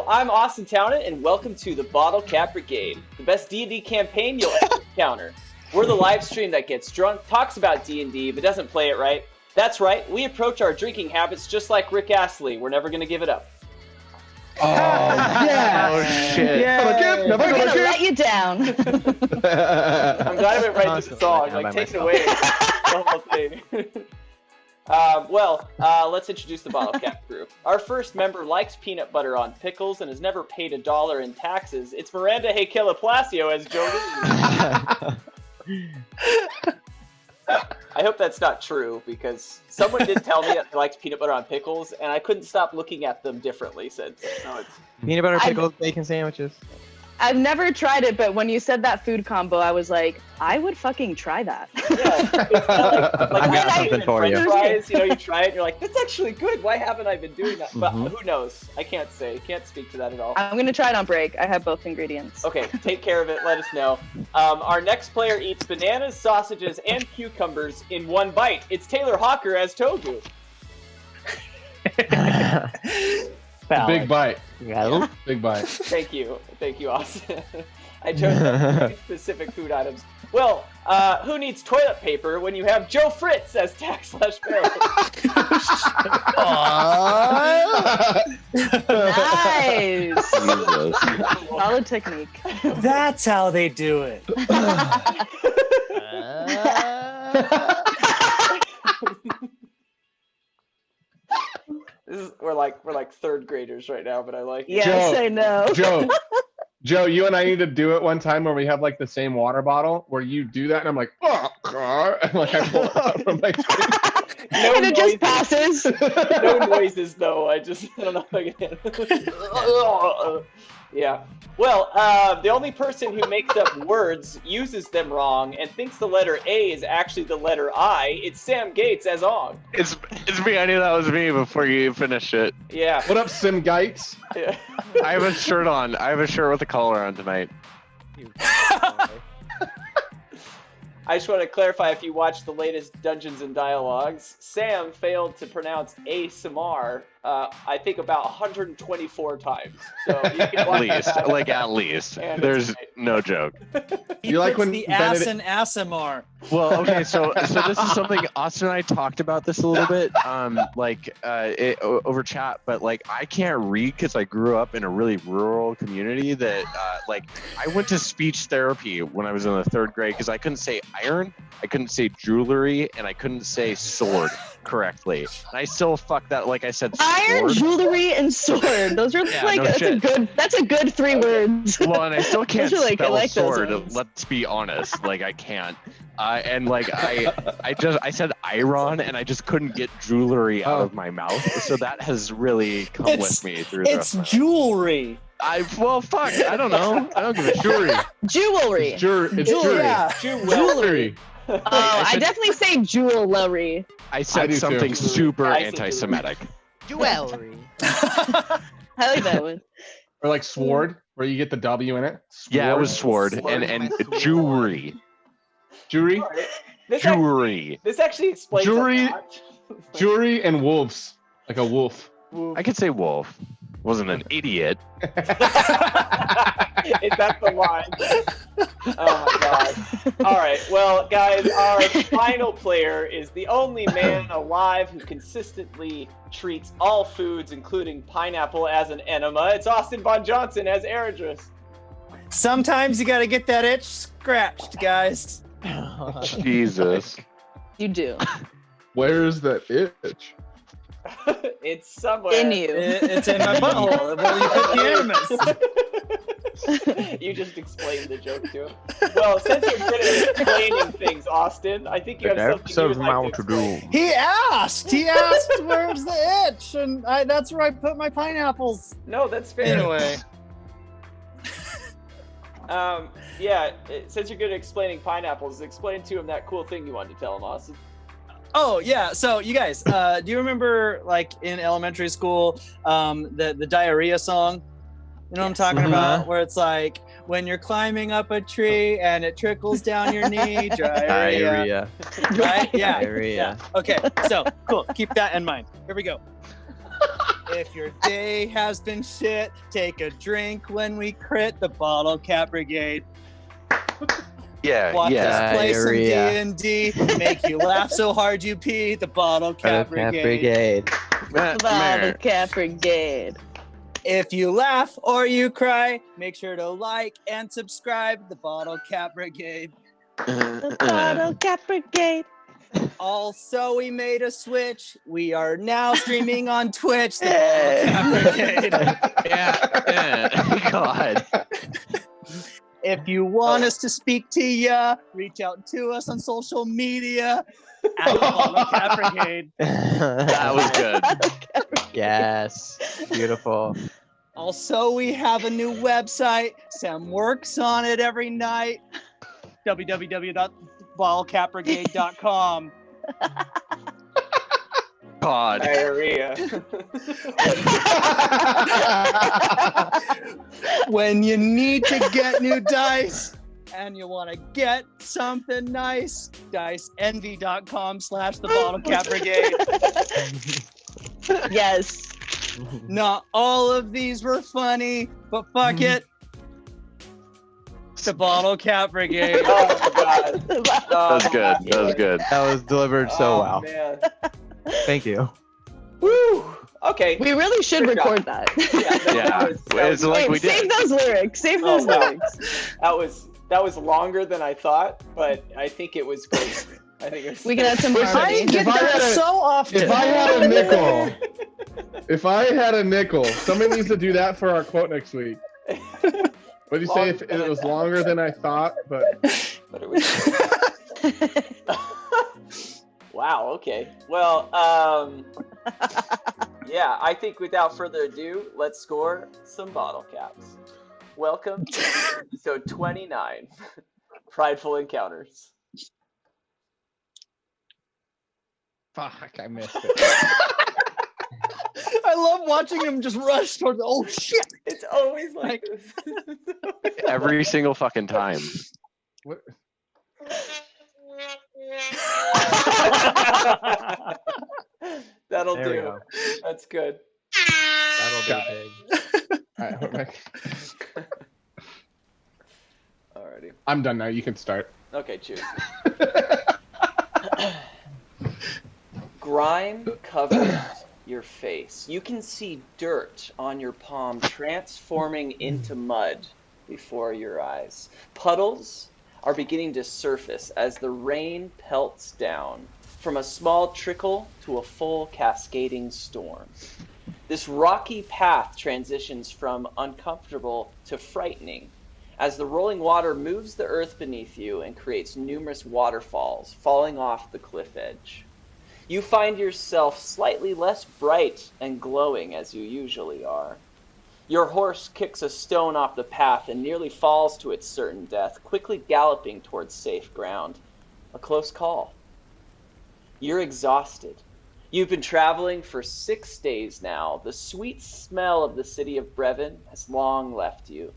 I'm Austin Townend, and welcome to the Bottlecap Brigade, the best D&D campaign you'll ever encounter. We're the live stream that gets drunk, talks about D&D, but doesn't play it right. That's right, we approach our drinking habits just like Rick Astley. We're never going to give it up. Oh, yeah. Oh, shit. We're We're gonna let you down. I'm glad I went right to the song, like take it away. The whole thing. Let's introduce the Bottlecap group. Our first member likes peanut butter on pickles and has never paid $1 in taxes. It's Miranda Hakela Palacio as Jolene. I hope that's not true, because someone did tell me that they liked peanut butter on pickles, and I couldn't stop looking at them differently since. No, it's... Peanut butter, pickles, bacon sandwiches. I've never tried it, but when you said that food combo, I was like, I would fucking try that. Yeah, it's like I've got something for you. Fries, you try it and you're like, that's actually good. Why haven't I been doing that? But who knows? I can't say. Can't speak to that at all. I'm going to try it on break. I have both ingredients. Okay, take care of it. Let us know. Our next player eats bananas, sausages, and cucumbers in one bite. It's Taylor Hawker as Togu. Big bite. Yeah. Big bite. Thank you, Austin. I chose specific food items. Well, who needs toilet paper when you have Joe Fritz as Tax/Pay? Nice. Solid technique. That's how they do it. We're like third graders right now, but I like it. Yes, I know. Joe, you and I need to do it one time where we have like the same water bottle where you do that and I'm like, oh, God. And like I pull it out from my drink. And it just passes. No noises though. I don't know if I can. Yeah. Well, the only person who makes up words uses them wrong and thinks the letter A is actually the letter I. It's Sam Gates as Ong. It's me. I knew that was me before you finished it. Yeah. What up, Sim Gates? Yeah. I have a shirt on. I have a shirt with a collar on tonight. I just want to clarify, if you watch the latest Dungeons and Dialogues, Sam failed to pronounce ASMR, I think about 124 times. So you can watch at least. And there's no joke. You like when the ass and ASMR. Well, okay, so this is something Austin and I talked about this a little bit, over chat. But like, I can't read because I grew up in a really rural community. That I went to speech therapy when I was in the 3rd grade because I couldn't say iron, I couldn't say jewelry, and I couldn't say sword correctly. And I still fuck that. Like I said, iron, sword. Jewelry, and sword. Those are that's a good 3 words. Well, and I still can't spell like sword. Let's be honest. Like I can't. And like I said iron, and I just couldn't get jewelry out of my mouth. So that has really come with me through. It's jewelry. Well, fuck. I don't know. I don't give a Jewelry. It's jewelry. Yeah. Jewelry. I definitely say jewelry. I said something super anti-Semitic. Jewelry. I like that one. Or like sword, where you get the W in it. Sword. Yeah, it was sword. And jewelry. Jewelry? Jewelry. This actually explains Jewelry and wolves. Like a wolf. I could say wolf. Wasn't an idiot. Is that the line? Oh my god. Alright, well guys, our final player is the only man alive who consistently treats all foods, including pineapple, as an enema. It's Austin Von Johnson as Eredris. Sometimes you gotta get that itch scratched, guys. Jesus. You do. Where's that itch? It's somewhere. In you. It's in my butthole. Where you put the animus. You just explained the joke to him. Well, since you're good at explaining things, Austin, I think you have something you would like to explain. He asked where's the itch, and that's where I put my pineapples. No, that's fair. Anyway. Since you're good at explaining pineapples, explain to him that cool thing you wanted to tell him, Austin. Oh yeah, so you guys, do you remember like in elementary school, the diarrhea song? You know what I'm talking about? Where it's like, when you're climbing up a tree and it trickles down your knee, diarrhea. Right? Yeah. Diarrhea. Okay, so cool. Keep that in mind. Here we go. If your day has been shit, take a drink when we crit the Bottlecap Brigade. Yeah, Watch yeah. us play some Diarrhea. D&D, make you laugh so hard you pee, the Bottlecap Brigade. Bottlecap Brigade. If you laugh or you cry, make sure to like and subscribe, the Bottlecap Brigade. The Bottlecap Brigade. Also, we made a switch. We are now streaming on Twitch, the Bottlecap Brigade. Yeah. God. If you want us to speak to ya, reach out to us on social media at the Bottlecap Brigade. That was good. Yes. Beautiful. Also, we have a new website. Sam works on it every night. www.bottlecapbrigade.com. God. Diarrhea. When you need to get new dice and you want to get something nice, diceenvy.com/the Bottlecap Brigade. Yes. Not all of these were funny, but fuck it. The Bottlecap Brigade. Oh my god. That was good. That was good. That was delivered so well. Man. Thank you. Woo. Okay. We really should Good job. record that. Yeah. It's like we Wait, save did. those lyrics. Save Oh, those wow. lyrics. That was longer than I thought, but I think it was great. I think it was. We can add some Listen, harmony. I get If I that had a- so often. If I had a nickel, somebody needs to do that for our quote next week. What do you say if it was longer than I thought? But But it was. Wow. Okay. Well. Yeah. I think without further ado, let's score some bottle caps. Welcome to episode 29, Prideful Encounters. fuck, I missed it. I love watching him just rush toward the. Oh shit! It's always like this. Every single fucking time. What? That'll There we do. go. That's good. That'll be Got big. All right, Alrighty. I'm done now. You can start. Okay, cheers. Grime covers your face. You can see dirt on your palm transforming into mud before your eyes. Puddles are beginning to surface as the rain pelts down, from a small trickle to a full cascading storm. This rocky path transitions from uncomfortable to frightening as the rolling water moves the earth beneath you and creates numerous waterfalls falling off the cliff edge. You find yourself slightly less bright and glowing as you usually are. Your horse kicks a stone off the path and nearly falls to its certain death, quickly galloping towards safe ground. A close call. You're exhausted. You've been traveling for 6 days now. The sweet smell of the city of Brevin has long left you.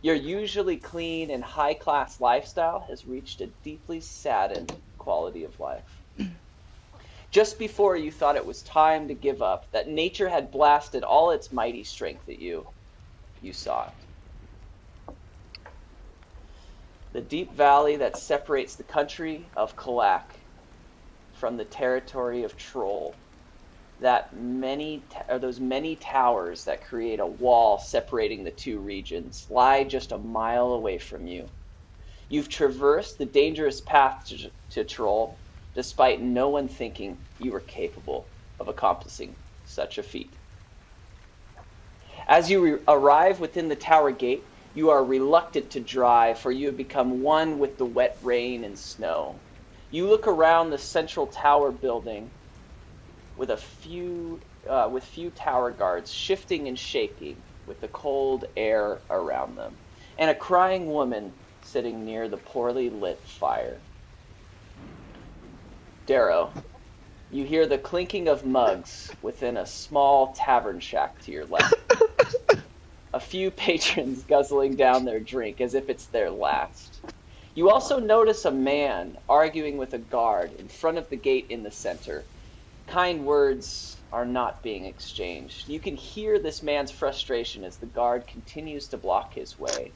Your usually clean and high-class lifestyle has reached a deeply saddened quality of life. Just before you thought it was time to give up, that nature had blasted all its mighty strength at you, you saw it. The deep valley that separates the country of Kalak from the territory of Troll, those many towers that create a wall separating the two regions, lie just a mile away from you. You've traversed the dangerous path to Troll, despite no one thinking you were capable of accomplishing such a feat. As you arrive within the tower gate, you are reluctant to drive, for you have become one with the wet rain and snow. You look around the central tower building with few tower guards shifting and shaking with the cold air around them, and a crying woman sitting near the poorly lit fire. Darrow, you hear the clinking of mugs within a small tavern shack to your left. A few patrons guzzling down their drink as if it's their last. You also notice a man arguing with a guard in front of the gate in the center. Kind words are not being exchanged. You can hear this man's frustration as the guard continues to block his way.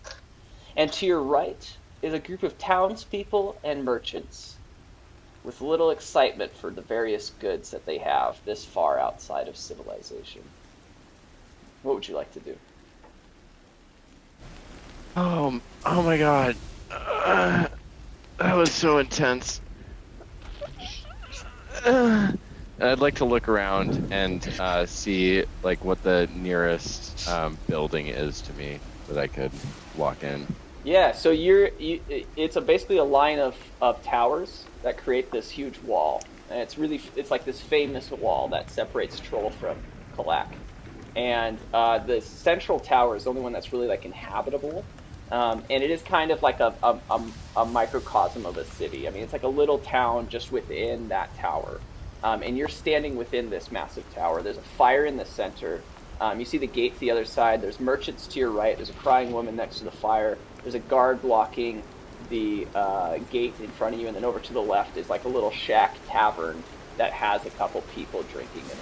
And to your right is a group of townspeople and merchants with little excitement for the various goods that they have this far outside of civilization. What would you like to do? Oh my God. That was so intense. I'd like to look around and see like what the nearest building is to me that I could walk in. Yeah, so it's basically a line of towers that create this huge wall. And it's like this famous wall that separates Troll from Kalak. And the central tower is the only one that's really like inhabitable. And it is kind of like a microcosm of a city. I mean, it's like a little town just within that tower. And you're standing within this massive tower. There's a fire in the center. You see the gate to the other side. There's merchants to your right. There's a crying woman next to the fire. There's a guard blocking the gate in front of you. And then over to the left is like a little shack tavern that has a couple people drinking in it.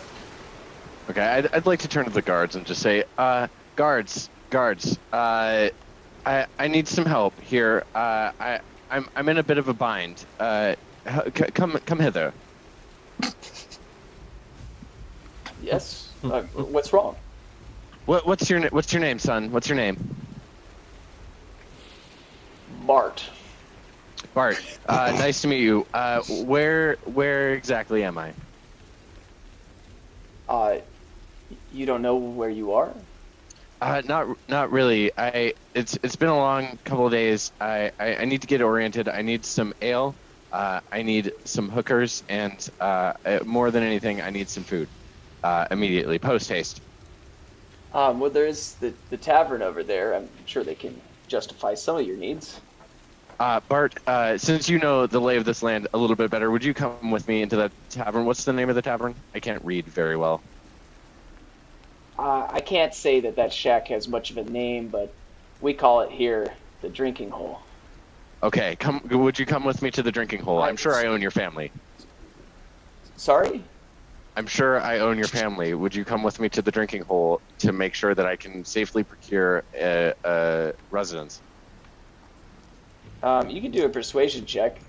Okay, I'd like to turn to the guards and just say, guards, I need some help here. I'm in a bit of a bind. Come hither. Yes. What's wrong? What's your name, son? What's your name? Bart. Bart. Nice to meet you. Where exactly am I? You don't know where you are? Not really. It's been a long couple of days. I need to get oriented. I need some ale. I need some hookers, and more than anything, I need some food. Immediately, post haste. Well, there's the tavern over there. I'm sure they can justify some of your needs. Bart, since you know the lay of this land a little bit better, would you come with me into the tavern? What's the name of the tavern? I can't read very well. I can't say that shack has much of a name, but we call it here the drinking hole. Okay, would you come with me to the drinking hole? I'm sure I own your family. Sorry? I'm sure I own your family. Would you come with me to the drinking hole to make sure that I can safely procure a residence? You can do a persuasion check.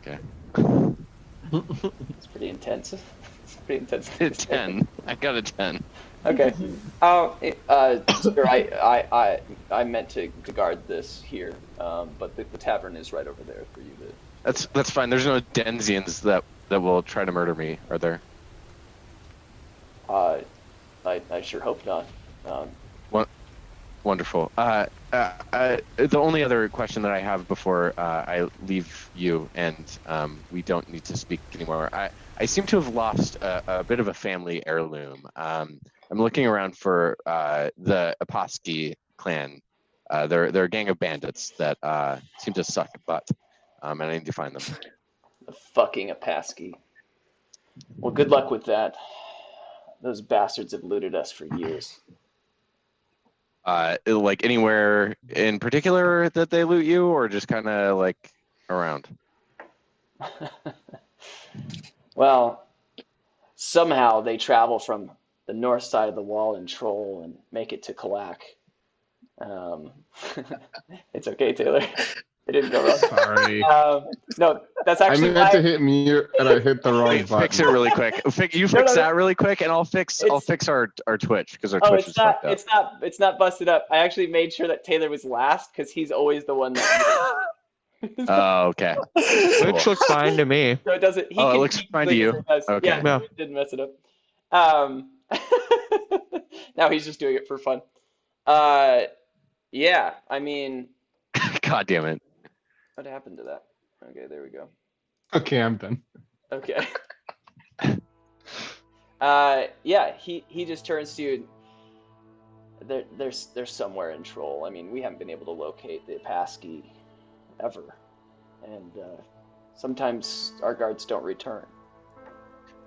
Okay. It's pretty intense. It's pretty intense. 10. I got a 10. Okay. Sir, I meant to guard this here, but the tavern is right over there for you to. That's fine. There's no Denzians that will try to murder me, are there? I sure hope not. Wonderful. The only other question that I have before I leave you, and we don't need to speak anymore. I seem to have lost a bit of a family heirloom. I'm looking around for the Aposky clan. They're a gang of bandits that seem to suck butt, and I need to find them. The fucking Aposky. Well, good luck with that. Those bastards have looted us for years. Like anywhere in particular that they loot you, or just kind of like around? Well, somehow they travel from the north side of the wall in Troll and make it to Kalak. It's okay, Taylor. It didn't go wrong. Sorry. No, that's actually. I meant to hit mute and I hit the wrong button. Fix it really quick. You fix that really quick, and I'll fix our Twitch because our Twitch is fucked up. It's not busted up. I actually made sure that Taylor was last because he's always the one that. Oh, okay. Which looks fine to me. So it doesn't. It looks fine to you. Okay. Yeah, No. didn't mess it up. Now he's just doing it for fun. Yeah, I mean. God damn it. What happened to that? Okay, there we go. Okay, I'm done. Okay. Yeah, he just turns to you. They're somewhere in Troll. I mean, we haven't been able to locate the Aposky ever, and sometimes our guards don't return.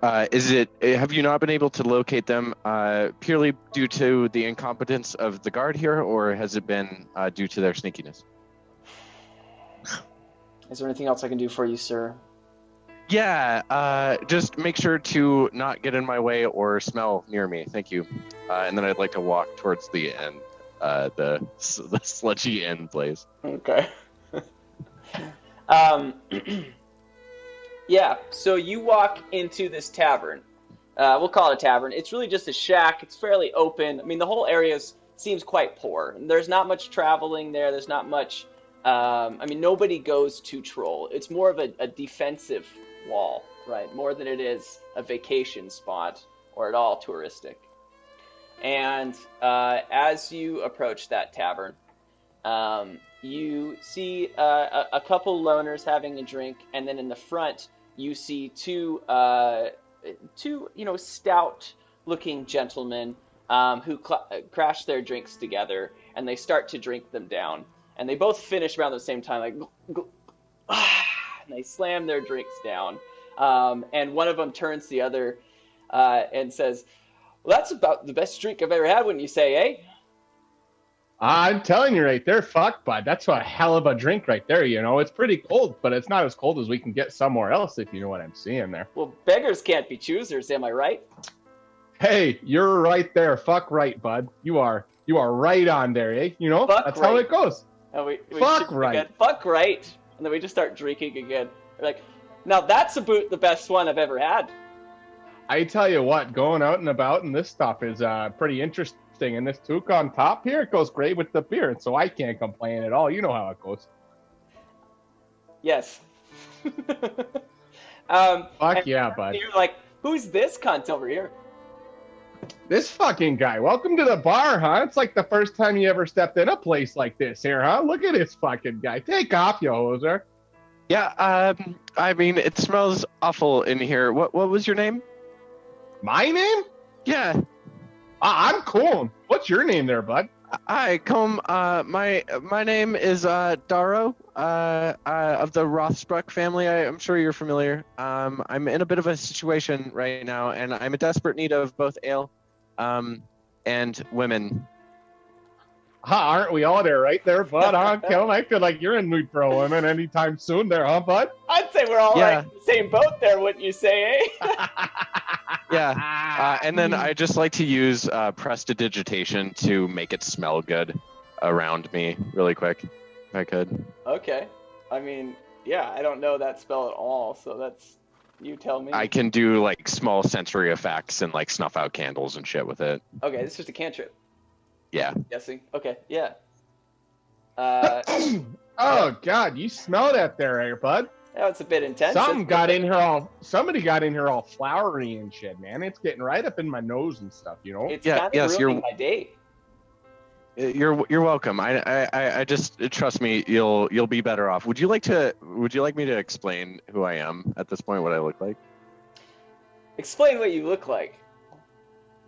Have you not been able to locate them purely due to the incompetence of the guard here, or has it been due to their sneakiness? Is there anything else I can do for you, sir? Yeah, just make sure to not get in my way or smell near me. Thank you. And then I'd like to walk towards the end, the sludgy end place. Okay. Yeah, so you walk into this tavern. We'll call it a tavern. It's really just a shack. It's fairly open. I mean, the whole area seems quite poor. There's not much traveling there. There's not much... I mean, nobody goes to Troll. It's more of a defensive wall, right? More than it is a vacation spot or at all touristic. And as you approach that tavern, you see a couple loners having a drink, and then in the front you see two stout-looking gentlemen who crash their drinks together, and they start to drink them down. And they both finish around the same time, like, and they slam their drinks down. And one of them turns to the other and says, "Well, that's about the best drink I've ever had, wouldn't you say, eh?" I'm telling you right there, fuck, bud. That's a hell of a drink right there, you know. It's pretty cold, but it's not as cold as we can get somewhere else, if you know what I'm seeing there. Well, beggars can't be choosers, am I right? Hey, you're right there. Fuck right, bud. You are right on there, eh? You know, Fuck that's right. how it goes. And we Fuck shoot right. again. Fuck right. And then we just start drinking again. We're like, now that's about the best one I've ever had. I tell you what, going out and about and this stuff is pretty interesting. And this toque on top here, it goes great with the beer, and so I can't complain at all. You know how it goes. Yes. Fuck yeah, bud. You're like, who's this cunt over here? This fucking guy. Welcome to the bar, huh? It's like the first time you ever stepped in a place like this here, huh? Look at this fucking guy. Take off, you hoser. Yeah, I mean, it smells awful in here. What was your name? My name? Yeah. I'm cool. What's your name there, bud? Hi, Combe. My name is Darrow, of the Rothsbruck family. I'm sure you're familiar. I'm in a bit of a situation right now, and I'm in desperate need of both ale, and women. Aren't we all there right there, bud? Huh, Kellen? I feel like you're in mood for a woman anytime soon there, huh, bud? I'd say we're all Yeah. right in the same boat there, wouldn't you say, eh? Yeah, and then I just like to use prestidigitation to make it smell good around me really quick, if I could. Okay. I mean, yeah, I don't know that spell at all, so that's... You tell me. I can do like small sensory effects and like snuff out candles and shit with it. Okay, this is just a cantrip. Yeah. I'm guessing. Okay, yeah. Oh, God, you smell that there, eh, bud? That was a bit intense. Somebody got in here all flowery and shit, man. It's getting right up in my nose and stuff, you know? It's Yeah, kind of yes, ruining my day. You're welcome. I just trust me. You'll be better off. Would you like me to explain who I am at this point? What I look like? Explain what you look like.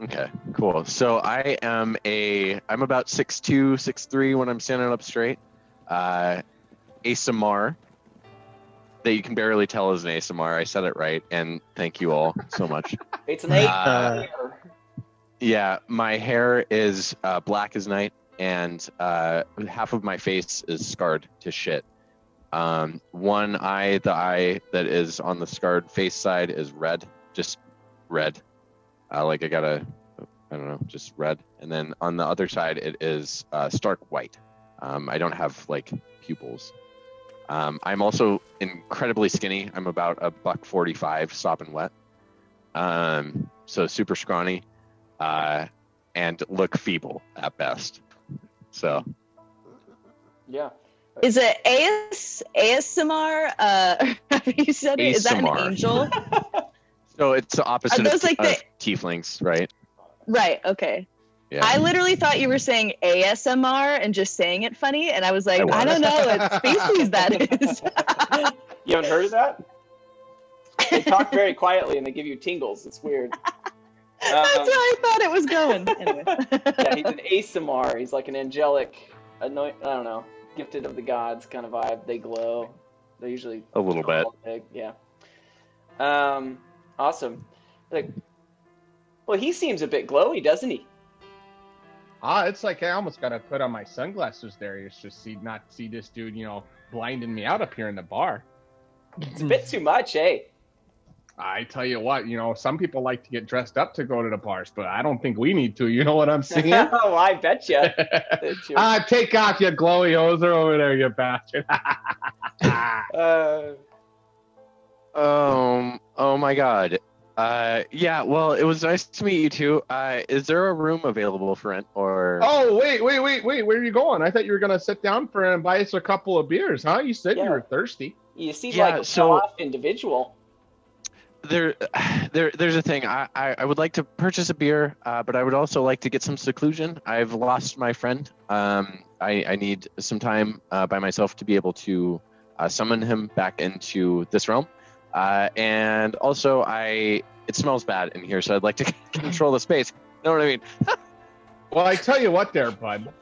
Okay, cool. So I'm about 6'2", 6'3" when I'm standing up straight. ASMR. That you can barely tell is an ASMR. I said it right, and thank you all so much. It's an 8. Yeah, my hair is black as night, and half of my face is scarred to shit. One eye, the eye that is on the scarred face side is red, just red. Like I don't know, just red. And then on the other side, it is stark white. I don't have like pupils. I'm also incredibly skinny. I'm about $145, sopping wet. So super scrawny, and look feeble at best. So. Yeah. Is it ASMR? Have you said it? Is that an ASMR. angel? So it's the opposite Are those of, like of tieflings, right? Right. Okay. Yeah. I literally thought you were saying ASMR and just saying it funny, and I was like, I was. I don't know what species that is. You haven't heard of that? They talk very quietly and they give you tingles. It's weird. That's how I thought it was going. Anyway. Yeah, he's an ASMR. He's like an angelic, I don't know, gifted of the gods kind of vibe. They glow. They usually A little bit. big. Yeah. Awesome. Like, well, he seems a bit glowy, doesn't he? It's like I almost got to put on my sunglasses there. It's just not see this dude, blinding me out up here in the bar. It's a bit too much, eh? I tell you what, some people like to get dressed up to go to the bars, but I don't think we need to. You know what I'm saying? Oh, I bet you. Take off your glowy hoser over there, you bastard. Oh my God. Yeah. Well, it was nice to meet you too. Is there a room available for rent or? Oh, wait. Where are you going? I thought you were gonna sit down and buy us a couple of beers, huh? You said you were thirsty. You seem like a well-off individual. There's a thing. I would like to purchase a beer, but I would also like to get some seclusion. I've lost my friend. I need some time by myself to be able to summon him back into this realm. And also, it smells bad in here, so I'd like to control the space. You know what I mean? Well, I tell you what, there, bud.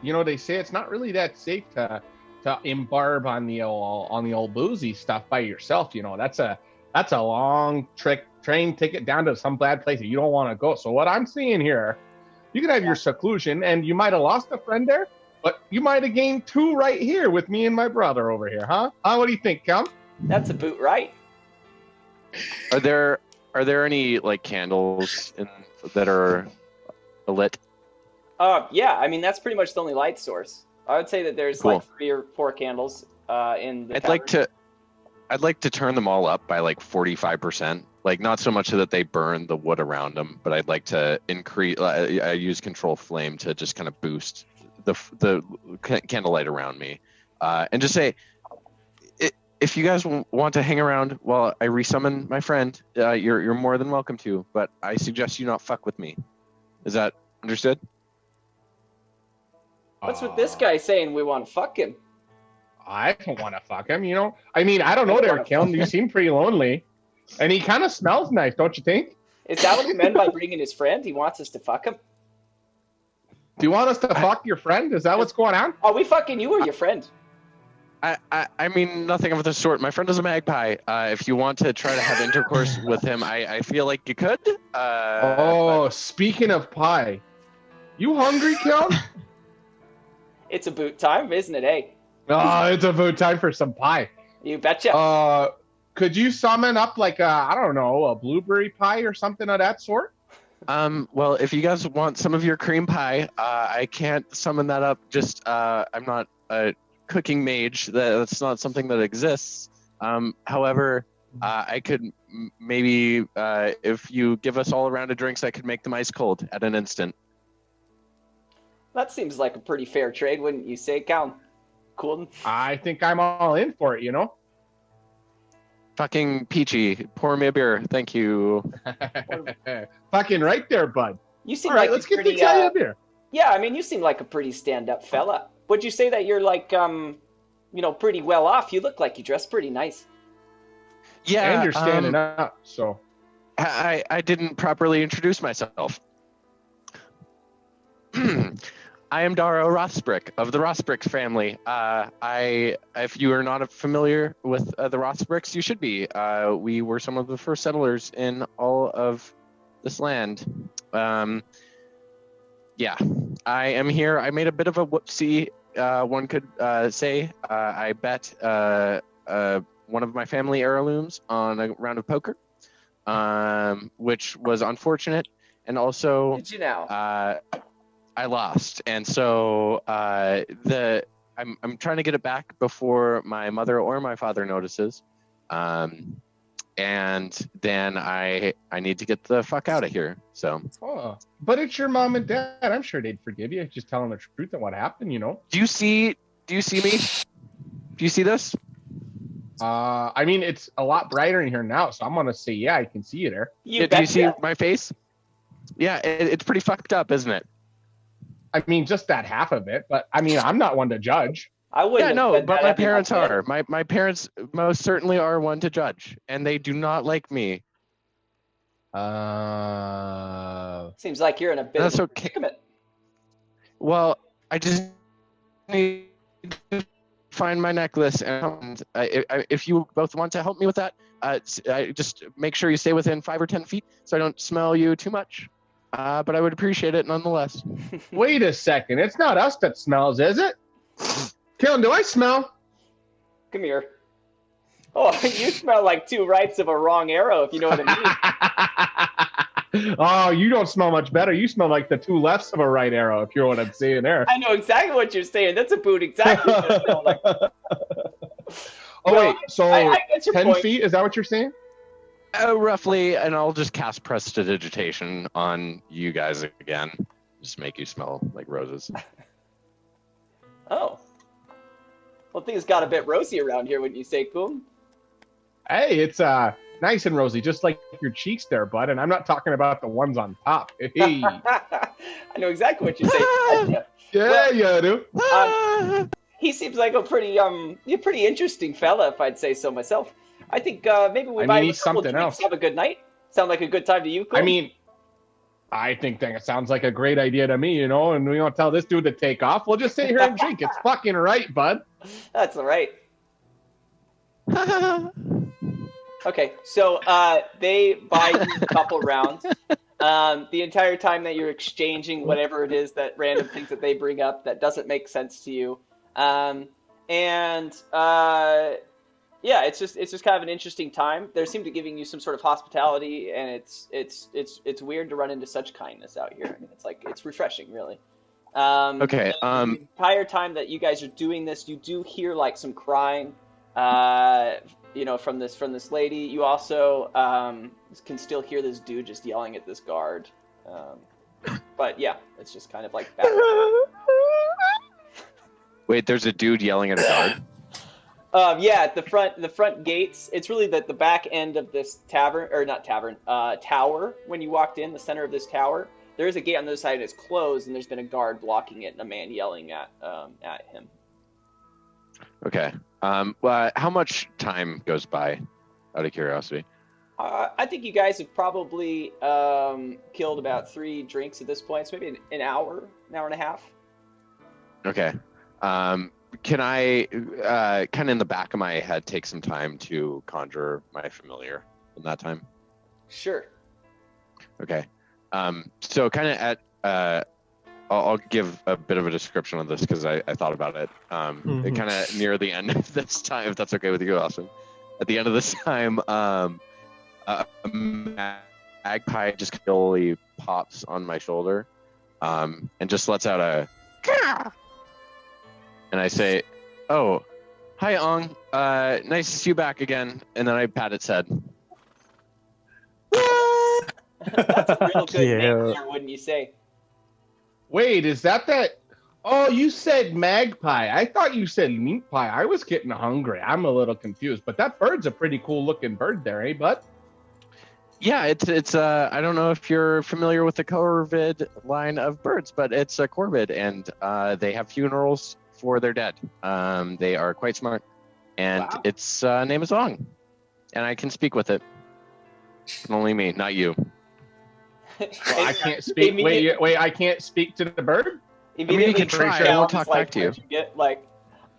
They say it's not really that safe to imbibe on the old boozy stuff by yourself. That's a long train ticket down to some bad place that you don't want to go. So what I'm seeing here, you could have your seclusion, and you might have lost a friend there, but you might have gained two right here with me and my brother over here, huh? What do you think, Cal? That's a boot right. Are there any like candles that are lit? Yeah. I mean, that's pretty much the only light source. I would say that there's like 3 or 4 candles in the tavern. I'd like to turn them all up by like 45%. Like not so much so that they burn the wood around them, but I'd like to increase. I use control flame to just kind of boost the candlelight around me, and just say, if you guys want to hang around while I resummon my friend, you're more than welcome to. But I suggest you not fuck with me. Is that understood? What's with this guy saying we want to fuck him? I don't want to fuck him, I mean, I don't know there, Kellen. You seem pretty lonely. And he kind of smells nice, don't you think? Is that what he meant by bringing his friend? He wants us to fuck him? Do you want us to fuck your friend? Is that what's going on? Are we fucking you or your friend? I mean, nothing of the sort. My friend is a magpie. If you want to try to have intercourse with him, I feel like you could. Speaking of pie, you hungry, Kellen? It's a boot time, isn't it, eh? Oh, it's a boot time for some pie. You betcha. Could you summon up like a blueberry pie or something of that sort? Well, if you guys want some of your cream pie, I can't summon that up. Just I'm not a cooking mage. That's not something that exists. However, I could maybe if you give us all a round of drinks, I could make them ice cold at an instant. That seems like a pretty fair trade, wouldn't you say, Cal? Cool. I think I'm all in for it, Fucking peachy. Pour me a beer. Thank you. Fucking right there, bud. You seem all right, like let's get the beer. Yeah, I mean, you seem like a pretty stand-up fella. Would you say that you're like, pretty well off? You look like you dress pretty nice. Yeah. And you're standing up, so. I didn't properly introduce myself. I am Daro Rothsbrick of the Rothsbrick family. If you are not familiar with the Rothsbricks, you should be. We were some of the first settlers in all of this land. Yeah, I am here. I made a bit of a whoopsie, one could say. I bet one of my family heirlooms on a round of poker, which was unfortunate. And also, did you now? I lost, and so I'm trying to get it back before my mother or my father notices, and then I need to get the fuck out of here. So. Oh, but it's your mom and dad. I'm sure they'd forgive you. Just telling the truth and what happened, Do you see me? Do you see this? I mean, it's a lot brighter in here now, so I'm gonna say, yeah, I can see you there. Do you see my face? Yeah, it's pretty fucked up, isn't it? I mean, just that half of it, but I mean, I'm not one to judge. I wouldn't. Yeah, no, but my parents are. My parents most certainly are one to judge, and they do not like me. Seems like you're in a bit of a predicament. Well, I just need to find my necklace, and if you both want to help me with that, just make sure you stay within 5 or 10 feet so I don't smell you too much. But I would appreciate it nonetheless. Wait a second. It's not us that smells, is it? Kellen, do I smell? Come here. Oh, you smell like two rights of a wrong arrow, if you know what I mean. Oh, you don't smell much better. You smell like the two lefts of a right arrow, if you know what I'm saying there. I know exactly what you're saying. That's about exactly what I smell like. Oh, Well, wait, so I get your 10 point. feet, is that what you're saying? Roughly, and I'll just cast prestidigitation on you guys again. Just make you smell like roses. Oh. Well, things got a bit rosy around here, wouldn't you say, Coom? Hey, it's nice and rosy, just like your cheeks there, bud. And I'm not talking about the ones on top. Hey. I know exactly what you're saying. Yeah, you do. He seems like a pretty interesting fella, if I'd say so myself. I think maybe we buy him a he's couple something drinks, else. have a good night. Sound like a good time to you, Coom? I mean, I think that sounds like a great idea to me, and we don't tell this dude to take off. We'll just sit here and drink. It's fucking right, bud. That's all right. Okay, so they buy you a couple rounds. The entire time that you're exchanging whatever it is, that random things that they bring up that doesn't make sense to you, yeah, it's just kind of an interesting time. They seem to be giving you some sort of hospitality, and it's weird to run into such kindness out here. I mean, it's refreshing, really. Okay. The entire time that you guys are doing this, you do hear like some crying, from this lady. You also can still hear this dude just yelling at this guard. But yeah, it's just kind of like background. Wait, there's a dude yelling at a guard? Yeah, at the front gates. It's really the back end of this tower. When you walked in, the center of this tower, there is a gate on the other side, and it's closed, and there's been a guard blocking it, and a man yelling at him. Okay. Well, how much time goes by, out of curiosity? I think you guys have probably killed about 3 drinks at this point, so maybe an hour and a half. Okay. Can I, kind of in the back of my head, take some time to conjure my familiar in that time? Sure. Okay. So kind of at, I'll give a bit of a description of this because I thought about it. Kind of near the end of this time, if that's okay with you, Austin. At the end of this time, a magpie just slowly pops on my shoulder, and just lets out a caw. And I say, "Oh, hi, Ong. Nice to see you back again." And then I pat its head. That's a real good name there, wouldn't you say? Wait, is that? Oh, you said magpie. I thought you said meat pie. I was getting hungry. I'm a little confused, but that bird's a pretty cool looking bird there, eh, bud? Yeah, it's I don't know if you're familiar with the corvid line of birds, but it's a corvid, and they have funerals for their dead. They are quite smart, and Wow. its name is Ong, and I can speak with it. But only me, not you. Well, I can't speak. Wait, I can't speak to the bird? Immediately, you can try. I won't talk back to you.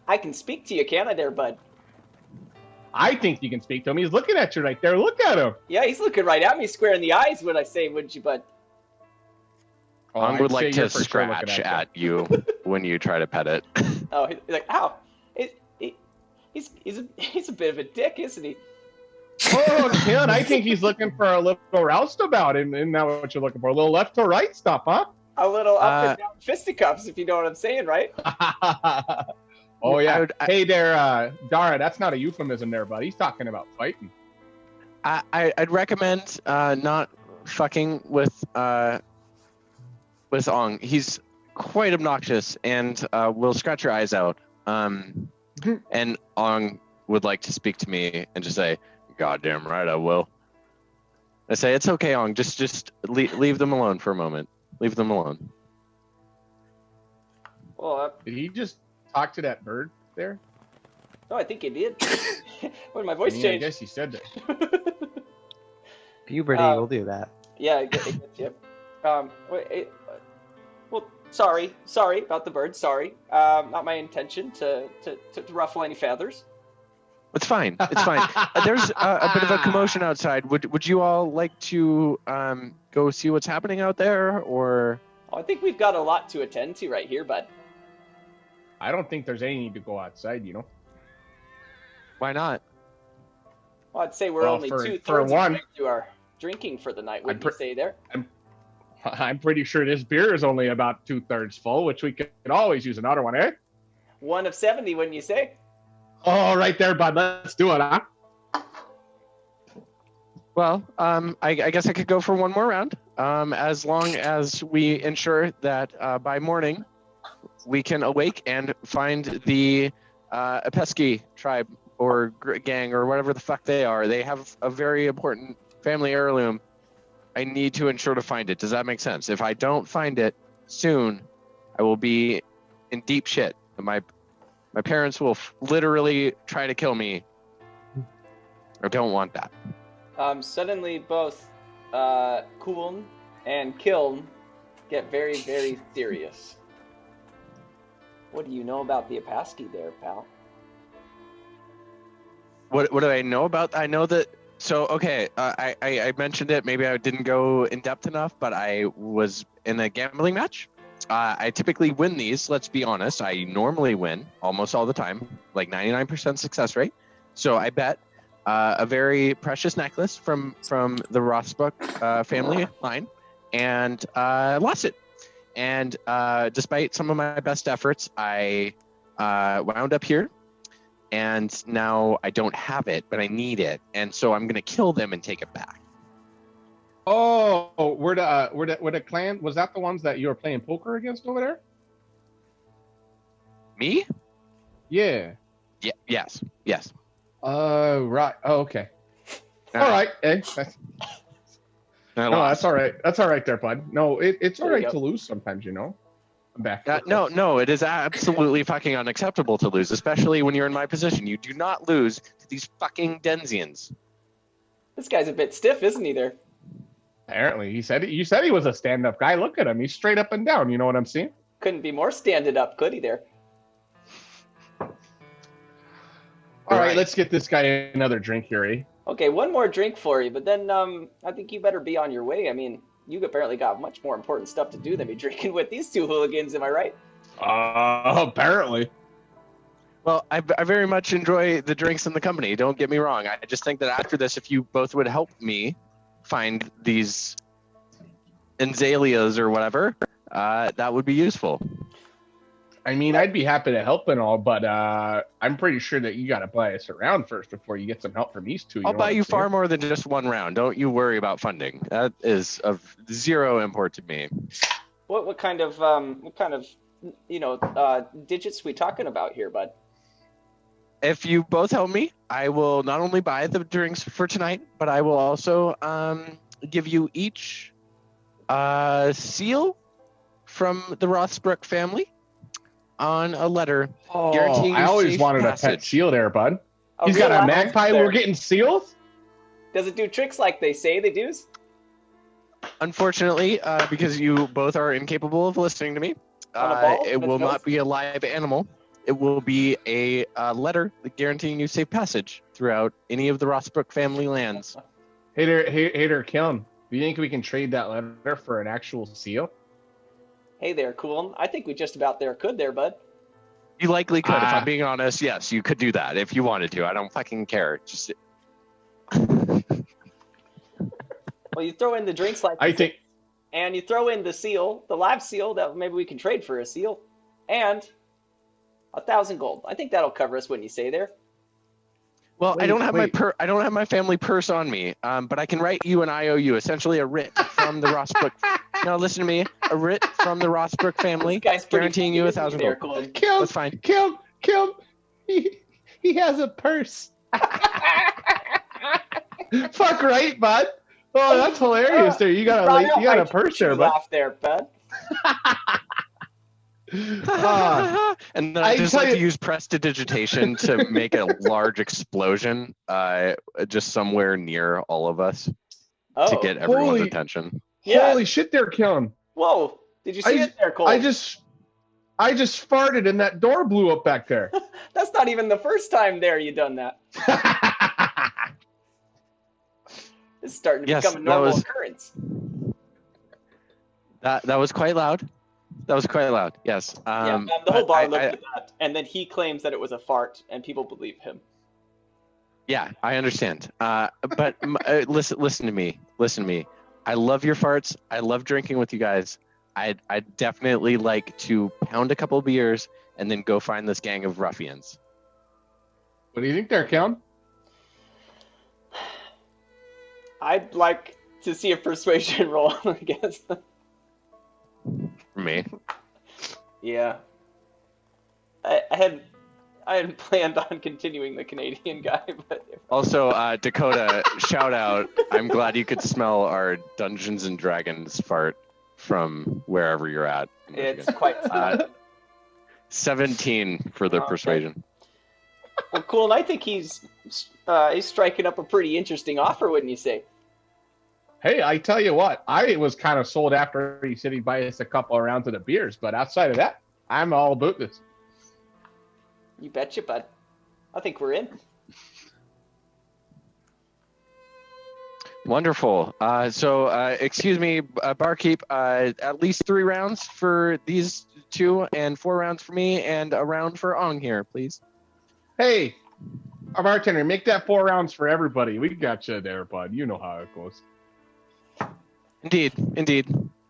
I can speak to you, can I, there, bud? I think you can speak to him. He's looking at you right there. Look at him. Yeah, he's looking right at me, square in the eyes. When I say, "Wouldn't you, bud?" Oh, Ong would I'd like say you're to for sure looking scratch at you when you try to pet it. Oh, he's like, "Ow!" He's a bit of a dick, isn't he? Oh, Ken, I think he's looking for a little roustabout. Isn't that what you're looking for? A little left to right stuff, huh? A little up and down fisticuffs, if you know what I'm saying, right? Oh, yeah. Hey there, Dara, that's not a euphemism there, bud. He's talking about fighting. I'd recommend not fucking with Ong. He's quite obnoxious and will scratch your eyes out. And Ong would like to speak to me and just say, "Goddamn right, I will." I say, "It's okay, Ong. Just leave them alone for a moment. Leave them alone." Well, Did he just talk to that bird there? no, I think he did. When my voice I changed. guess he said that. Puberty will do that. Yeah, it gets you. Well, sorry about the bird. Sorry, not my intention to ruffle any feathers. It's fine. It's fine. There's a bit of a commotion outside. Would you all like to go see what's happening out there, or? Oh, I think we've got a lot to attend to right here, bud. I don't think there's any need to go outside, Why not? Well, I'd say we're Well, only for 2/3 of the one, way through our drinking for the night. Wouldn't you say there? I'm pretty sure this beer is only about 2/3 full, which we could always use another one, eh? 1 of 70, wouldn't you say? Oh, right there, bud. Let's do it, huh? Well, I guess I could go for one more round, as long as we ensure that by morning we can awake and find the Apeski tribe or gang or whatever the fuck they are. They have a very important family heirloom. I need to ensure to find it. Does that make sense? If I don't find it soon, I will be in deep shit. My parents will literally try to kill me. I don't want that. Suddenly both Kuln and Kiln get very, very serious. What do you know about the Apaski there, pal? What do I know about? I know that. So okay, I mentioned it. Maybe I didn't go in depth enough, but I was in a gambling match. I typically win these. Let's be honest. I normally win almost all the time, like 99% success rate. So I bet a very precious necklace from the Rothsbuck family line, and lost it. And despite some of my best efforts, I wound up here. And now I don't have it, but I need it, and so I'm gonna kill them and take it back. Oh, were the clan? Was that the ones that you were playing poker against over there? Me? Yeah. Yeah. Yes. Right. Oh, okay. All right. Eh? No, that's all right. That's all right there, bud. No, it's all There you right go. to lose sometimes, you know. I'm back. No, it is absolutely fucking unacceptable to lose, especially when you're in my position. You do not lose to these fucking Denzians. This guy's a bit stiff, isn't he there? Apparently, you said he was a stand-up guy. Look at him. He's straight up and down. You know what I'm saying? Couldn't be more standing up, could he there? All right, Right. let's get this guy another drink here, eh? Okay, one more drink for you, but then I think you better be on your way. I mean, you apparently got much more important stuff to do than be drinking with these two hooligans, am I right? Apparently. Well, I very much enjoy the drinks and the company. Don't get me wrong. I just think that after this, if you both would help me find these Enzalias or whatever, that would be useful. I mean, I'd be happy to help and all, but I'm pretty sure that you got to buy us around first before you get some help from these two. I'll buy you far more than just one round. Don't you worry about funding. That is of zero import to me. What kind of digits we talking about here, bud? If you both help me, I will not only buy the drinks for tonight, but I will also give you each a seal from the Rothsbrook family on a letter guaranteeing I always safe wanted a passage. pet seal there, bud. Oh, He's got a relax magpie. there. We're getting seals? Does it do tricks like they say they do? Unfortunately, because you both are incapable of listening to me, On a ball? it will That's not be a live animal. It will be a letter guaranteeing you safe passage throughout any of the Rothsbrook family lands. Hey there, Kiln. Do you think we can trade that letter for an actual seal? Hey there, cool. I think we just about there could there, bud. You likely could. If I'm being honest, yes, you could do that if you wanted to. I don't fucking care. Just Well, you throw in the drinks like I think. and you throw in the seal, the live seal that maybe we can trade for a seal, and 1,000 gold. I think that'll cover us. When you say there. well, I Wait, don't have wait. I don't have my family purse on me, but I can write you an IOU, essentially a writ from the Rothsbrook. No, listen to me. A writ from the Rothsbrook family, This guy's pretty guaranteeing you funny, isn't he 1,000 there, gold. Colin? Kiln, That's fine. Kiln. He has a purse. Fuck right, bud. Oh, that's hilarious. There, you got a purse there, bud. Laugh there, bud. And then I I just tell like to you- use prestidigitation to make a large explosion just somewhere near all of us Oh, to get everyone's Holy- attention. yeah. Holy shit, there, Kiln. Whoa! Did you see I it there, Cole? I just farted and that door blew up back there. That's not even the first time there you done that. It's starting to Yes, become a that normal was- occurrence. That was quite loud. That was quite loud. Yes. The whole but bar I- looked I- at that, and then he claims that it was a fart, and people believe him. Yeah, I understand. But listen to me. Listen to me. I love your farts. I love drinking with you guys. I'd definitely like to pound a couple of beers and then go find this gang of ruffians. What do you think there, Kel? I'd like to see a persuasion roll, I guess. For me. Yeah. I hadn't planned on continuing the Canadian guy, but Also, Dakota, shout out. I'm glad you could smell our Dungeons and Dragons fart from wherever you're at. in it's Michigan. quite 17 for the Okay. persuasion. well, cool. And I think he's striking up a pretty interesting offer, wouldn't you say? Hey, I tell you what, I was kind of sold after he said he'd buy us a couple of rounds of the beers, but outside of that, I'm all about this. You betcha, bud. I think we're in. Wonderful. So, excuse me, barkeep, at least 3 rounds for these 2 and 4 rounds for me and a round for Ong here, please. Hey, our bartender, make that 4 rounds for everybody. We got you there, bud. You know how it goes. Indeed.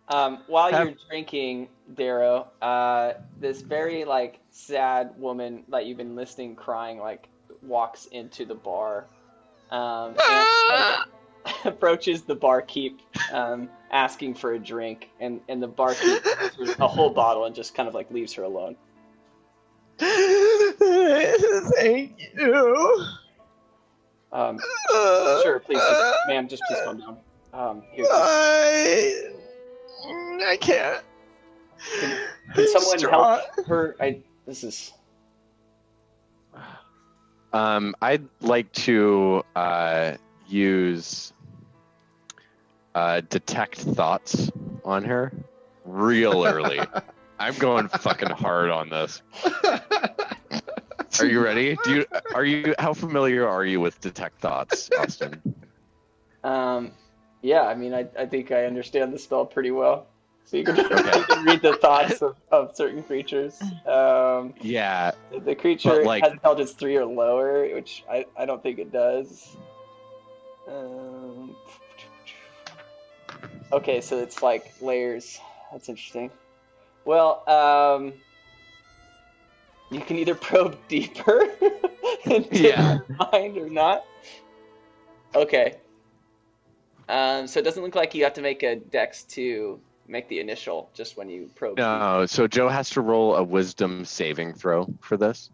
While you're drinking, Darrow, this very sad woman that you've been listening crying walks into the bar, and approaches the barkeep, asking for a drink, and the barkeep gives her a whole bottle and just kind of leaves her alone. Thank you. Sure, please, ma'am, just please calm down. Here, I can't. can someone Straw. help her? This is. I'd like to use detect thoughts on her real early. I'm going fucking hard on this. Are you ready? How familiar are you with detect thoughts, Austin? Yeah, I mean, I think I understand the spell pretty well. So you can, Okay. you can read the thoughts of certain creatures. Yeah. The creature But, has intelligence 3 or lower, which I don't think it does. Okay, so it's layers. That's interesting. Well, you can either probe deeper into Yeah. her mind or not. Okay. So it doesn't look like you have to make a dex to make the initial, just when you probe. No, so Joe has to roll a wisdom saving throw for this.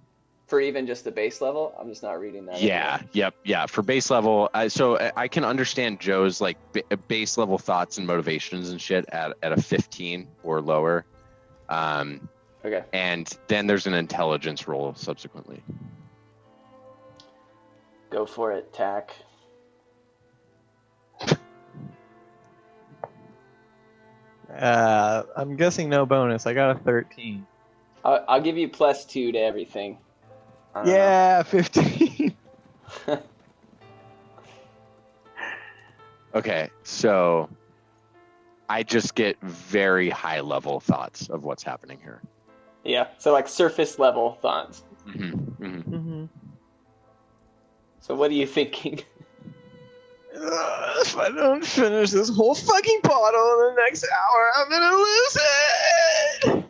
For even just the base level? I'm just not reading that. Yeah, yeah. For base level, so I can understand Joe's base level thoughts and motivations and shit at a 15 or lower. Okay. And then there's an intelligence roll subsequently. Go for it, Tack. I'm guessing no bonus. I got a 13. I'll give you +2 to everything. I don't Yeah, 15. Okay, so I just get very high level thoughts of what's happening here. know. Yeah, so surface level thoughts. Mm-hmm. So what are you thinking? If I don't finish this whole fucking bottle in the next hour, I'm gonna lose it.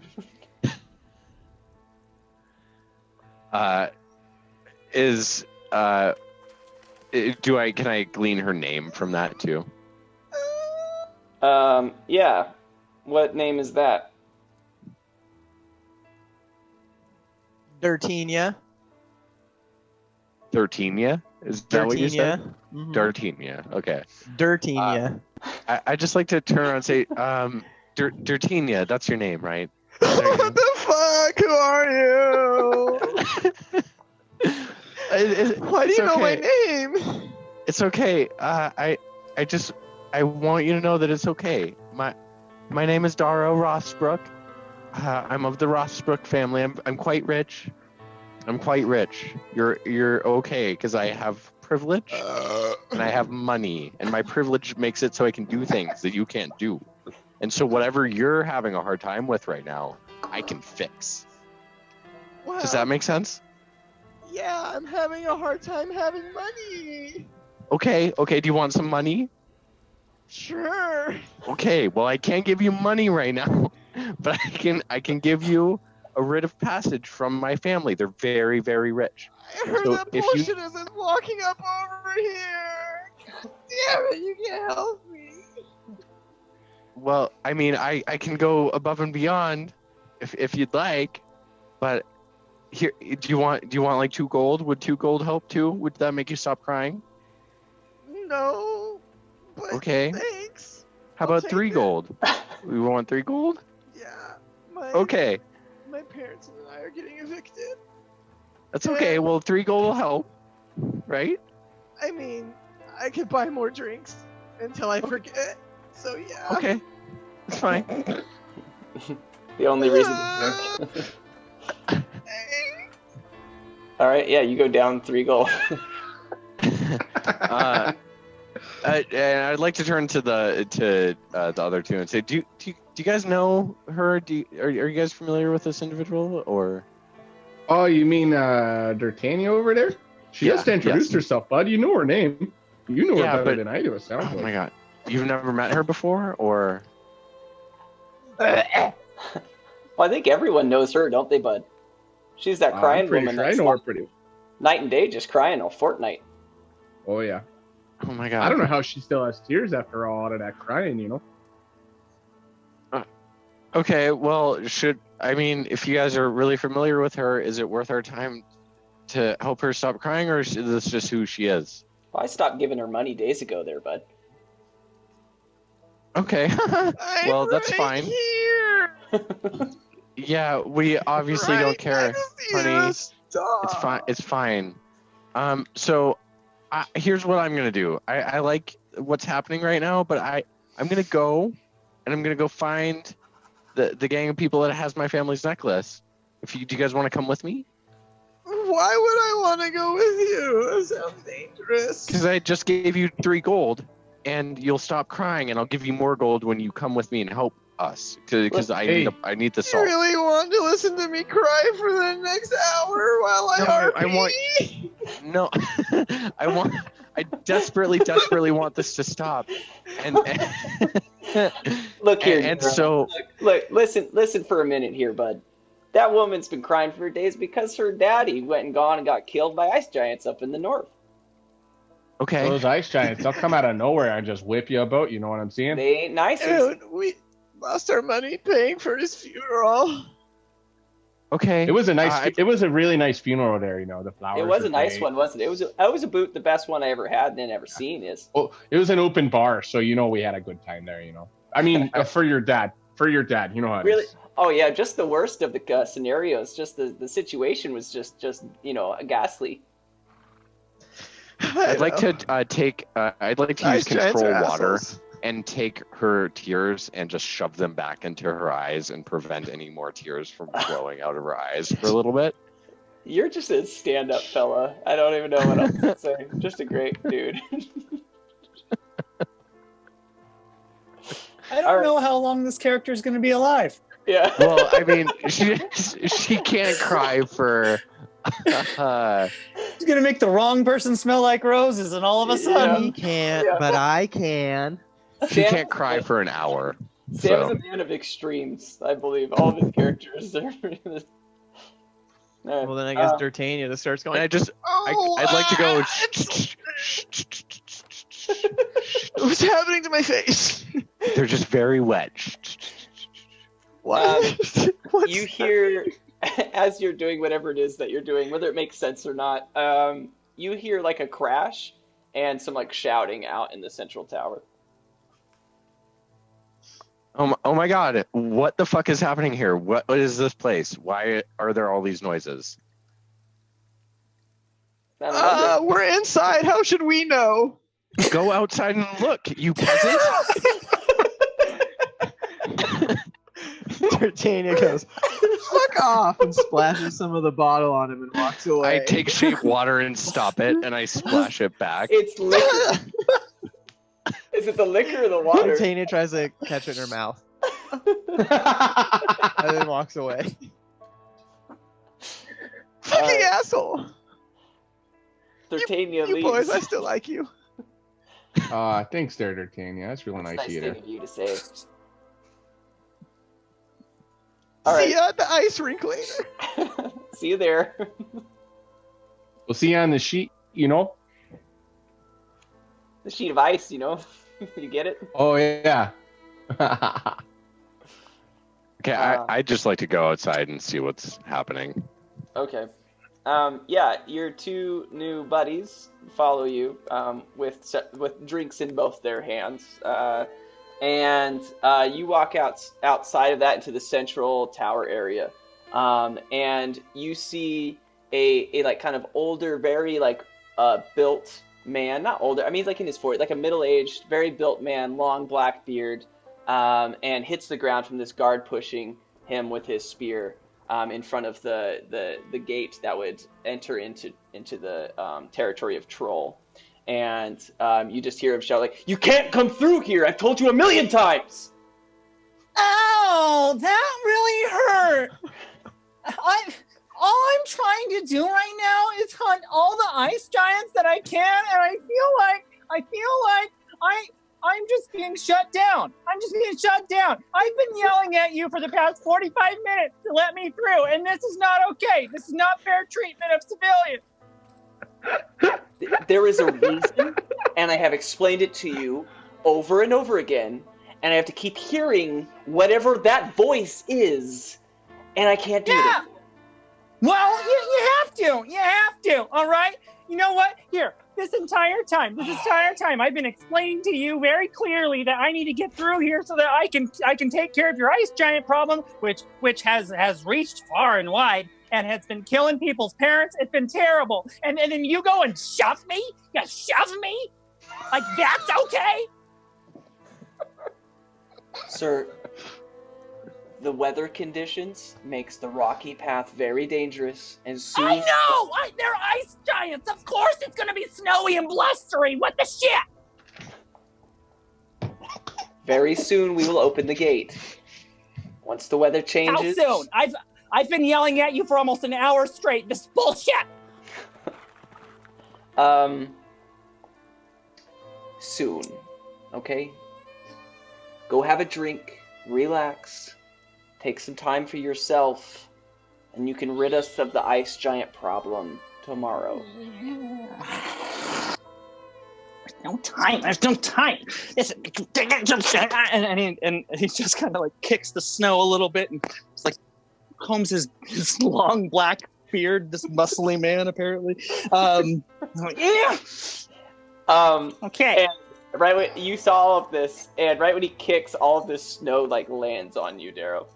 Can I glean her name from that too? Yeah. What name is that? Dirtinia. Dirtinia? Is that what you said? Mhm. Dirtinia. Okay. Dirtinia. I just like to turn around and say, Dirtinia, that's your name, right? What the fuck? Who are you? Why do you know my name? It's okay. I want you to know that it's okay. My name is Darrow Rossbrook. I'm of the Rossbrook family. I'm quite rich. You're okay because I have privilege and I have money, and my privilege makes it so I can do things that you can't do. And so whatever you're having a hard time with right now, I can fix. Wow. Does that make sense? Yeah, I'm having a hard time having money. Okay, do you want some money? Sure. Okay, well I can't give you money right now, but I can give you a writ of passage from my family. They're very, very rich. I heard So that if you- bullshit isn't walking up over here. Damn it, you can't help me. Well, I mean, I can go above and beyond if you'd like, but here, do you want like 2 gold? Would 2 gold help too? Would that make you stop crying? No. But Okay. thanks. How I'll about take 3 it. gold? We want 3 gold? Yeah. My, Okay, My parents and I are getting evicted. that's okay. Well, 3 gold will help, right? I mean, I could buy more drinks until I forget. So yeah. Okay, that's fine. The only reason. All right, yeah, you go down 3 gold. And I'd like to turn to the other two and say, do you guys know her? Are you guys familiar with this individual or? Oh, you mean D'Artagnan over there? She Yeah, has to introduce yes. herself, bud. You know her name. You know her Yeah, better but- than I do. It sounds Oh like. my god, you've never met her before, or? Well, I think everyone knows her, don't they, bud? She's that crying I'm pretty woman sure I that's know her pretty. night and day just crying all fortnight. Oh yeah. Oh my god. I don't know how she still has tears after all of that crying. You know. Okay, well, if you guys are really familiar with her, is it worth our time to help her stop crying, or is this just who she is? Well, I stopped giving her money days ago there, bud. Okay. Well, I'm that's right fine. Here. Yeah, we obviously Right don't care, next to you. honey. Stop. It's fine. It's fine. So here's what I'm gonna do. I like what's happening right now, but I'm gonna go, and I'm gonna go find the gang of people that has my family's necklace. Do you guys want to come with me? Why would I want to go with you? That sounds dangerous. Because I just gave you 3 gold, and you'll stop crying, and I'll give you more gold when you come with me and help us. Because I Hey. need the You salt. really want to listen to me cry for the next hour while I No, RP? I want- No, I desperately want this to stop. And Look here, and girl. so Look, listen for a minute here, bud. That woman's been crying for days because her daddy went and gone and got killed by ice giants up in the north. okay. Those ice giants, they'll come out of nowhere and just whip you about. You know what I'm saying? They ain't nice. Dude, we lost our money paying for his funeral. Okay. It was a nice. I- It was a really nice funeral there. You know, the flowers. It was were a nice great. one, wasn't it? It was about the best one I ever had and ever seen. Is Well, it was an open bar, so you know we had a good time there. You know, I mean, for your dad, you know how it really. is. Oh yeah, just the worst of the scenarios. Just the situation was just ghastly. I'd like to I'd like to use control water and take her tears and just shove them back into her eyes and prevent any more tears from flowing out of her eyes for a little bit. You're just a stand-up fella. I don't even know what else to say. Just a great dude. I don't All right. know how long this character is going to be alive. Yeah. Well, I mean, she can't cry for. He's going to make the wrong person smell like roses, and all of a sudden, He can't, Yeah. but I can. She Sam- can't cry for an hour. Sam is So. a man of extremes, I believe. All of his characters are. Well, then I guess Uh, D'Artagnan just starts And going. I just Oh, I'd like to go. What's happening to my face? They're just very wet. What? What's you hear, as you're doing whatever it is that you're doing, whether it makes sense or not, you hear like a crash and some like shouting out in the central tower. Oh my god, what the fuck is happening here? What is this place? Why are there all these noises? I don't know, We're inside. How should we know? Go outside and look, you peasant. D'Artagnan goes, fuck off, and splashes some of the bottle on him and walks away. I take shape water and stop it, and I splash it back. It's liquor. Is it the liquor or the water? D'Artagnan tries to catch it in her mouth and then walks away. Fucking asshole. D'Artagnan You leaves. boys, I still like you. Thanks there, D'Artagnan. That's really That's nice of you thing to. of you to say. All right. See ya at the ice rink later. See you there. We'll see you on the sheet, you know? The sheet of ice, you know. You get it? Oh, yeah. Okay, I'd just like to go outside and see what's happening. Okay. Yeah, your two new buddies follow you with drinks in both their hands, and you walk outside of that into the central tower area, and you see a like kind of older, very like built man, not older. I mean, he's like in his 40s, like a middle-aged, very built man, long black beard, and hits the ground from this guard pushing him with his spear. In front of the gate that would enter into the territory of Troll, and you just hear him shout like, "You can't come through here! I've told you 1,000,000 times!" Oh, that really hurt. All I'm trying to do right now is hunt all the ice giants that I can, and I feel like I'm just being shut down. I'm just being shut down. I've been yelling at you for the past 45 minutes to let me through, and this is not okay. This is not fair treatment of civilians. There is a reason, and I have explained it to you over and over again, and I have to keep hearing whatever that voice is, and I can't do it. Well, you have to. You have to. All right. You know what? Here. This entire time, I've been explaining to you very clearly that I need to get through here so that I can take care of your ice giant problem, which has reached far and wide and has been killing people's parents. It's been terrible. And then you go and shove me? You shove me? Like that's okay? Sir, the weather conditions makes the rocky path very dangerous, and soon... I know! They're ice giants! Of course it's gonna be snowy and blustery! What the shit? Very soon we will open the gate. Once the weather changes... How soon? I've been yelling at you for almost an hour straight. This is bullshit! Soon. Okay? Go have a drink, relax, take some time for yourself, and you can rid us of the ice giant problem tomorrow. There's no time. And he just kind of like kicks the snow a little bit and just like combs his long black beard, this muscly man apparently. Okay. And right when you saw all of this, and right when he kicks, all of this snow like lands on you, Darrow.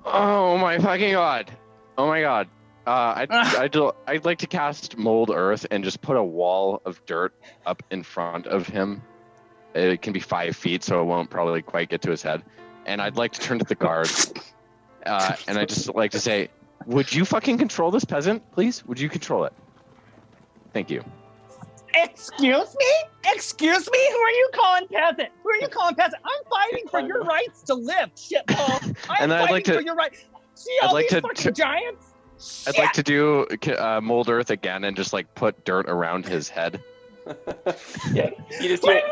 Oh my fucking god! Oh my god! I'd like to cast Mold Earth and just put a wall of dirt up in front of him. It can be 5 feet, so it won't probably quite get to his head. And I'd like to turn to the guards, and I'd just like to say, "Would you fucking control this peasant, please? Would you control it? Thank you." Excuse me? Excuse me? Who are you calling peasant? Who are you calling peasant? I'm fighting for your rights to live, shitball. I'm fighting for your rights. See all these fucking giants? I'd like to do Mold Earth again and just like put dirt around his head. Yeah, you just do it.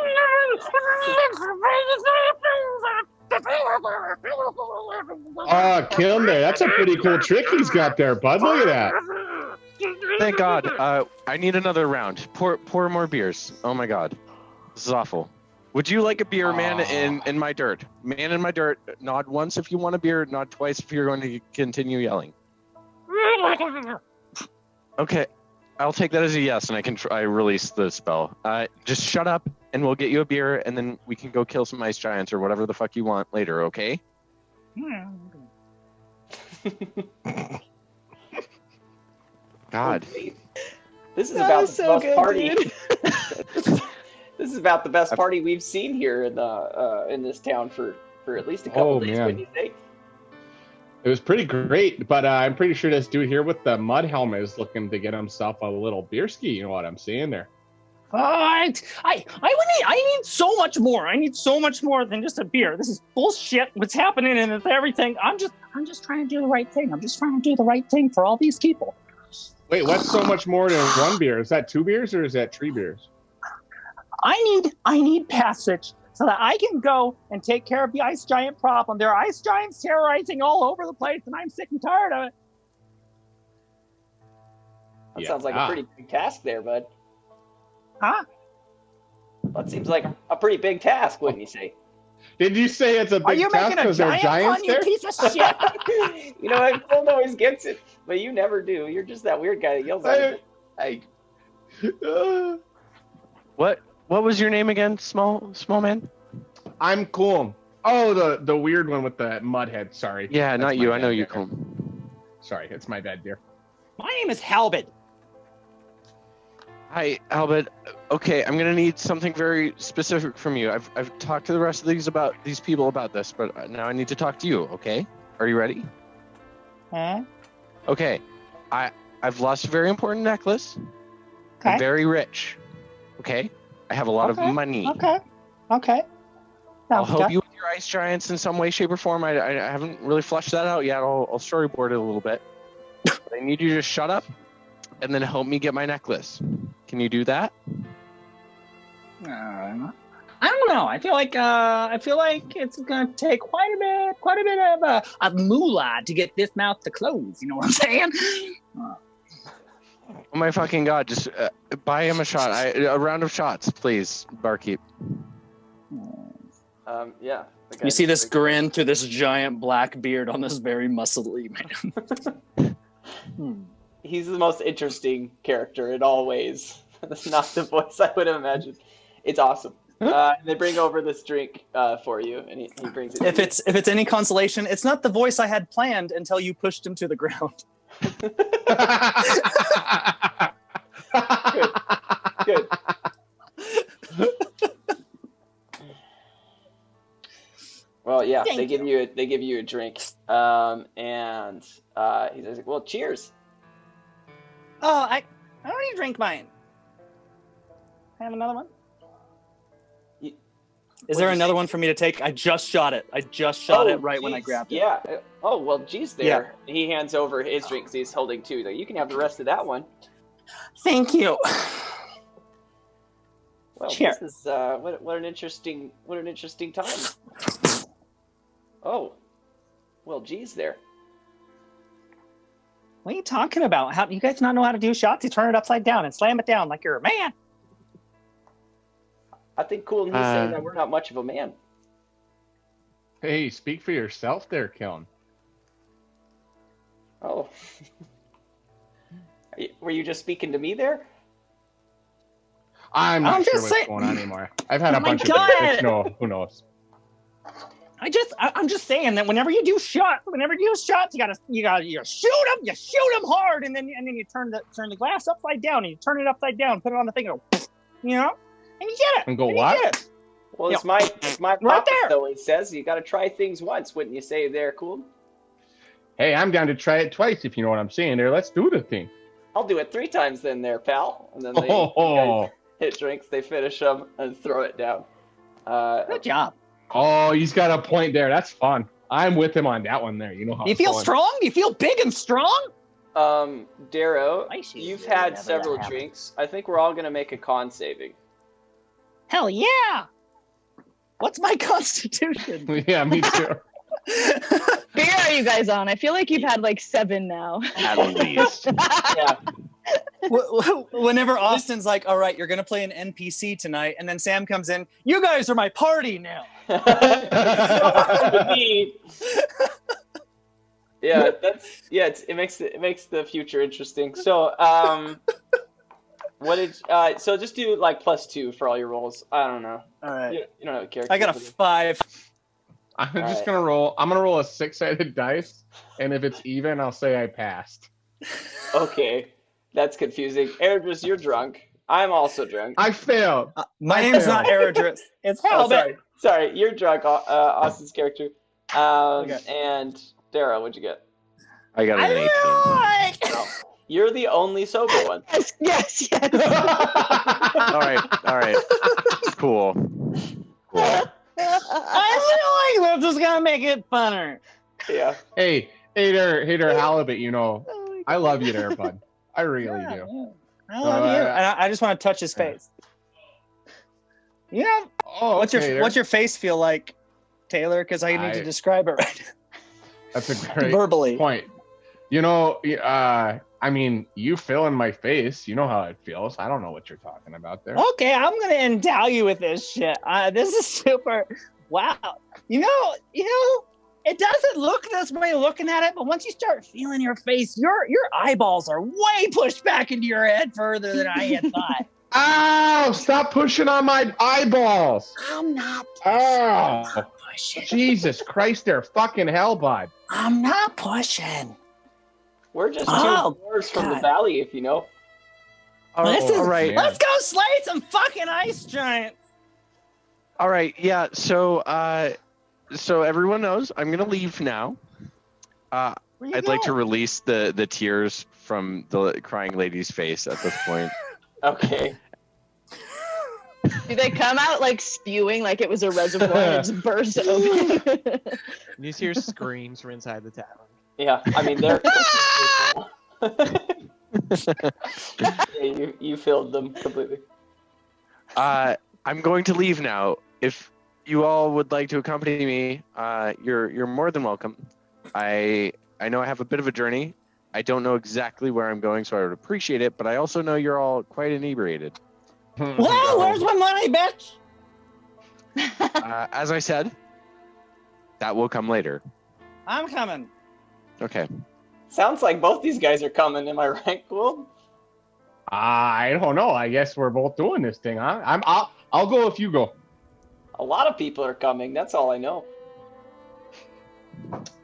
Kill him there. That's a pretty cool trick he's got there, bud. Look at that. Thank God. I need another round. Pour more beers. Oh my God. This is awful. Would you like a beer, man, in my dirt? Man in my dirt. Nod once if you want a beer. Nod twice if you're going to continue yelling. Okay. I'll take that as a yes, and I release the spell. Just shut up, and we'll get you a beer, and then we can go kill some ice giants or whatever the fuck you want later, okay? God. This is about the best party. This is about the best party we've seen here in this town for at least a couple days. Wouldn't you say? It was pretty great, but I'm pretty sure this dude here with the mud helmet is looking to get himself a little beer ski. You know what I'm saying there? I need so much more. I need so much more than just a beer. This is bullshit. What's happening and it's everything. I'm just trying to do the right thing. I'm just trying to do the right thing for all these people. Wait, what's so much more than one beer? Is that 2 beers or is that 3 beers? I need passage so that I can go and take care of the ice giant problem. There are ice giants terrorizing all over the place, and I'm sick and tired of it. That sounds like a pretty big task there, bud. Huh? That seems like a pretty big task, wouldn't you say? Did you say it's a Are big you task making a because there are giant giants pun, you there? piece of shit? You know what? Phil always gets it, but you never do. You're just that weird guy that yells at it. What was your name again, small man? I'm cool. Oh, the weird one with the mud head. Sorry. Yeah, That's not my you. I bad know you, there. Cool. Sorry, it's my bad, dear. My name is Halberd. Hi, Albert. Okay, I'm gonna need something very specific from you. I've talked to the rest of these people about this, but now I need to talk to you. Okay? Are you ready? Huh? Okay. I've lost a very important necklace. Okay. I'm very rich. Okay? I have a lot of money. Okay. I'll help you with your ice giants in some way, shape, or form. I haven't really fleshed that out yet. I'll storyboard it a little bit. But I need you to shut up and then help me get my necklace. Can you do that? I don't know. I feel like it's gonna take quite a bit of moolah to get this mouth to close. You know what I'm saying? Oh my fucking god! Just buy him a shot. A round of shots, please, barkeep. Yeah. You see this grin through this giant black beard on this very muscly man. He's the most interesting character in all ways. That's not the voice I would have imagined. It's awesome. They bring over this drink for you, and he brings it. If it's any consolation, it's not the voice I had planned until you pushed him to the ground. Good. Well, yeah, they give you a drink, and he's like, "Well, cheers." Oh, I don't need to drink mine. Have another one? Is there another one for me to take? I just shot it. It right when I grabbed it. Yeah. Oh, well, geez, there. Yeah. He hands over his drink 'cause he's holding two. Like, you can have the rest of that one. Thank you. Well, cheers. This is what an interesting time. Oh, well, geez, there. What are you talking about? How you guys not know how to do shots? You turn it upside down and slam it down like you're a man. I think Cool and he's saying that we're not much of a man. Hey, speak for yourself there, Kiln. Oh. Were you just speaking to me there? I'm not sure what's going on anymore. I've had a bunch of beers. No, who knows? I'm just saying that whenever you do shots, you gotta shoot them. You shoot them hard, and then you turn the glass upside down, and you turn it upside down, put it on the thing, and go, you know, and you get it. And go what? Well, it's my right there. Though it says you got to try things once, wouldn't you say there, Cool? Hey, I'm down to try it twice, if you know what I'm saying. There, let's do the thing. I'll do it 3 times then, there, pal. And then they guys hit drinks, they finish them, and throw it down. Good job. Oh, he's got a point there. That's fun. I'm with him on that one there. You know how. Do you feel strong? Do you feel big and strong? Darrow, you've had several drinks. I think we're all gonna make a con saving. Hell yeah! What's my constitution? Yeah, me too. Beer are you guys on? I feel like you've had like 7 now. At least. Yeah. Whenever Austin's like, all right, you're going to play an NPC tonight, and then Sam comes in, you guys are my party now. Yeah, it makes the future interesting. So, so just do like +2 for all your rolls. I don't know. All right. You don't have a character. I got a 5. I'm just gonna roll. I'm gonna roll a 6-sided dice, and if it's even, I'll say I passed. Okay, that's confusing. Eridris, you're drunk. I'm also drunk. I failed. My name's not Eridris. It's Halbert. Sorry, you're drunk. Austin's character. Okay. And Dara, what'd you get? I got an 18. No, you're the only sober one. Yes. All right. Cool. I feel like that's just gonna make it funner. Yeah. Hey there, Halibut. You know, I love you there, bud. I really Yeah, do. yeah. I love you. And I just want to touch his face. You know, Oh, what's okay, your face feel like, Taylor? Because I need to describe it right. That's a great verbally point. You know, I mean, you fill in my face. You know how it feels. I don't know what you're talking about there. Okay, I'm gonna endow you with this shit. This is super. Wow. You know, it doesn't look this way looking at it, but once you start feeling your face, your eyeballs are way pushed back into your head further than I had thought. Ow! Stop pushing on my eyeballs. I'm not pushing. Jesus Christ, they're fucking hell, bud. I'm not pushing. We're just two dwarves from the valley, if you know. All right. Let's go slay some fucking ice giants. All right. Yeah. So everyone knows I'm gonna leave now. I'd like to release the tears from the crying lady's face at this point. Okay. Do they come out like spewing, like it was a reservoir and it just burst open? You just hear screams from inside the tavern. Yeah, I mean they're. Yeah, you filled them completely. I'm going to leave now. If you all would like to accompany me, you're more than welcome. I know I have a bit of a journey. I don't know exactly where I'm going, so I would appreciate it. But I also know you're all quite inebriated. Well, where's my money, bitch? As I said, that will come later. I'm coming. Okay. Sounds like both these guys are coming. Am I right, Cool? I don't know. I guess we're both doing this thing, huh? I'll go if you go. A lot of people are coming. That's all I know.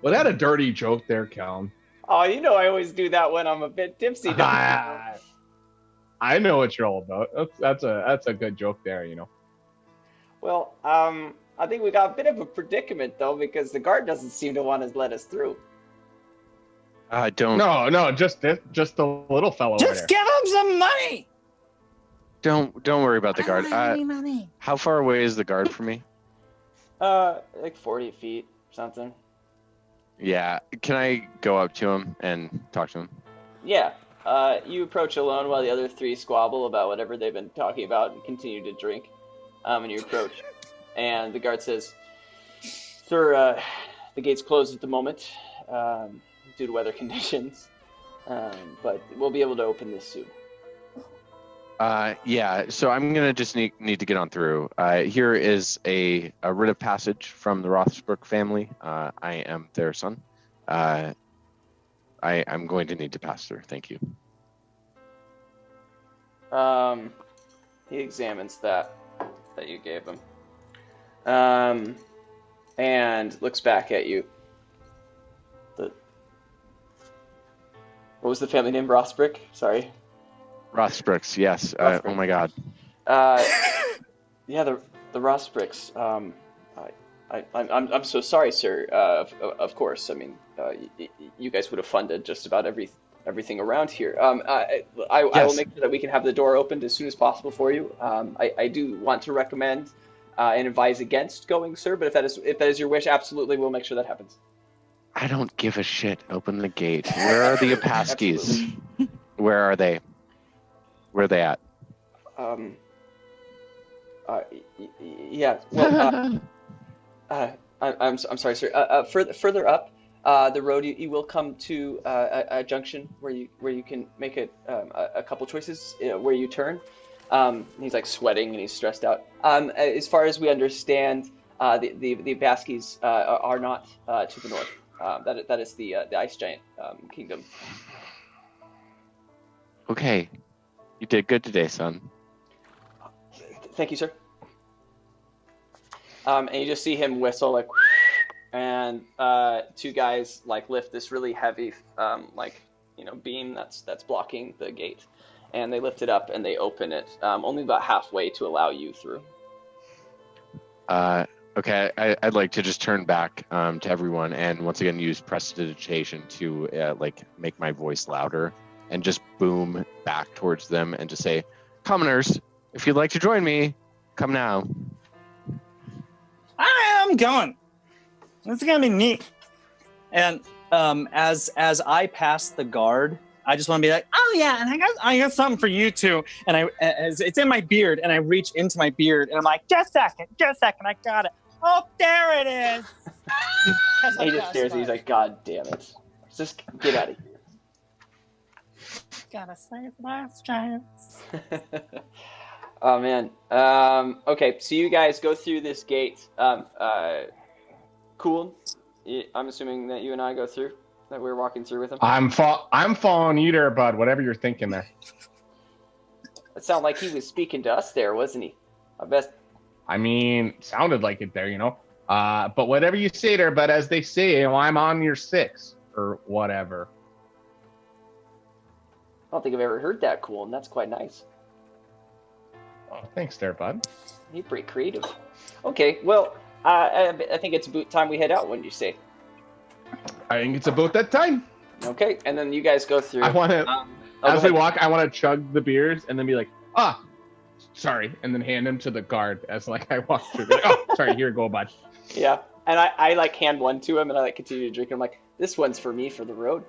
Was that a dirty joke there, Calum? Oh, you know I always do that when I'm a bit tipsy. Don't you? I know what you're all about. That's a good joke there, you know. Well, I think we got a bit of a predicament though, because the guard doesn't seem to want to let us through. Don't. No, just the little fellow over there. Just give him some money. Don't worry about the guard. I don't have any money. How far away is the guard from me? Like 40 feet, something. Yeah. Can I go up to him and talk to him? Yeah. You approach alone while the other three squabble about whatever they've been talking about and continue to drink. And you approach, and the guard says, "Sir, the gate's closed at the moment due to weather conditions, but we'll be able to open this soon." Yeah. So I'm gonna just need to get on through. Here is a writ of passage from the Rothsbrook family. I am their son. I'm going to need to pass through. Thank you. He examines that you gave him, and looks back at you. What was the family name? Rothsbrick? Sorry. Rothsbrooks, yes. Rothsbrick. Oh my God. Yeah, the Rothsbricks. I'm so sorry, sir. Of course. I mean, you guys would have funded just about everything around here. I will make sure that we can have the door opened as soon as possible for you. I do want to recommend and advise against going, sir. But if that is your wish, absolutely, we'll make sure that happens. I don't give a shit. Open the gate. Where are the Apaskis? Where are they? Where are they at? Yeah. Well, I'm sorry, sir. Further up the road, you will come to a junction where you can make a couple choices where you turn. He's like sweating and he's stressed out. As far as we understand, the Baskis are not to the north. That is the ice giant kingdom. Okay, you did good today, son. Thank you, sir. And you just see him whistle like, and two guys like lift this really heavy beam that's blocking the gate, and they lift it up and they open it only about halfway to allow you through. Okay, I'd like to just turn back to everyone and once again use prestidigitation to make my voice louder and just boom back towards them and just say, "Commoners, if you'd like to join me, come now." I am going. This is gonna be neat. And as I pass the guard, I just want to be like, oh yeah, and I got something for you too. And it's in my beard, and I reach into my beard, and I'm like, just a second, I got it. Oh, there it is. He just stares at you. He's like, God damn it. Just get out of here. Gotta save last chance. Oh, man. Okay, so you guys go through this gate. Cool. I'm assuming that you and I go through, that we're walking through with him. I'm following you there, bud. Whatever you're thinking there. It sounded like he was speaking to us there, wasn't he? I bet. I mean, sounded like it there, you know. But whatever you say there, but as they say, you know, I'm on your 6 or whatever. I don't think I've ever heard that cool, and that's quite nice. Oh, thanks there, bud. You're pretty creative. Okay, well, I think it's about time we head out, wouldn't you say? I think it's about that time. Okay, and then you guys go through. I want to, as we walk, I want to chug the beers and then be like, sorry, and then hand them to the guard as like I walk through. Like, oh, sorry, here you go, bud. Yeah, and I like hand one to him, and I like continue to drink. I'm like, this one's for me for the road,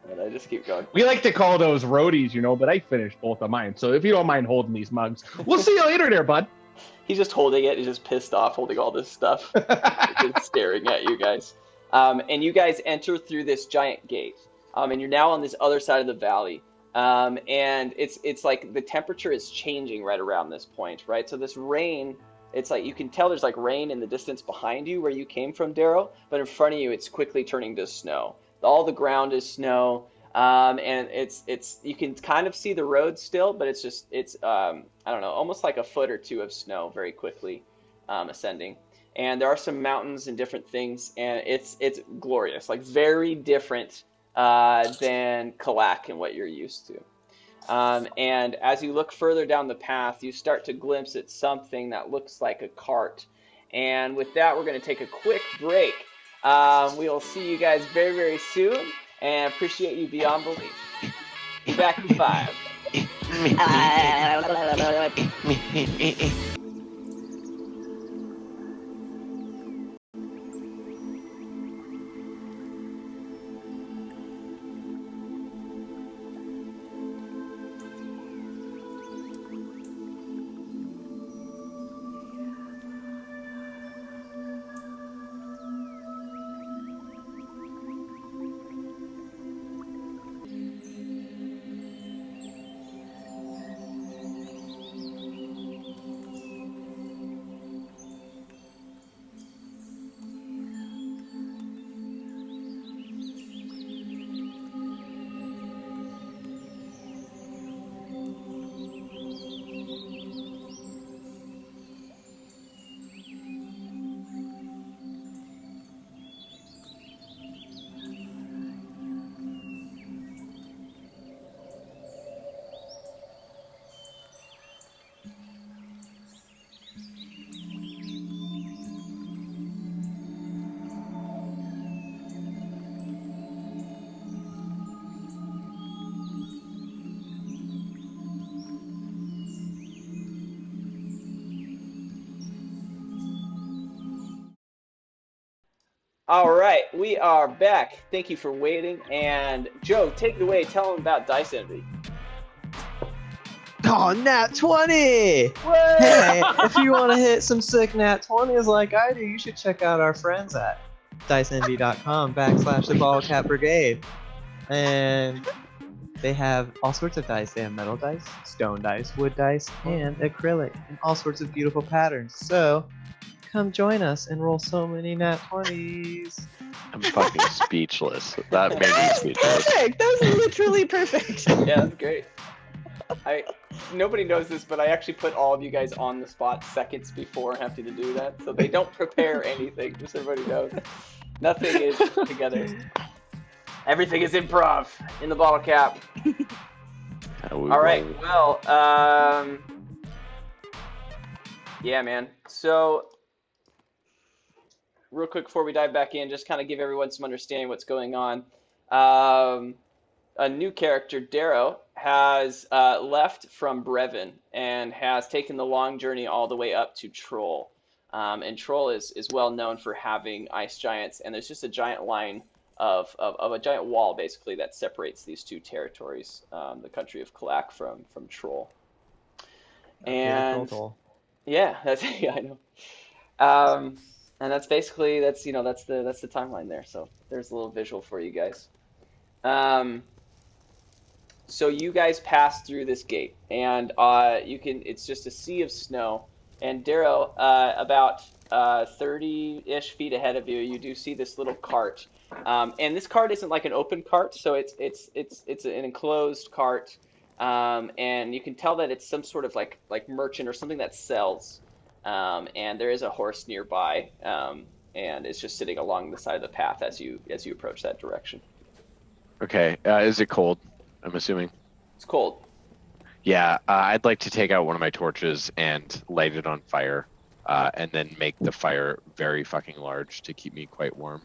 and I just keep going. We like to call those roadies, you know, but I finished both of mine. So if you don't mind holding these mugs, we'll see you later there, bud. He's just holding it. He's just pissed off holding all this stuff. Just staring at you guys. And you guys enter through this giant gate. And you're now on this other side of the valley. And it's like the temperature is changing right around this point, right? So this rain, it's like you can tell there's like rain in the distance behind you where you came from, Darrow. But in front of you, it's quickly turning to snow. All the ground is snow. And it's you can kind of see the road still, but it's I don't know, almost like a foot or two of snow very quickly ascending. And there are some mountains and different things, and it's glorious, like very different than Kalak and what you're used to. And as you look further down the path, you start to glimpse at something that looks like a cart. And with that, we're going to take a quick break. We will see you guys very, very soon. And appreciate you beyond belief. Be back in 5. All right, we are back. Thank you for waiting. And Joe, take it away. Tell them about Dice Envy. Oh, Nat 20! Hey, if you want to hit some sick Nat 20s like I do, you should check out our friends at diceenvy.com/the Bottlecap Brigade. And they have all sorts of dice. They have metal dice, stone dice, wood dice, and acrylic, and all sorts of beautiful patterns. So come join us and roll so many Nat 20s. I'm fucking speechless. That made me speechless. Perfect. That was literally perfect. Yeah, that's great. Nobody knows this, but I actually put all of you guys on the spot seconds before having to do that, so they don't prepare anything. Just so everybody knows, nothing is together. Everything is improv in the bottle cap. All right. Well, yeah, man. So, real quick before we dive back in, just kind of give everyone some understanding what's going on. A new character, Darrow, has left from Brevin and has taken the long journey all the way up to Troll. And Troll is well known for having ice giants, and there's just a giant line of a giant wall, basically, that separates these two territories, the country of Kalak from Troll. And yeah, that's yeah, I know. And that's basically that's the timeline there. So there's a little visual for you guys. So you guys pass through this gate, and it's just a sea of snow. And Darrow, about 30-ish feet ahead of you, you do see this little cart. And this cart isn't like an open cart, so it's an enclosed cart. And you can tell that it's some sort of like merchant or something that sells. And there is a horse nearby, and it's just sitting along the side of the path as you approach that direction. Okay, is it cold? I'm assuming. It's cold. Yeah, I'd like to take out one of my torches and light it on fire, and then make the fire very fucking large to keep me quite warm,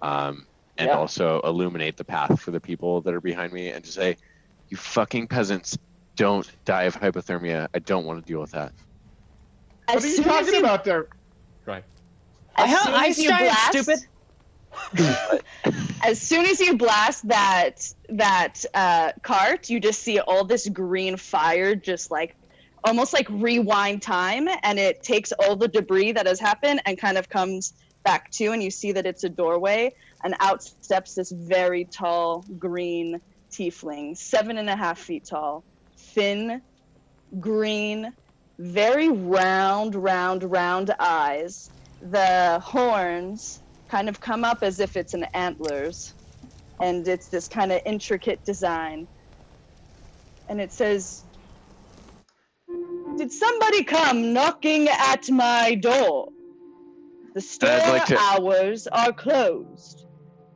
and also illuminate the path for the people that are behind me, and to say, "You fucking peasants, don't die of hypothermia. I don't want to deal with that." What are you talking about there? Right. I started stupid. As soon as you blast that cart, you just see all this green fire just like almost like rewind time, and it takes all the debris that has happened and kind of comes back to, and you see that it's a doorway, and out steps this very tall green tiefling, 7.5 feet tall, thin, green, very round eyes. The horns kind of come up as if it's an antlers, and it's this kind of intricate design. And it says, "Did somebody come knocking at my door? The store hours are closed.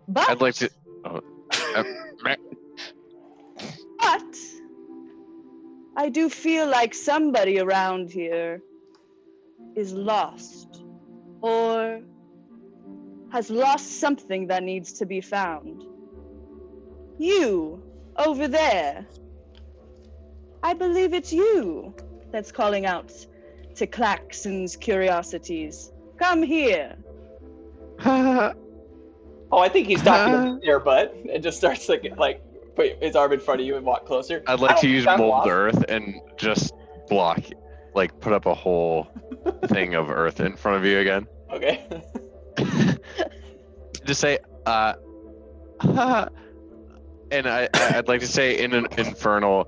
But I'd like to. But I do feel like somebody around here is lost, or has lost something that needs to be found. You, over there, I believe it's you that's calling out to Klaxon's curiosities. Come here." Oh, I think he's talking to your butt, and just starts like put his arm in front of you and walk closer. I'd like to use mold earth and just block, like put up a whole thing of earth in front of you again. Okay. Just say, and I'd like to say in an infernal,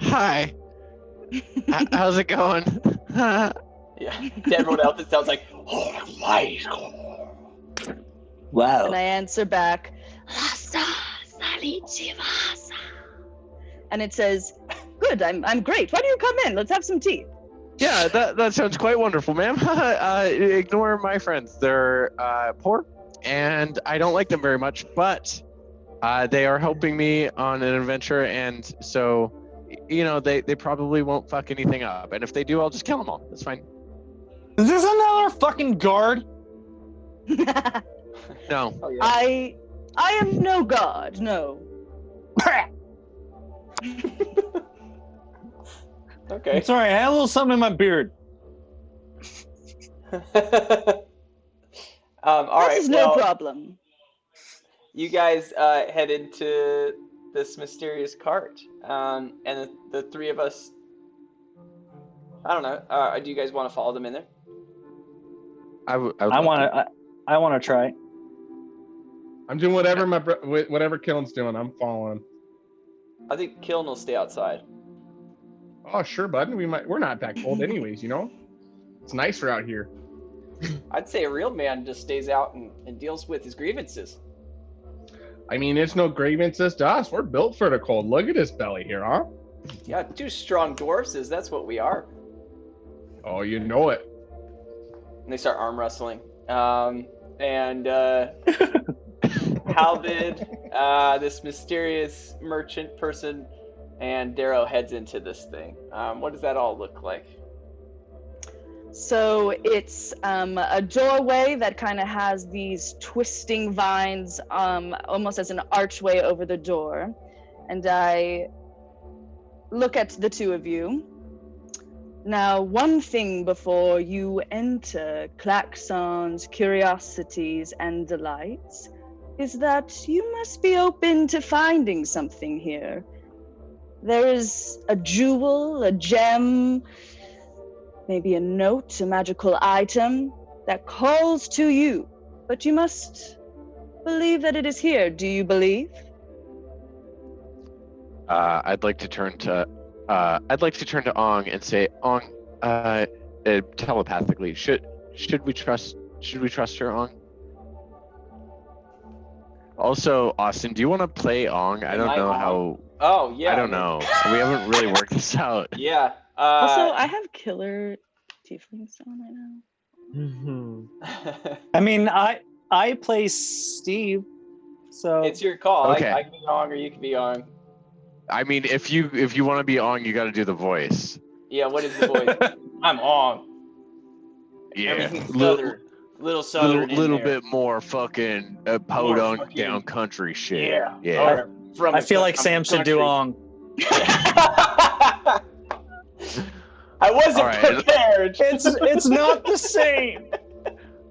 "Hi, how's it going?" Yeah. To everyone else, it sounds like, "Oh, light." Wow. And I answer back, and it says, "Good, I'm great. Why don't you come in? Let's have some tea." Yeah, that sounds quite wonderful, ma'am. Ignore my friends. They're poor, and I don't like them very much, but they are helping me on an adventure, and so, they probably won't fuck anything up. And if they do, I'll just kill them all. That's fine. Is this another fucking guard? No. Oh, yeah. I am no god, no. Okay. Sorry, I had a little something in my beard. All right. This is no problem. You guys head into this mysterious cart, and the three of us. I don't know. Do you guys want to follow them in there? I want to try. I'm doing whatever whatever Killen's doing. I'm following. I think Kiln will stay outside. Oh, sure, bud. We're not that cold, anyways. It's nicer out here. I'd say a real man just stays out and deals with his grievances. I mean, it's no grievances to us. We're built for the cold. Look at this belly here, huh? Yeah, two strong dwarfs. That's what we are. Oh, you know it. And they start arm wrestling. And Halvid, this mysterious merchant person, and Darrow heads into this thing. What does that all look like? So it's a doorway that kind of has these twisting vines almost as an archway over the door. And I look at the two of you. Now, one thing before you enter Klaxon's curiosities and delights, is that you must be open to finding something here. There is a jewel, a gem, maybe a note, a magical item that calls to you, but you must believe that it is here. Do you believe? I'd like to turn to Ong and say, Ong, telepathically, should we trust her, Ong? Also, Austin, do you want to play Ong? I don't know how. Oh yeah. I don't know. We haven't really worked this out. Yeah. Also, I have killer tieflings on right now. I mean, I play Steve, so it's your call. Okay. I can be on or you can be on. I mean, if you want to be Ong, you got to do the voice. Yeah. What is the voice? I'm on. Yeah. Everything's little southern. Little bit more fucking podunk fucking- down country shit. Yeah. Yeah. Or from I feel like from Sam the should do country. Ong. I wasn't All right. prepared. It's not the same.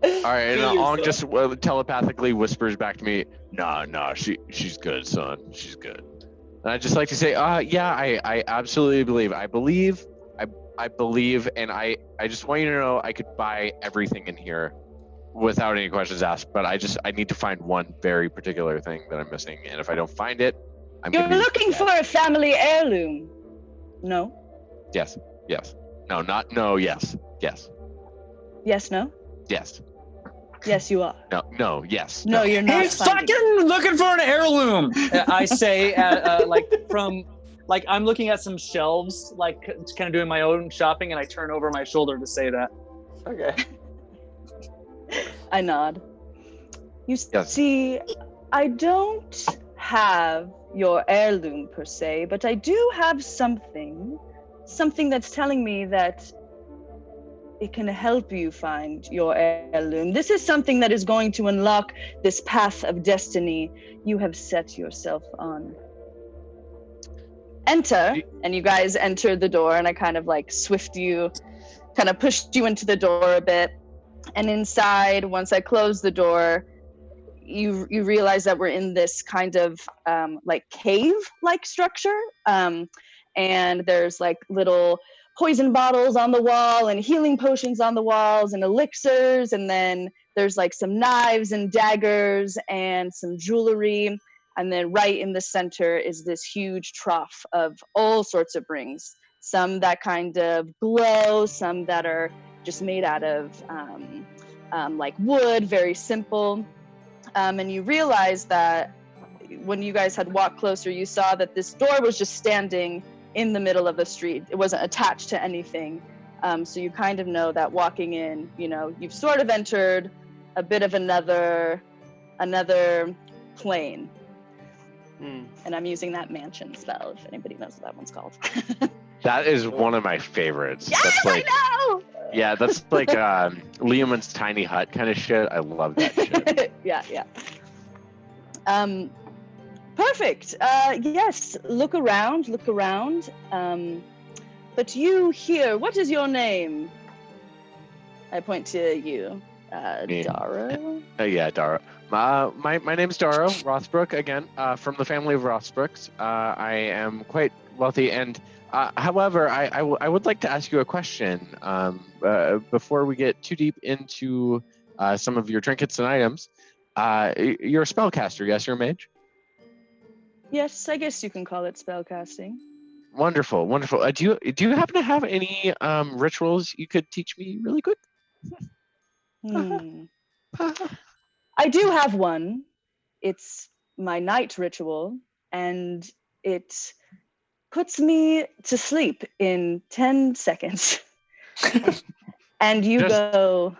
All right, and Do Ong yourself. just telepathically whispers back to me, "Nah, she's good, son. She's good." And I just like to say, yeah, I absolutely believe. I believe, and I just want you to know I could buy everything in here without any questions asked. But I need to find one very particular thing that I'm missing, and if I don't find it, I'm You're gonna be looking for a family heirloom. No? yes, no, not no, yes, Yes, no? yes, Yes, you are. no, yes. No, you're not. He's finding it. fucking looking for an heirloom. I say, like I'm looking at some shelves, like kind of doing my own shopping, and I turn over my shoulder to say that. Okay. I nod. You Yes. see, I don't have your heirloom per se, but I do have something that's telling me that it can help you find your heirloom. This is something that is going to unlock this path of destiny you have set yourself on. Enter, and you guys enter the door, and I kind of like kind of pushed you into the door a bit. And inside, once I close the door, you realize that we're in this kind of like cave-like structure. And there's like little poison bottles on the wall and healing potions on the walls and elixirs, and then there's like some knives and daggers and some jewelry, and then right in the center is this huge trough of all sorts of rings, some that kind of glow, some that are just made out of like wood, very simple. And you realize that when you guys had walked closer, you saw that this door was just standing in the middle of the street. It wasn't attached to anything. So you kind of know that walking in, you've sort of entered a bit of another plane. And I'm using that mansion spell, if anybody knows what that one's called. That is one of my favorites. Yes, That's like, I know! yeah, that's like Liam's tiny hut kind of shit. I love that shit. Yeah. Perfect. Yes, look around. But you here, what is your name? I point to you. Me. Daro? Yeah, Daro. My name's Daro Rothbrook, again, from the family of Rothbrooks. I am quite wealthy, and however, I would like to ask you a question before we get too deep into some of your trinkets and items. You're a spellcaster, yes? You're a mage? Yes, I guess you can call it spellcasting. Wonderful. Do you happen to have any rituals you could teach me really quick? I do have one. It's my night ritual, and it puts me to sleep in 10 seconds. And you go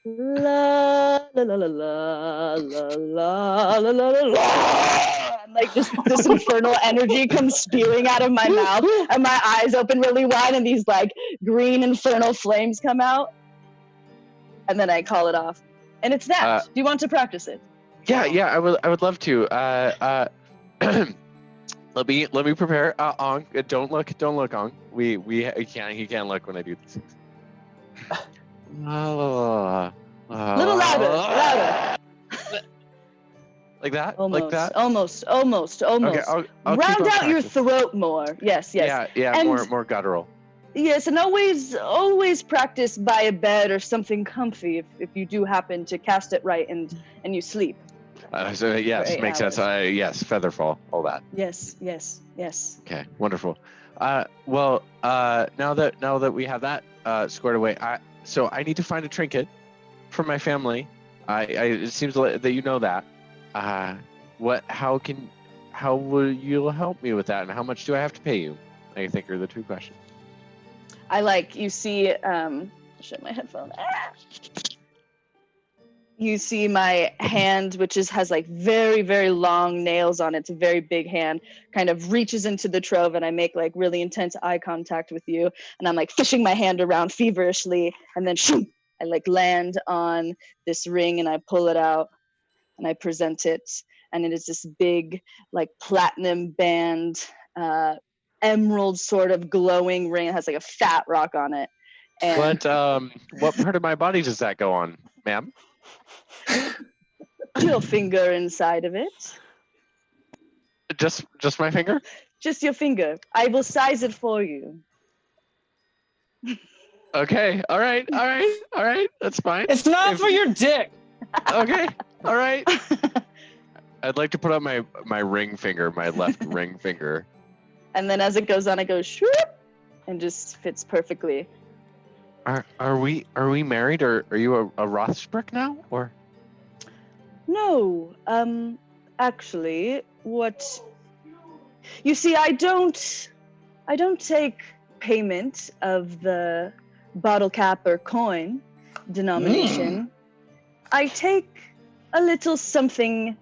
la la la la la la la la la la, and like just this infernal energy comes spewing out of my mouth, and my eyes open really wide, and these like green infernal flames come out, and then I call it off. And it's that. Do you want to practice it? Yeah, I would love to. Let me prepare. Ong, don't look, Ong. He can't look when I do these things. Little louder. Like that? Almost, Like that? almost. Okay, I'll keep Round on out your practicing. throat more. Yes. Yeah, And more guttural. yes, and always practice by a bed or something comfy if you do happen to cast it right and you sleep. So yes, For 8 makes sense. hours. Yes, Featherfall, all that. Yes. Okay, wonderful. Well, now that we have that squared away, so I need to find a trinket for my family. It seems that you know that. How will you help me with that, and how much do I have to pay you? I think are the two questions. You see, shut my headphone. You see my hand, which has like very, very long nails on it. It's a very big hand, kind of reaches into the trove, and I make like really intense eye contact with you. And I'm like fishing my hand around feverishly, and then shoom, I like land on this ring and I pull it out and I present it. And it is this big, like platinum band, emerald sort of glowing ring. It has like a fat rock on it. And what part of my body does that go on, ma'am? your finger inside of it. Just my finger? Just your finger. I will size it for you. Okay. All right. That's fine. It's not for your dick. Okay. All right. I'd like to put up my ring finger, my left ring finger. And then as it goes on, it goes shoop and just fits perfectly. Are we married, or are you a Rothsprick now, or? No, actually, what you see, I don't take payment of the bottle cap or coin denomination. I take a little something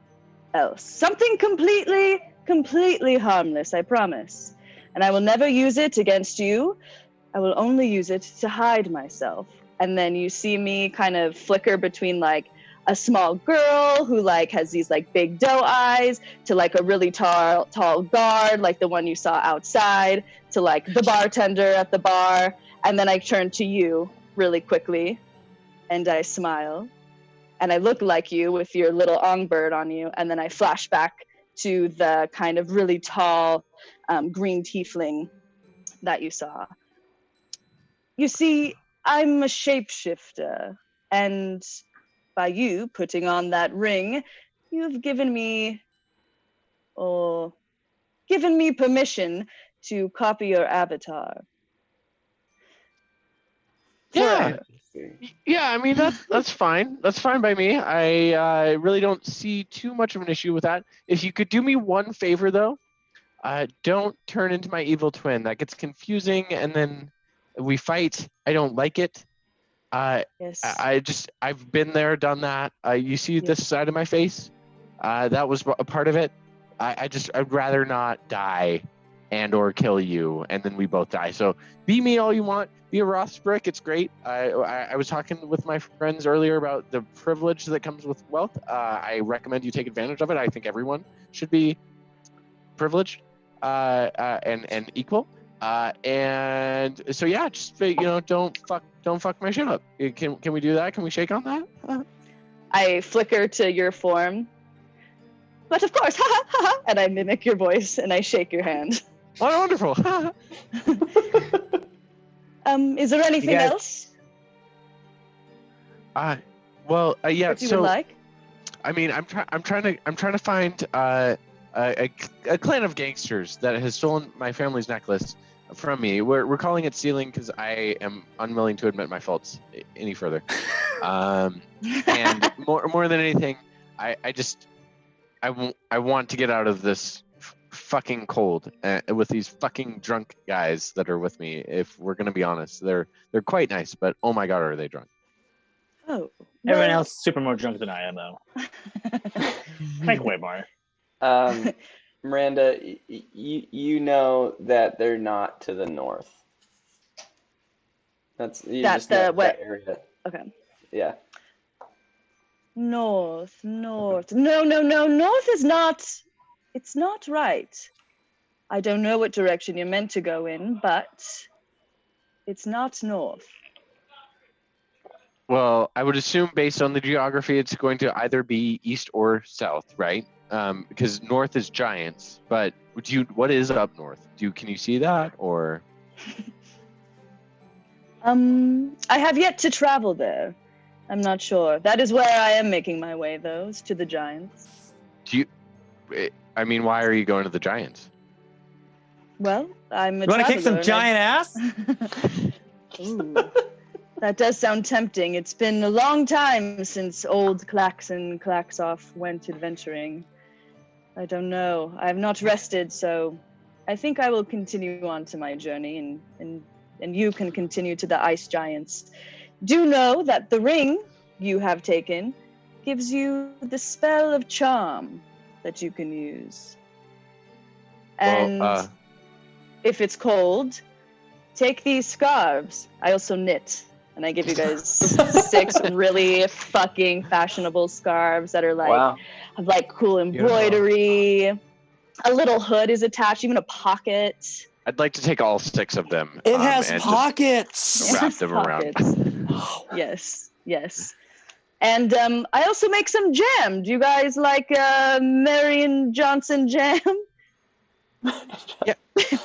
else, something completely harmless, I promise. And I will never use it against you. I will only use it to hide myself. And then you see me kind of flicker between like a small girl who like has these like big doe eyes to like a really tall guard, like the one you saw outside, to like the bartender at the bar. And then I turn to you really quickly and I smile and I look like you with your little ongbird on you. And then I flash back to the kind of really tall green tiefling that you saw. You see, I'm a shapeshifter, and by you putting on that ring, you've given me permission to copy your avatar. Yeah. Forever. Yeah, I mean that's fine. That's fine by me. I really don't see too much of an issue with that. If you could do me one favor though, don't turn into my evil twin. That gets confusing, and then we fight. I don't like it. Yes. I've been there, done that. You see this side of my face? That was a part of it. I'd rather not die and or kill you, and then we both die. So be me all you want. Be a Rothsprick. It's great. I was talking with my friends earlier about the privilege that comes with wealth. I recommend you take advantage of it. I think everyone should be privileged and equal. And so yeah, just don't fuck my shit up. Can we do that? Can we shake on that? I flicker to your form. But of course, and I mimic your voice and I shake your hand. Oh, wonderful. Is there anything else? Yeah. That you would like? I mean, I'm trying to find a clan of gangsters that has stolen my family's necklace from me. We're calling it stealing because I am unwilling to admit my faults any further. And more than anything, I want to get out of this fucking cold with these fucking drunk guys that are with me. If we're gonna be honest, they're quite nice, but oh my god, are they drunk? Oh, everyone else is super more drunk than I am, though. Think way more. Miranda, you know that they're not to the north. That's the what area. Okay. Yeah. North. No. North is not. It's not right. I don't know what direction you're meant to go in, but it's not north. Well, I would assume based on the geography, it's going to either be east or south, right? Because north is giants, but what is up north? Can you see that or? I have yet to travel there. I'm not sure. That is where I am making my way, though, is to the giants. I mean, why are you going to the giants? Well, I'm a You want to kick some traveler, giant ass? Ooh, that does sound tempting. It's been a long time since old Klaxon Klaxoff went adventuring. I don't know. I have not rested, so I think I will continue on to my journey, and you can continue to the ice giants. Do know that the ring you have taken gives you the spell of charm that you can use. And if it's cold, take these scarves. I also knit, and I give you guys 6 really fucking fashionable scarves that are have like cool embroidery. A little hood is attached, even a pocket. I'd like to take all 6 of them. It has and pockets. just wrap them around. Yes. And I also make some jam. Do you guys like Marion Johnson jam? Yeah,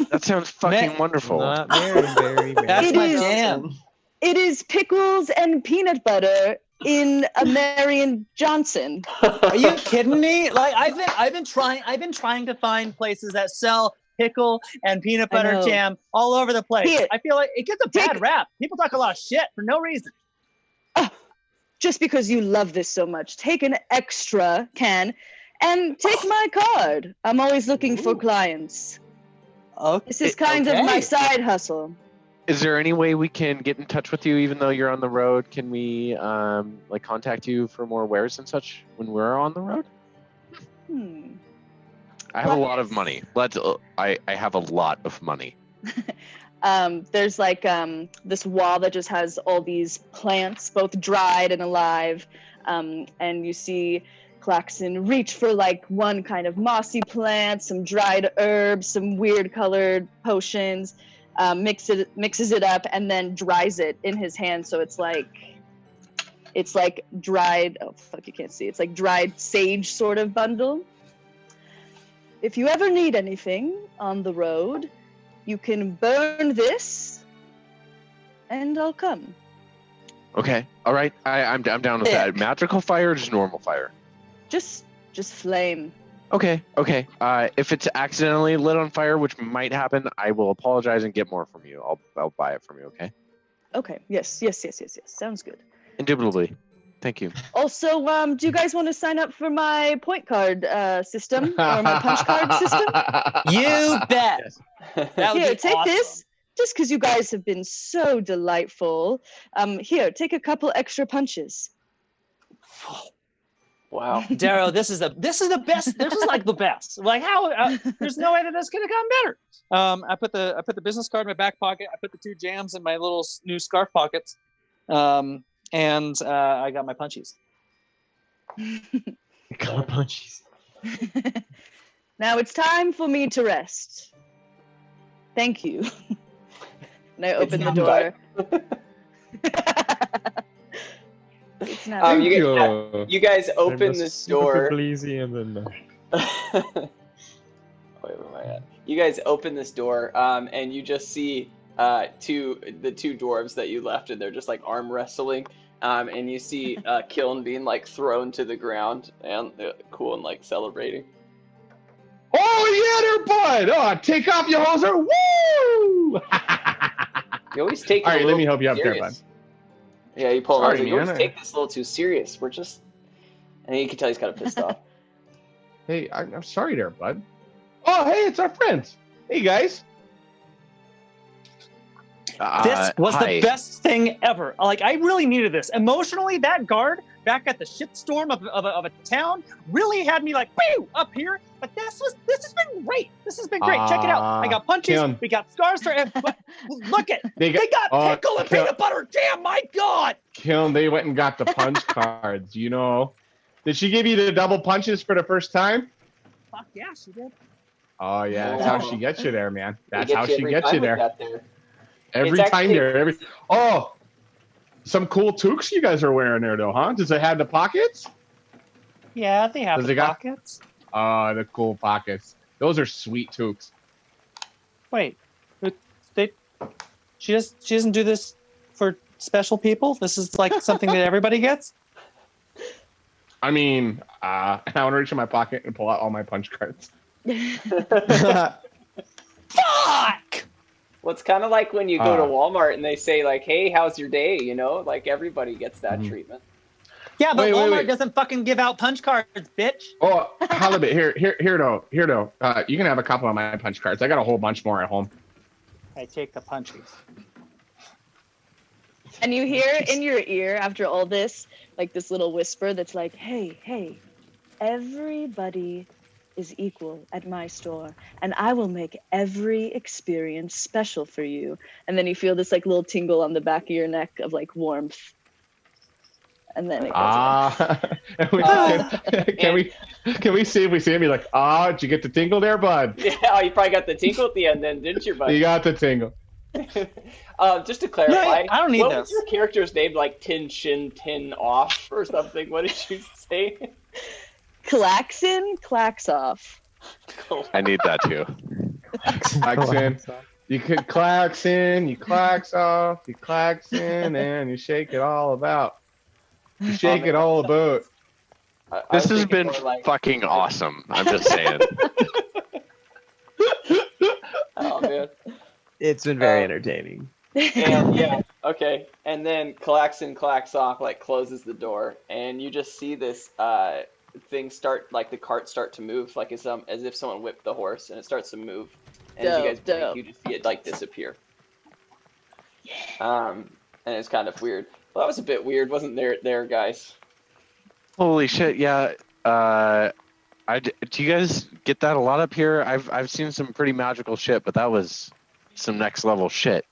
that sounds fucking wonderful. Not very. That's It my is- jam. It is pickles and peanut butter in a Marion Johnson. Are you kidding me? Like I've been trying to find places that sell pickle and peanut I butter know. jam all over the place. Here, I feel like it gets a bad take- rap. People talk a lot of shit for no reason. Just because you love this so much, take an extra can and take my card. I'm always looking for clients. Okay. This is kind of my side hustle. Is there any way we can get in touch with you even though you're on the road? Can we contact you for more wares and such when we're on the road? I have a lot of money. I have a lot of money. There's like this wall that just has all these plants, both dried and alive. And you see Klaxon reach for like one kind of mossy plant, some dried herbs, some weird colored potions, mixes it up, and then dries it in his hand. So it's like dried, oh fuck, you can't see. It's like dried sage sort of bundle. If you ever need anything on the road, you can burn this, and I'll come. Okay. All right. I'm down with that. Magical fire or just normal fire? Just flame. Okay. If it's accidentally lit on fire, which might happen, I will apologize and get more from you. I'll buy it from you. Okay. Okay. Yes. Sounds good. Indubitably. Thank you. Also, do you guys want to sign up for my point card system or my punch card system? You bet. Yes. That would Here, be take awesome. this. Just because you guys have been so delightful. Here, take a couple extra punches. Wow. Darrow, this is the best. This is like the best. Like how? There's no way that that's gonna come better. I put the business card in my back pocket. I put the 2 jams in my little new scarf pockets, and I got my punchies. Got punchies. Now it's time for me to rest. Thank you. And I open the door. It's not You guys open this door. And then Wait, where am I at? You guys open this door, and you just see the 2 dwarves that you left, and they're just like arm wrestling. And you see Kiln being like thrown to the ground, and cool and like celebrating. Oh yeah, there, bud! Oh, take off your hoser! Woo! You always take. All it a right, let little me help you too up there, serious. bud. Yeah, you pull him Sorry, out. You always man. take this a little too serious. We're just, and you can tell he's kind of pissed off. Hey, I'm sorry there, bud. Oh, hey, it's our friends. Hey, guys. This was hi. the best thing ever. Like I really needed this emotionally. That guard back at the shitstorm of a town really had me like boo up here. But this has been great. This has been great. Check it out. I got punches. Kim. We got scars. Look at They they got oh, pickle and Kim. peanut butter jam. My God. Kiln, they went and got the punch cards, you know. Did she give you the double punches for the first time? Fuck yeah, she did. Oh, yeah, that's how she gets you there, man. They That's get how she every gets time you we there. got there. Every It's time actually- there. Oh, Some cool toques you guys are wearing there, though, huh? Does it have the pockets? Yeah, they have Does the it got- pockets. The cool pockets. Those are sweet toques. Wait, she doesn't do this for special people. This is like something that everybody gets. I mean, I want to reach in my pocket and pull out all my punch cards. Fuck! Well, it's kind of like when you go to Walmart and they say like, "Hey, how's your day?" You know, like everybody gets that treatment. Yeah, but Wait, Walmart doesn't fucking give out punch cards, bitch. Oh, Halibut, here, though. You can have a couple of my punch cards. I got a whole bunch more at home. I take the punchies. And you hear in your ear after all this, like this little whisper that's like, hey, everybody is equal at my store, and I will make every experience special for you. And then you feel this like little tingle on the back of your neck of like warmth. And then it goes Can we see if we see him? Be like, did you get the tingle there, bud? Yeah, you probably got the tingle at the end then, didn't you, bud? You got the tingle. Just to clarify, I don't need what this. was your character's name? Like Tin Shin Tin Off or something? What did you say? Klaxon, clacks off. I need that too. Klaxon. You could klaxon, you clacks off, you klaxon, and you shake it all about. You shake it all about. This has been fucking awesome. I'm just saying. Oh man. It's been very entertaining. And yeah, okay. And then Klaxon clacks off, like closes the door, and you just see this thing start, like the cart start to move, like as if someone whipped the horse, and it starts to move. And as you guys blink, you just see it like disappear. And it's kind of weird. Well, that was a bit weird, wasn't there, guys? Holy shit! Yeah. Do you guys get that a lot up here? I've seen some pretty magical shit, but that was some next level shit.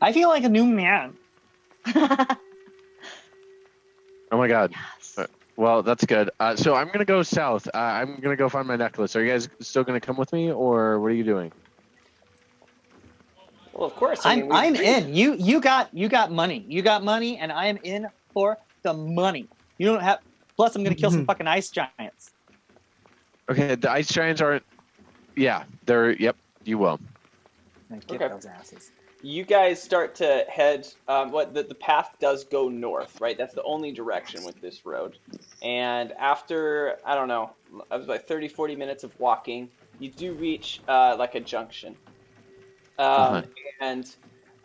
I feel like a new man. Oh my god. Yes. Well, that's good. So I'm gonna go south. I'm gonna go find my necklace. Are you guys still gonna come with me, or what are you doing? Well, of course. I'm in. You got money. You got money, and I am in for the money. You don't have. Plus, I'm gonna kill some fucking ice giants. Okay, the ice giants aren't. Yeah, they're. Yep, you will. Get those asses. You guys start to head. The path does go north, right? That's the only direction with this road. And after, I don't know, it was like 30, 40 minutes of walking, you do reach like a junction. And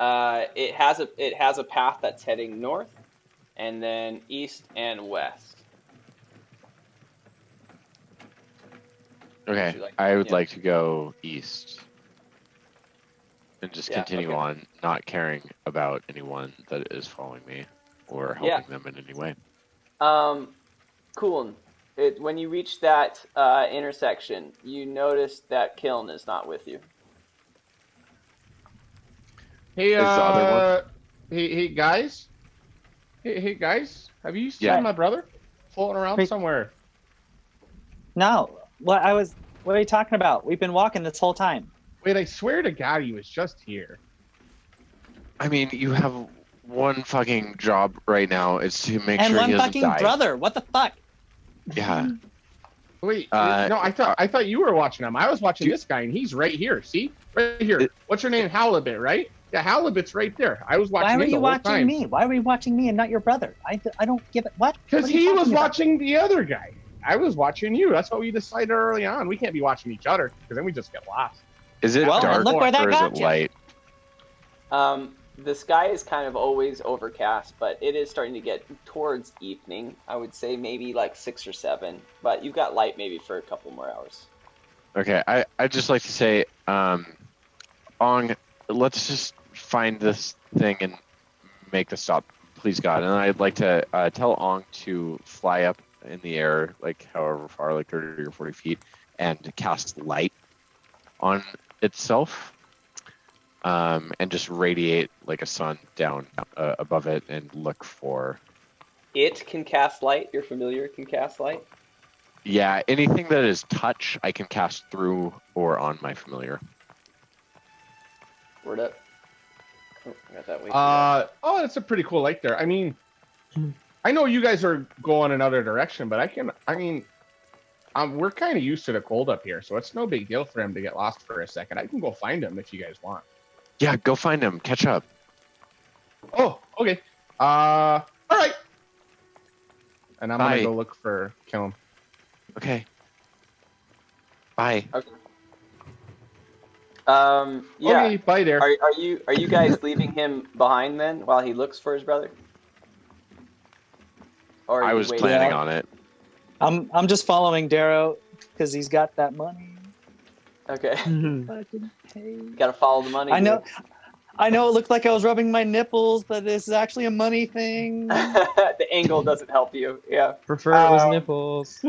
it has a path that's heading north, and then east and west. Okay, I would like to go east. And just continue on, not caring about anyone that is following me or helping them in any way. Cool. When you reach that intersection, you notice that Kiln is not with you. Hey, the other hey guys. Hey guys. Have you seen my brother floating around somewhere? No. What are you talking about? We've been walking this whole time. Wait, I swear to God, he was just here. I mean, you have one fucking job right now. It's to make and sure one he doesn't fucking die. brother. What the fuck? Yeah. Wait, no, I thought you were watching him. I was watching this guy, and he's right here. See, right here. What's your name? Halibut, right? Yeah, Halibut's right there. I was watching. Why were him you the whole watching time. me? Why were you watching me and not your brother? I don't give it. What? Because What are you he was talking about? watching the other guy. I was watching you. That's what we decided early on. We can't be watching each other because then we just get lost. Is it Well, dark look where that or is got it you. light? The sky is kind of always overcast, but it is starting to get towards evening. I would say maybe like 6 or 7, but you've got light maybe for a couple more hours. Okay, I'd just like to say, Ong, let's just find this thing and make the stop, please God. And I'd like to tell Ong to fly up in the air, like however far, like 30 or 40 feet, and cast light on itself, and just radiate like a sun down above it and look for. It can cast light. Your familiar can cast light. Yeah, anything that is touch, I can cast through or on my familiar. Word up. Oh, I got that way too low. Oh, it's a pretty cool lake there. I mean, I know you guys are going another direction, but we're kind of used to the cold up here, so it's no big deal for him to get lost for a second. I can go find him if you guys want. Yeah, go find him. Catch up. Oh, okay. All right. And I'm Bye. gonna go look for kill him. Okay. Bye. Yeah. Okay, bye there. Are you guys leaving him behind then while he looks for his brother? Or are I you was waiting? planning on it. I'm just following Darrow because he's got that money. Okay. Fucking hey. Gotta follow the money. I know it looked like I was rubbing my nipples, but this is actually a money thing. The angle doesn't help you. Yeah. Prefer it was nipples.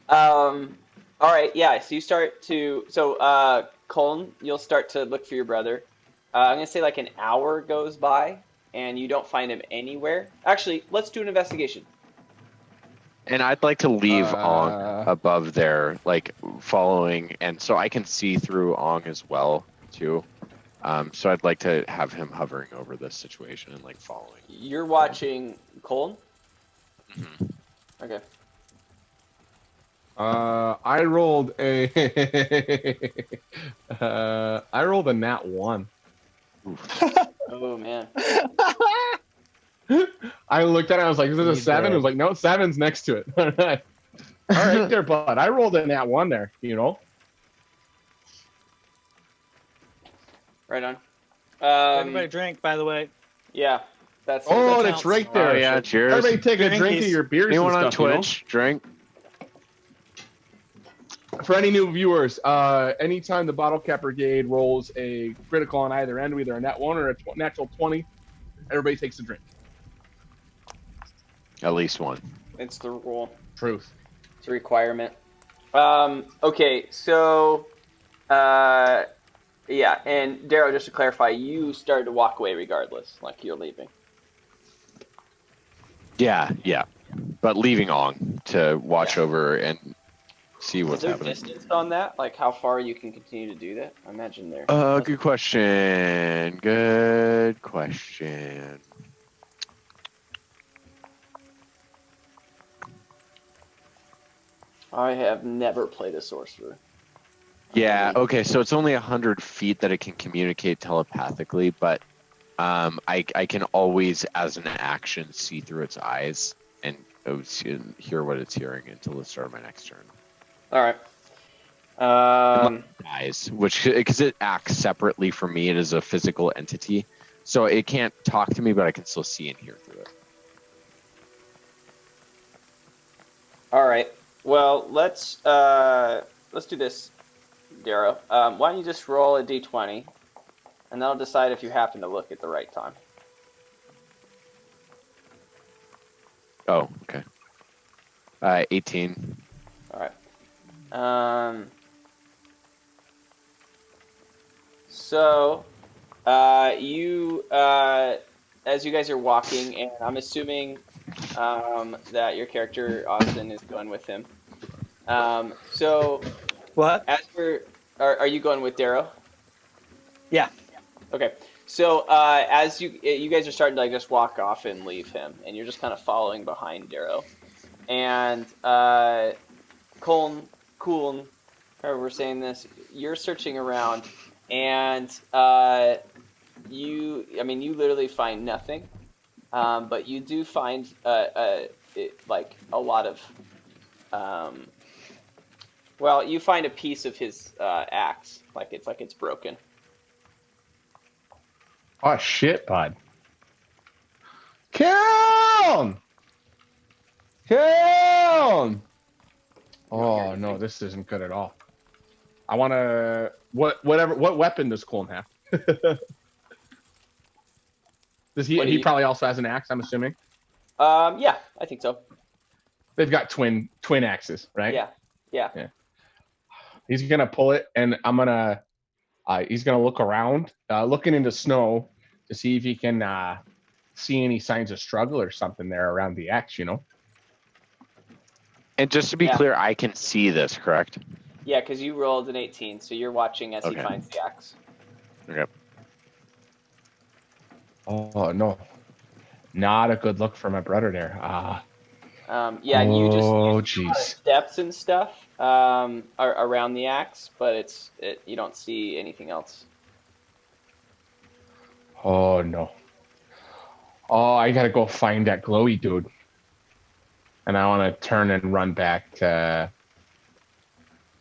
All right. Yeah. So you start to. So, Colin, you'll start to look for your brother. I'm gonna say like an hour goes by and you don't find him anywhere. Actually, let's do an investigation. And I'd like to leave Ong above there, like following, and so I can see through Ong as well too. So I'd like to have him hovering over this situation and like following. You're watching Colin? Mm-hmm. Okay. I rolled a I rolled a nat 1. Oh man. I looked at it, I was like, is it a 7? It was like, no, 7's next to it. All right there, bud. I rolled a nat 1 there, you know. Right on. Everybody drink, by the way. Yeah. That's Oh, that that's right there. Oh, yeah, cheers. Everybody take a drink Drinkies. of your beers Anyone and on stuff, Twitch? Drink. For any new viewers, anytime the Bottlecap Brigade rolls a critical on either end, either a nat 1 or a natural 20, everybody takes a drink. At least one. It's the rule. Truth. It's a requirement. Okay, so yeah, and Darrow, just to clarify, you started to walk away regardless, like you're leaving. Yeah. But leaving Ong to watch over and see what's Is there happening. distance on that? Like how far you can continue to do that? I imagine there. Good question. Good question. I have never played a sorcerer. Yeah, okay, so it's only 100 feet that it can communicate telepathically, but I can always, as an action, see through its eyes and hear what it's hearing until the start of my next turn. All right. Eyes, which, because it acts separately from me, it is a physical entity, so it can't talk to me, but I can still see and hear through it. All right. Well, let's do this, Darrow. Why don't you just roll a d20, and that'll decide if you happen to look at the right time. Oh, okay. 18. All right. So, you, as you guys are walking, and I'm assuming that your character Austin is going with him. So, What? as are you going with Darrow? Yeah. Okay. So, as you guys are starting to like just walk off and leave him, and you're just kind of following behind Darrow, and Colin, however we're saying this, you're searching around, and you literally find nothing, but you do find like a lot of, well, you find a piece of his axe, like it's broken. Oh shit, bud. Kiln! Oh no, this isn't good at all. I want to what weapon does Colin have? Does he probably also has an axe, I'm assuming? Yeah, I think so. They've got twin axes, right? Yeah. He's gonna pull it, and he's gonna look around, looking into snow to see if he can see any signs of struggle or something there around the axe, you know. And just to be clear, I can see this, correct? Yeah, because you rolled an 18, so you're watching as he Okay. finds the axe. Okay. Oh no, not a good look for my brother there. Yeah, you just Oh see a lot of jeez. steps and stuff around the axe, but you don't see anything else. Oh no. Oh, I gotta go find that glowy dude. And I want to turn and run back to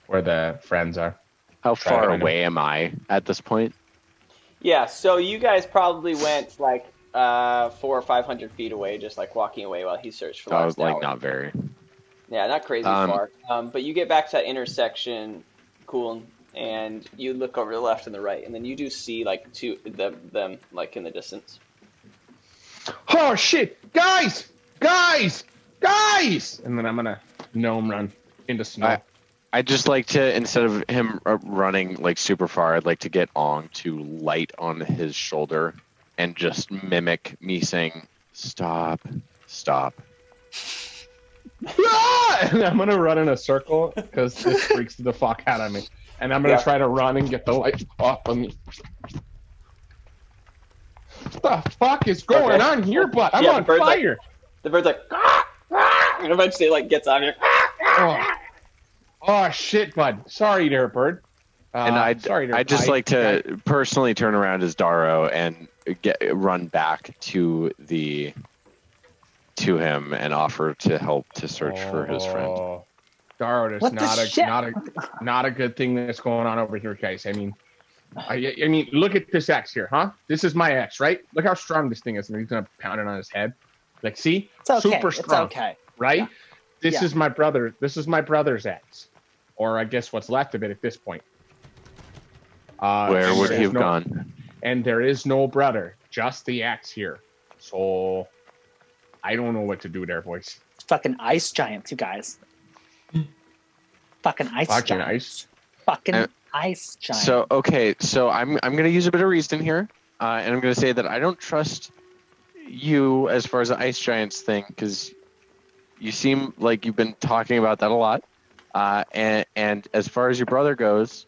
where the friends are. How Try to far find him. away am I at this point? Yeah, so you guys probably went like 400 or 500 feet away, just like walking away while he searched for the Oh, last like hour. not very. Yeah, not crazy far. But you get back to that intersection, cool, and you look over to the left and the right, and then you do see like them like in the distance. Oh shit! Guys! Guys! Guys! And then I'm gonna gnome run into snow. I'd just like to, instead of him running like super far, I'd like to get Ong to light on his shoulder and just mimic me saying, "Stop, stop." Ah! And I'm gonna run in a circle because this freaks the fuck out of me. And I'm gonna try to run and get the light off of me. What the fuck is going on here, bud? I'm on fire. The bird's like, ah, ah, and eventually it like gets on you. Oh shit, bud. Sorry there, bird. And I'd just like to personally turn around as Darrow and run back to him and offer to help to search for his friend. Darrow, there's not a good thing that's going on over here, guys. I mean, look at this axe here, huh? This is my axe, right? Look how strong this thing is, and he's gonna pound it on his head. Like, see, It's okay. super strong. It's okay. Right? Yeah. This is my brother. This is my brother's axe, or I guess what's left of it at this point. Where would he have gone? And there is no brother, just the axe here. So I don't know what to do there, boys. Fucking ice giants, you guys. Fucking ice giants. Fucking ice giants. So okay, so I'm gonna use a bit of reason here, and I'm gonna say that I don't trust you as far as the ice giants thing, because you seem like you've been talking about that a lot, and as far as your brother goes,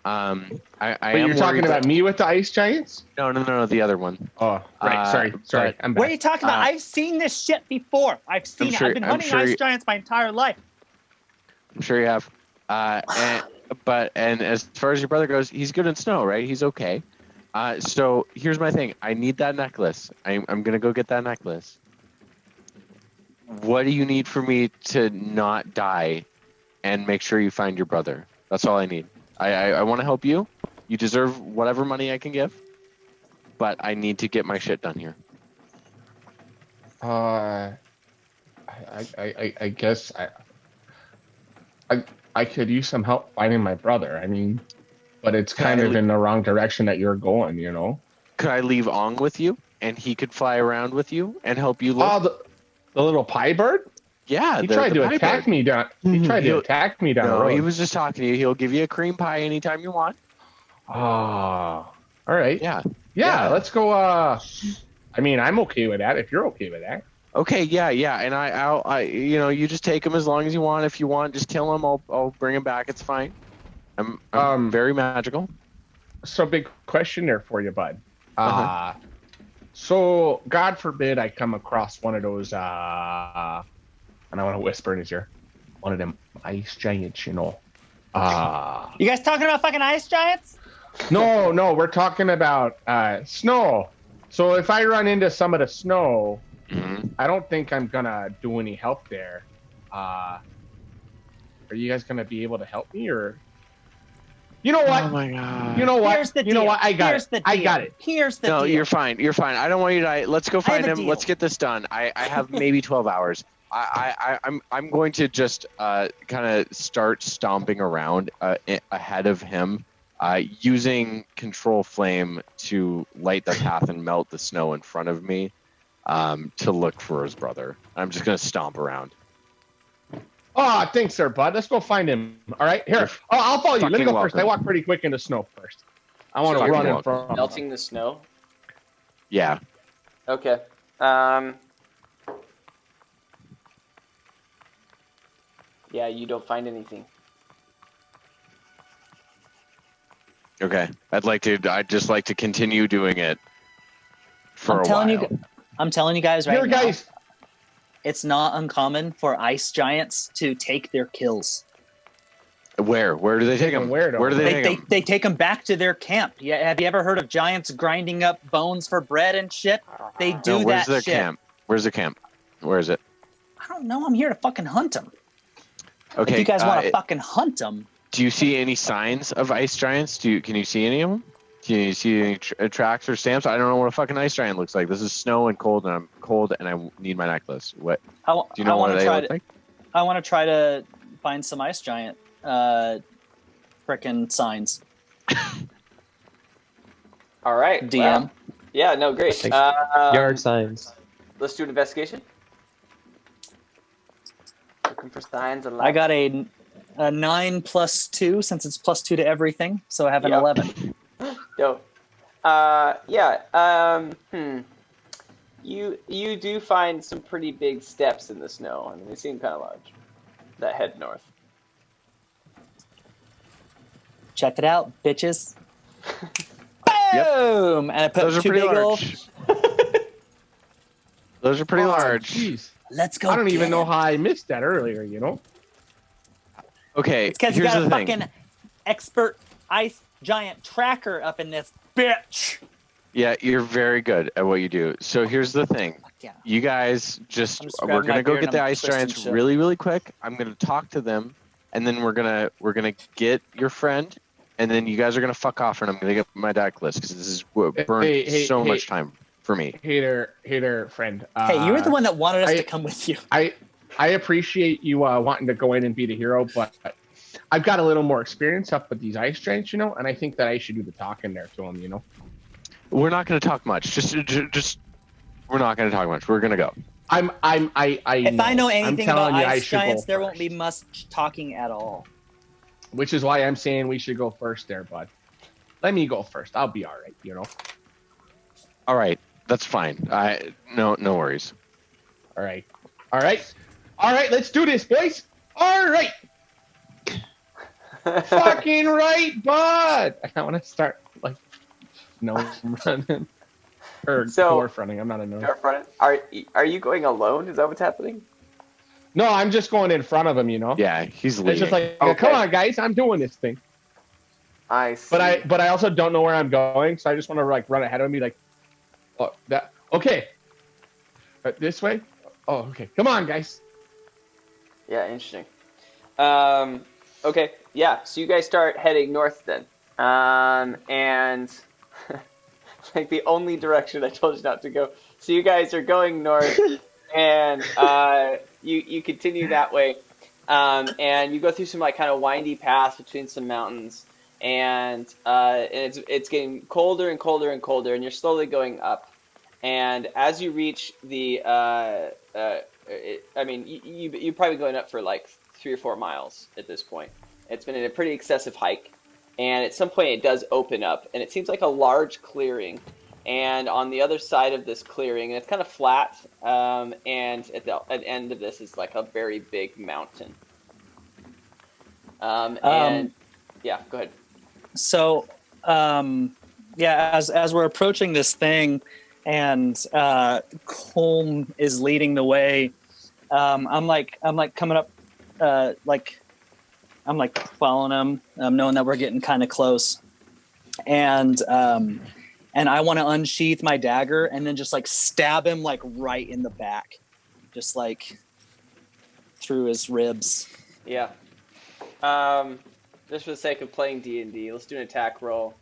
but you're talking about me with the ice giants? No, the other one. Oh, right. Sorry. I'm back. What are you talking about? I've seen this shit before. I've seen it. I've been hunting ice giants my entire life. I'm sure you have. And as far as your brother goes, he's good in snow, right? He's okay. So here's my thing. I need that necklace. I'm gonna go get that necklace. What do you need for me to not die and make sure you find your brother? That's all I need. I want to help you. You deserve whatever money I can give, but I need to get my shit done here. I guess I could use some help finding my brother. I mean, but it's kind of in the wrong direction that you're going, you know? Could I leave Ong with you, and he could fly around with you and help you look? Oh, the little pie bird? Yeah, he tried to attack me down. He tried to attack me down the road. He was just talking to you. He'll give you a cream pie anytime you want. Oh, all right. Yeah. Let's go. I mean, I'm okay with that. If you're okay with that. Okay. Yeah. And I'll you just take him as long as you want. If you want, just kill him. I'll bring him back. It's fine. I'm very magical. So big question there for you, bud. So God forbid I come across one of those, and I want to whisper in his ear, one of them ice giants, you know. You guys talking about fucking ice giants? No, we're talking about snow. So if I run into some of the snow, I don't think I'm gonna do any help there. Are you guys gonna be able to help me, or? You know what? Oh my god. You know what? Here's the you know deal. what? I got Here's it. I got it. Here's the No, deal. you're fine. You're fine. I don't want you to die. Let's go find him. deal. Let's get this done. I have maybe 12 hours. I'm going to just kind of start stomping around ahead of him, using control flame to light the path and melt the snow in front of me, to look for his brother. I'm just gonna stomp around. Oh, thanks, sir, bud. Let's go find him. All right, here. Oh, I'll follow you. Let me go first. I walk pretty quick in the snow first. I want to run in front. Melting the snow. Yeah. Okay. Yeah, you don't find anything. Okay. I'd just like to continue doing it. for I'm telling you guys right Here, now. guys. It's not uncommon for ice giants to take their kills. Where do they take them? Where do they take them? They take them back to their camp. Yeah, have you ever heard of giants grinding up bones for bread and shit? They do Where's that their shit. camp? Where's the camp? Where is it? I don't know. I'm here to fucking hunt them. Okay. If you guys want to fucking hunt them. Do you see any signs of ice giants? Can you see any of them? Can you see any tracks or stamps? I don't know what a fucking ice giant looks like. This is snow and cold, and I'm cold, and I need my necklace. What? Do you know what they look like? I want to try to find some ice giant frickin' signs. All right. DM. Well, yeah. No. Great. Yard signs. Let's do an investigation. Looking for signs of life. I got a 9 + 2 since it's +2 to everything, so I have an 11. Yo. You do find some pretty big steps in the snow. I mean, they seem kind of large. That head north. Check it out, bitches. Yep. Boom! And I put Those are two pretty big large. Those are pretty large. Jeez. Let's go. I don't even get know 'em. how I missed that earlier, you know? Okay, It's because you here's got a the thing. fucking expert ice giant tracker up in this bitch. Yeah, you're very good at what you do. So here's the thing. Yeah. You guys I'm just just we're grabbing my gonna go beard get and the I'm ice twisting giants shit. really quick. I'm gonna talk to them, and then we're gonna get your friend, and then you guys are gonna fuck off, and I'm gonna get my necklace because this is what burned so much time for me. Hey there, friend. Hey, you were the one that wanted us I- to come with you. I appreciate you wanting to go in and be the hero, but I've got a little more experience up with these ice giants, you know, and I think that I should do the talking there to them, you know. We're not gonna talk much. Just we're not gonna talk much. We're gonna go. I If I know I'm anything about telling you, I ice should go giants, there won't be first. much talking at all. Which is why I'm saying we should go first there, bud. Let me go first. I'll be all right, you know. All right, that's fine. No worries. All right. Let's do this, boys. All right. Fucking right, bud. I want to start like running or dwarf running. I'm not a gnome. You're front. Are you going alone? Is that what's happening? No, I'm just going in front of him, you know. Yeah, he's It's leading. just like, Okay. come on, guys, I'm doing this thing. I see. But I also don't know where I'm going, so I just want to like run ahead of him, be like, oh, that okay. This way. Oh, okay. Come on, guys. Yeah, interesting. Okay, yeah. So you guys start heading north then, and like the only direction I told you not to go. So you guys are going north, and you continue that way, and you go through some like kind of windy paths between some mountains, and it's getting colder and colder and colder, and you're slowly going up, and as you reach the you're probably going up for like 3 or 4 miles at this point. It's been a pretty excessive hike, and at some point it does open up, and it seems like a large clearing. And on the other side of this clearing, and it's kind of flat, and at the end of this is like a very big mountain. And yeah, go ahead. So, as we're approaching this thing, and Colm is leading the way, I'm like coming up, I'm like following him, knowing that we're getting kind of close, and I want to unsheath my dagger and then just like stab him like right in the back, just like through his ribs. Yeah. Just for the sake of playing D&D, let's do an attack roll.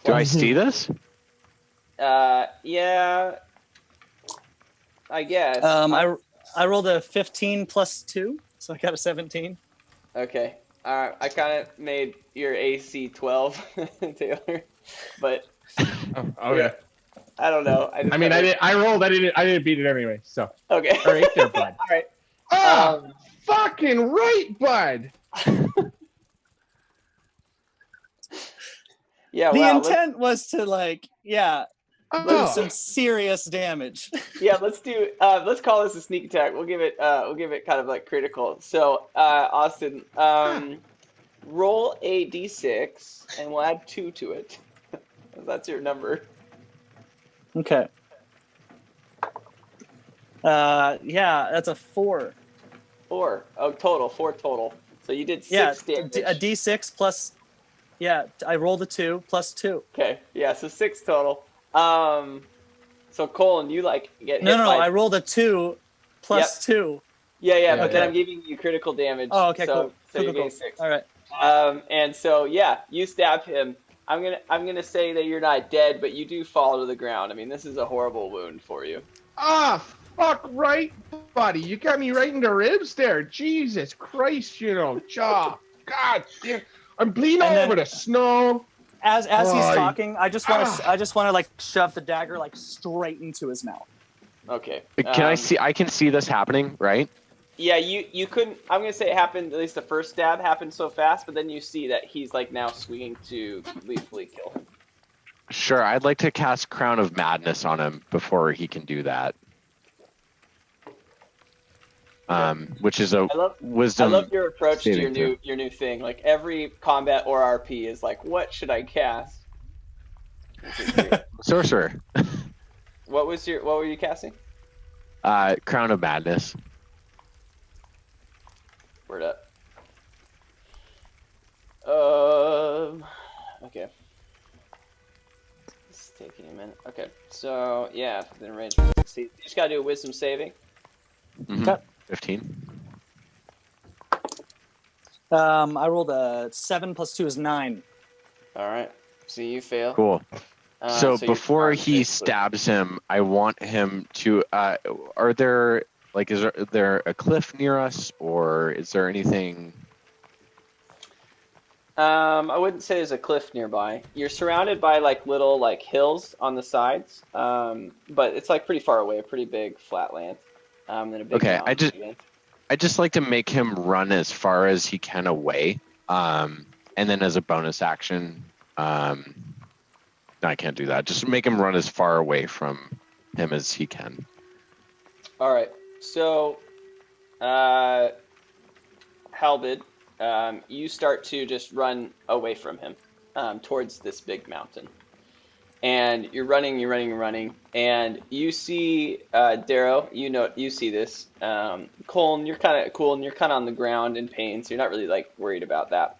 Do I see this? Yeah. I guess. I rolled a 15 + 2, so I got a 17. Okay. I kind of made your AC 12, Taylor, but Oh, okay. I don't know. I rolled. I didn't beat it anyway. So. Okay. All right, there, bud. All right. Ah, fucking right, bud. Yeah. The Wow. intent was to like, do Oh. some serious damage. Let's do. Let's call this a sneak attack. We'll give it kind of like critical. So, Austin, roll a d6, and we'll add 2 to it. That's your number. Okay. Yeah, that's a 4. 4. Oh, total. 4 total. So you did 6 Yeah, damage. a D6 plus. Yeah, I rolled a 2 plus 2. Okay. Yeah, so 6 total. So Colin, you like get hit No, by. I rolled a 2 plus 2. Yeah, but Okay. then I'm giving you critical damage. Oh, okay, so, cool. So you Cool. gain 6. All right. And so you stab him. I'm gonna say that you're not dead, but you do fall to the ground. I mean, this is a horrible wound for you. Ah, fuck right, buddy. You got me right in the ribs there. Jesus Christ, jaw. God damn. I'm bleeding all over the snow. As he's talking, I just want to like shove the dagger like straight into his mouth. Okay. Can I see? I can see this happening, right? Yeah, you couldn't. I'm gonna say it happened. At least the first stab happened so fast, but then you see that he's like now swinging to lethally kill him. Sure. I'd like to cast Crown of Madness on him before he can do that. Which is a wisdom. I love your approach to saving your new thing. Like every combat or RP is like, what should I cast? Sorcerer. What were you casting? Crown of Madness. Word up. Okay. It's taking a minute. Okay, so yeah, within range of 60. You just gotta do a wisdom saving. Mm-hmm. 15. I rolled a 7 plus 2 is 9. All right. So you fail. Cool. So before he you're stabs him, I want him to. Is there a cliff near us, or is there anything? I wouldn't say there's a cliff nearby. You're surrounded by like little like hills on the sides, but it's like pretty far away, a pretty big flat land. And a big Okay, mountain. I just like to make him run as far as he can away, and then as a bonus action, no, I can't do that. Just make him run as far away from him as he can. All right. So, Halbid, you start to just run away from him towards this big mountain. And you're running, and you see Darrow. You see this. Colin, you're kind of cool, and you're kind of on the ground in pain, so you're not really like worried about that.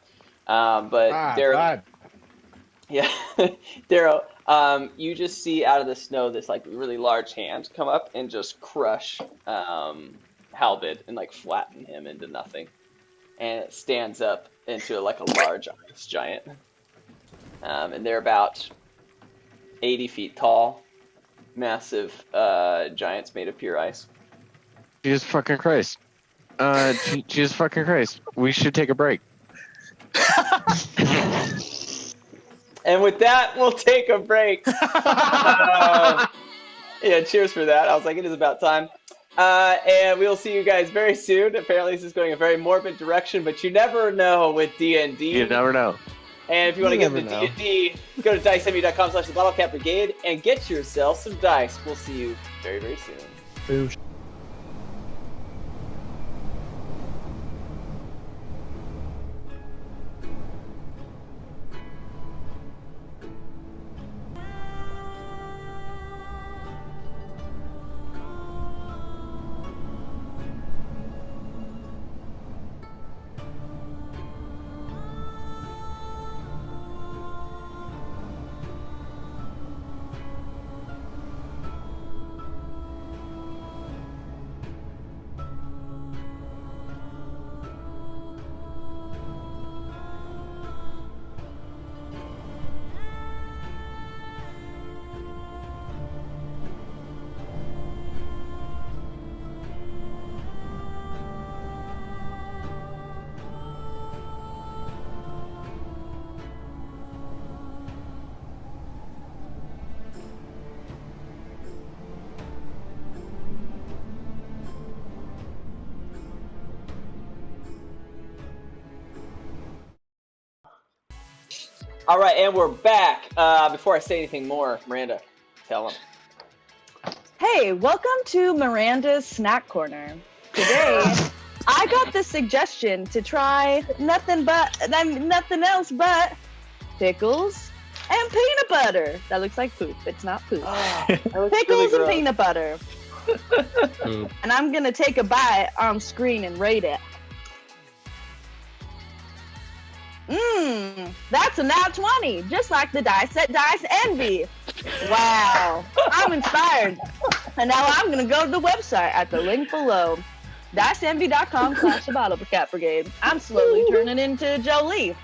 But Darrow, God. yeah, Darrow, you just see out of the snow this like really large hand come up and just crush Halbid and like flatten him into nothing, and it stands up into like a large ice giant, and they're about 80 feet tall, massive giants made of pure ice. Jesus fucking Christ. Jesus fucking Christ. We should take a break. And with that, we'll take a break. Yeah, cheers for that. I was like, it is about time. And we'll see you guys very soon. Apparently, this is going a very morbid direction, but you never know with D&D. You never know. And if you want to get into D&D, go to dicemy.com/Bottlecap Brigade and get yourself some dice. We'll see you very, very soon. Boosh. All right, and we're back. Before I say anything more, Miranda, tell them. Hey, welcome to Miranda's Snack Corner. Today, I got the suggestion to try nothing else but pickles and peanut butter. That looks like poop. It's not poop. That looks Pickles really and gross. peanut butter. And I'm gonna take a bite on screen and rate it. That's a nat 20, just like the dice at Dice Envy. Wow, I'm inspired. And now I'm gonna go to the website at the link below. DiceEnvy.com/Bottlecap Brigade. I'm slowly turning into Jolie.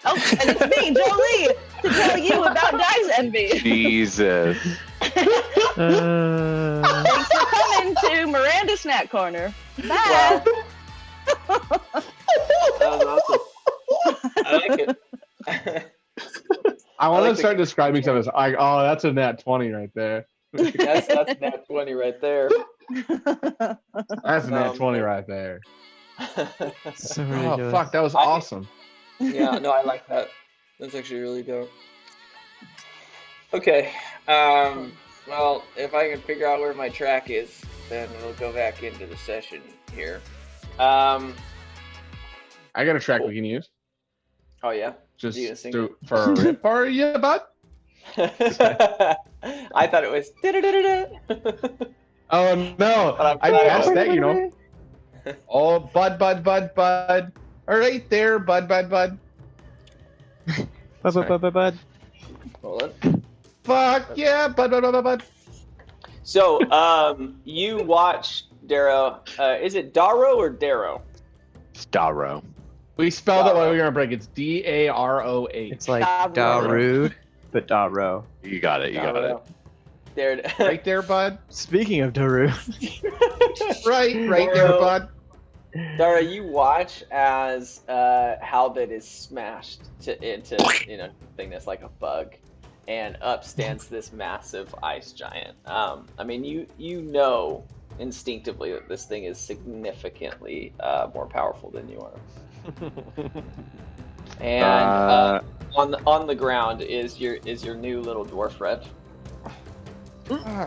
Oh, and it's me, Jolie, to tell you about Dice Envy. Jesus. Thanks for coming to Miranda Snack Corner. Bye. That was awesome. I like it. I want like to start describing something as like, oh, that's a nat 20 right there. That's nat 20 right there. That's a nat 20 right there. So Oh, ridiculous. fuck, that was awesome. Yeah, no, I like that. That's actually really dope. Okay. Well, if I can figure out where my track is, then we'll go back into the session here. I got a track we can use. Oh yeah. Just You gonna sing do for a rip for you, bud. I thought it was. Oh no, But I'm I glad guessed I- that, you know. Oh, bud. All right there, bud. Bud. Hold on. Fuck yeah, bud. So, you watch Darrow. Is it Darrow or Darrow? It's Darrow. We spelled it while Darrow. we were on break. It's Daroh. It's like Darrow. Darude, but Darrow. You got it. Darrow. There it Right there, bud. Speaking of Darude, Right there, Darrow. bud. Dara, you watch as Halberd is smashed into thing that's like a bug, and up stands this massive ice giant. I mean, you know instinctively that this thing is significantly more powerful than you are. And on the ground is your new little dwarf rep.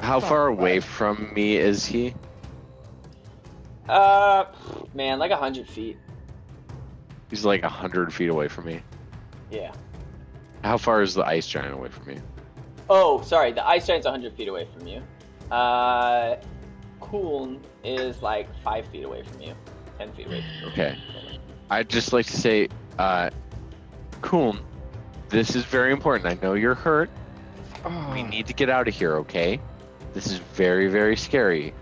How far away from me is he? Man, like 100 feet. He's like 100 feet away from me. Yeah. How far is the ice giant away from me? Oh, sorry. The ice giant's 100 feet away from you. Kuln is like 5 feet away from you. 10 feet away from you. Okay. I'd just like to say, Kuln, this is very important. I know you're hurt. We need to get out of here, okay? This is very, very scary.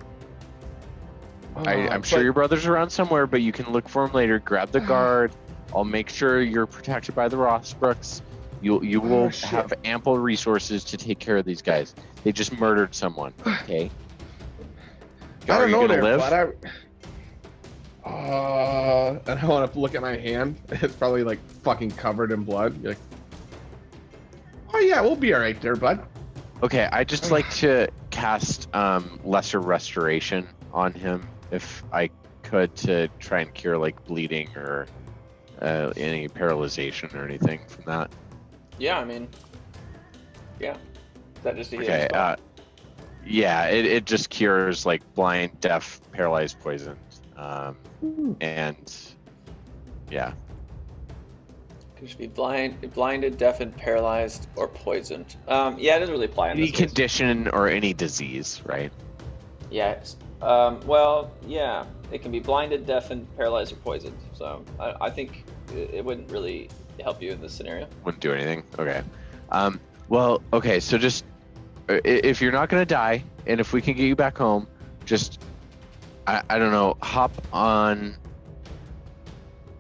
I'm sure your brother's around somewhere, but you can look for him later. Grab the guard. I'll make sure you're protected by the Rossbrooks. You will have ample resources to take care of these guys. They just murdered someone, okay? Are you gonna live? And I want to look at my hand. It's probably like fucking covered in blood. You're like, oh yeah, we'll be all right there, bud. Okay, I'd just like to cast Lesser Restoration on him if I could, to try and cure like bleeding or any paralyzation or anything from that. Yeah, I mean, yeah. Is that just a healing Okay, spell? yeah, it just cures like blind, deaf, paralyzed, poisoned, and yeah. Can just be blinded, deafened, paralyzed, or poisoned. Yeah, it doesn't really apply in Any this case. condition or any disease, right? Yeah. Well, yeah. It can be blinded, deafened, paralyzed, or poisoned. So I think it wouldn't really help you in this scenario. Wouldn't do anything. Okay. Well, okay. So just if you're not gonna die, and if we can get you back home, just I don't know, hop on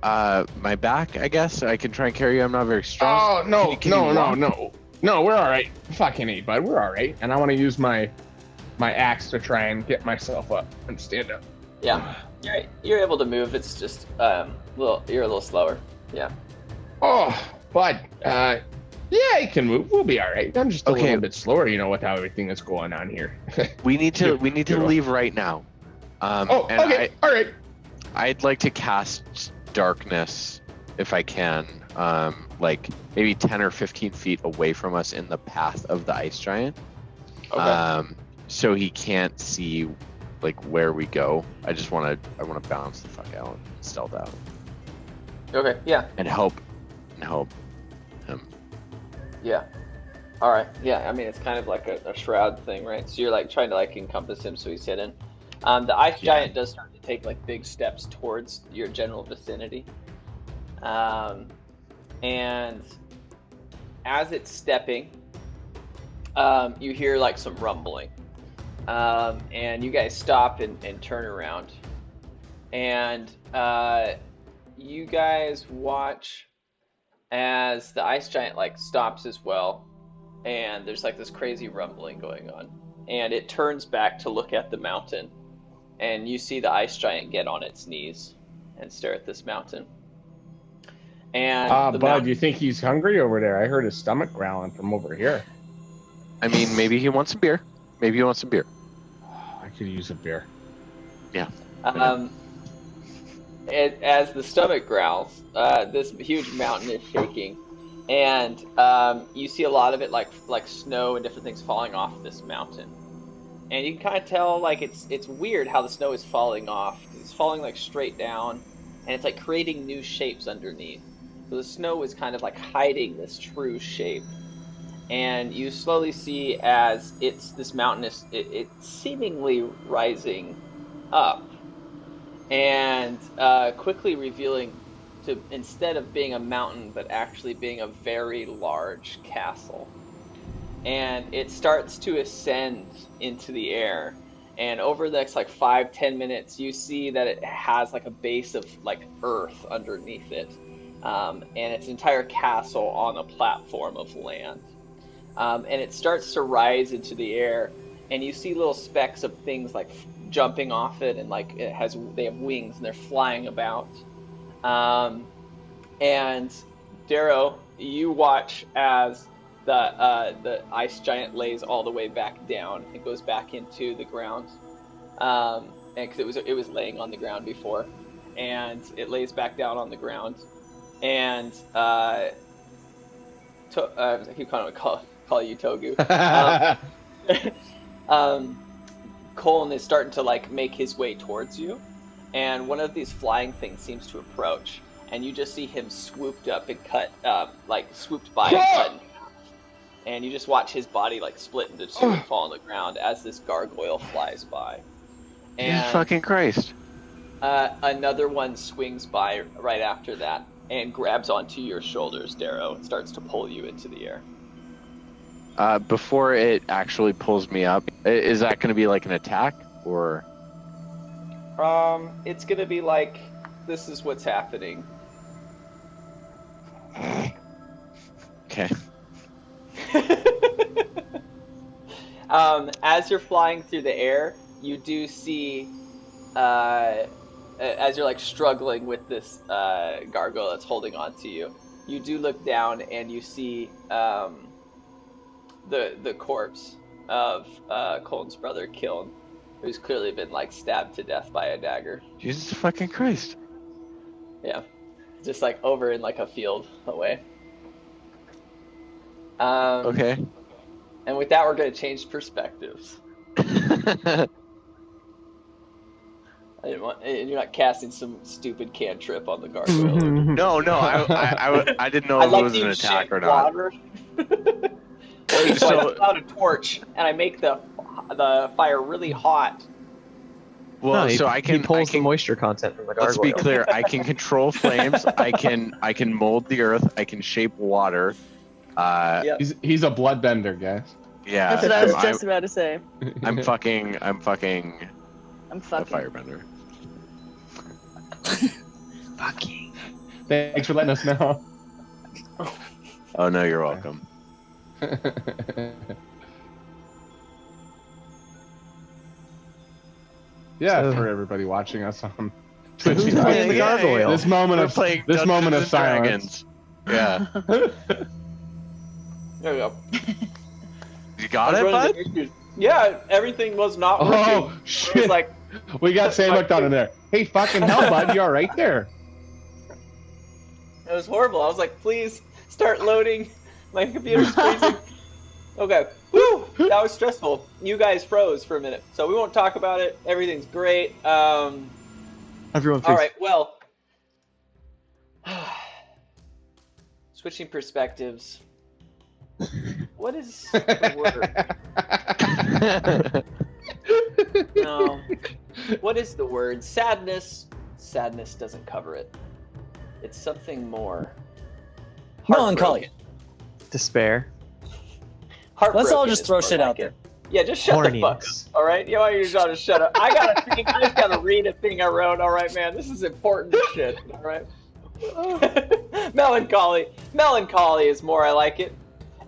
my back. I guess I can try and carry you. I'm not very strong. Oh no, Can you walk? no, we're all right. Fucking A, bud, we're all right. And I want to use my axe to try and get myself up and stand up. Yeah. You're able to move. It's just you're a little slower. Yeah. Oh, bud, yeah, I can move. We'll be all right. I'm just a Okay. little bit slower, with how everything is going on here. We need to Good. leave right now. And Okay, all right. I'd like to cast darkness if I can, like maybe 10 or 15 feet away from us in the path of the ice giant. Okay. So he can't see like where we go. I want to bounce the fuck out and stealth out Okay. Yeah. and help him. Yeah. All right. Yeah. I mean, it's kind of like a shroud thing, right? So you're like trying to like encompass him so he's hidden. The ice giant does start to take like big steps towards your general vicinity. And as it's stepping, you hear like some rumbling. And you guys stop and turn around. And you guys watch as the ice giant like stops as well. And there's like this crazy rumbling going on. And it turns back to look at the mountain. And you see the ice giant get on its knees and stare at this mountain. And Bud, you think he's hungry over there? I heard his stomach growling from over here. I mean, maybe he wants some beer. Maybe he wants some beer. I could use a beer. Yeah. As the stomach growls, this huge mountain is shaking, and you see a lot of it like snow and different things falling off this mountain. And you can kind of tell like it's weird how the snow is falling off. It's falling like straight down, and it's like creating new shapes underneath. So the snow is kind of like hiding this true shape. And you slowly see as this mountain is it's seemingly rising up, and quickly revealing to, instead of being a mountain, but actually being a very large castle. And it starts to ascend into the air, and over the next like 5-10 minutes, you see that it has like a base of like earth underneath it, and its entire castle on a platform of land. And it starts to rise into the air, and you see little specks of things like jumping off it, and like they have wings and they're flying about. And Darrow, you watch as the ice giant lays all the way back down. It goes back into the ground, and because it was laying on the ground before, and it lays back down on the ground, and I keep call you Togu. Colin is starting to like make his way towards you, and one of these flying things seems to approach, and you just see him swooped up and swooped by and cut in half. And you just watch his body like split into two and fall on the ground as this gargoyle flies by. And Jesus fucking Christ. Another one swings by right after that and grabs onto your shoulders, Darrow, and starts to pull you into the air. Before it actually pulls me up, is that going to be like an attack, or? It's going to be like, this is what's happening. Okay. As you're flying through the air, you do see, as you're like struggling with this gargoyle that's holding on to you, you do look down and you see the corpse of Colton's brother, Kiln, who's clearly been like stabbed to death by a dagger. Jesus fucking Christ. Yeah, just like over in like a field away. Okay. And with that, we're going to change perspectives. I didn't want, and you're not casting some stupid cantrip on the gargoyle. No, I didn't know if it was an attack or not. So I pull out a torch and I make the fire really hot. Well, No, so he pulls the moisture content from the gargoyle. Let's be clear. I can control flames. I can mold the earth. I can shape water. Yep. He's a bloodbender, guys. Yeah. That's what I was just about to say. I'm fucking I'm a fucking. firebender. Fucking. Thanks for letting us know. Oh no, you're welcome. Yeah, So- for everybody watching us on So who's Twitch. playing the gargoyle? This moment We're of playing this Dungeons moment of and silence. Dragons. Yeah. There we go. You got I it, was running bud? the issues. Yeah, everything was not working. Oh It was shit! like, We got Sam hooked on in there. Hey, fucking hell, bud, you all right there? it was horrible. I was like, please start loading. My computer's freezing. Okay. Woo! That was stressful. You guys froze for a minute, so we won't talk about it. Everything's great. Everyone freeze. All right. Well, switching perspectives. What is the word? No. What is the word? Sadness. Sadness doesn't cover it. It's something more. Melancholy. Despair. Heartbroken. Let's all just is throw more shit like out it. there. Yeah, just shut the fuck up. Horniness. All right, you know you just gotta shut up. I just gotta read a thing I wrote. All right, man, this is important shit. All right. Melancholy. Melancholy is more. I like it.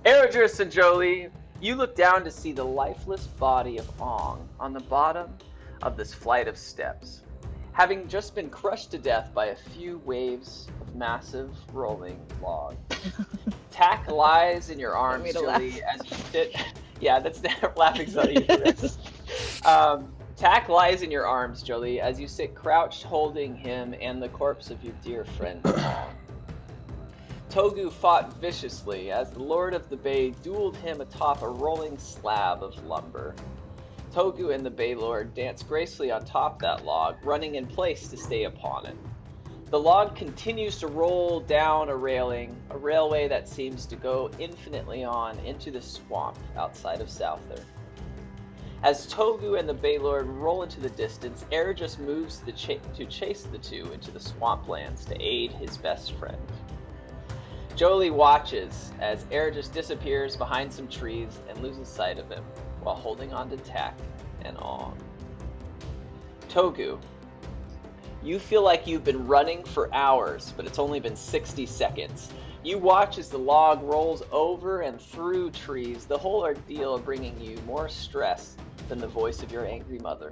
Eridris and Jolie, you look down to see the lifeless body of Ong on the bottom of this flight of steps, having just been crushed to death by a few waves of massive rolling log. Tack lies in your arms, Jolie, as you sit. Yeah, that's laughing's not even. Tack lies in your arms, Jolie, as you sit crouched holding him and the corpse of your dear friend Ong. Togu fought viciously as the Lord of the Bay dueled him atop a rolling slab of lumber. Togu and the Bay Lord danced gracefully on top that log, running in place to stay upon it. The log continues to roll down a railway that seems to go infinitely on into the swamp outside of Souther. As Togu and the Bay Lord roll into the distance, Eridris moves to chase the two into the swamplands to aid his best friend. Jolie watches as Eridris disappears behind some trees and loses sight of him while holding on to Tack and Ong. Togu, you feel like you've been running for hours, but it's only been 60 seconds. You watch as the log rolls over and through trees, the whole ordeal bringing you more stress than the voice of your angry mother.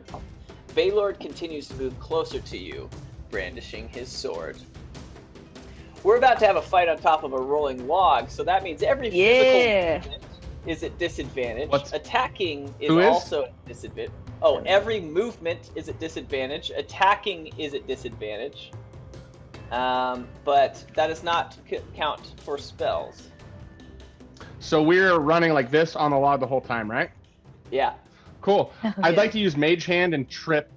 Baylord continues to move closer to you, brandishing his sword. We're about to have a fight on top of a rolling log, so that means every physical movement is at disadvantage. Attacking is also at disadvantage. Oh, every movement is at disadvantage. Attacking is at disadvantage. But that does not count for spells. So we're running like this on the log the whole time, right? Yeah. Cool. I'd like to use Mage Hand and trip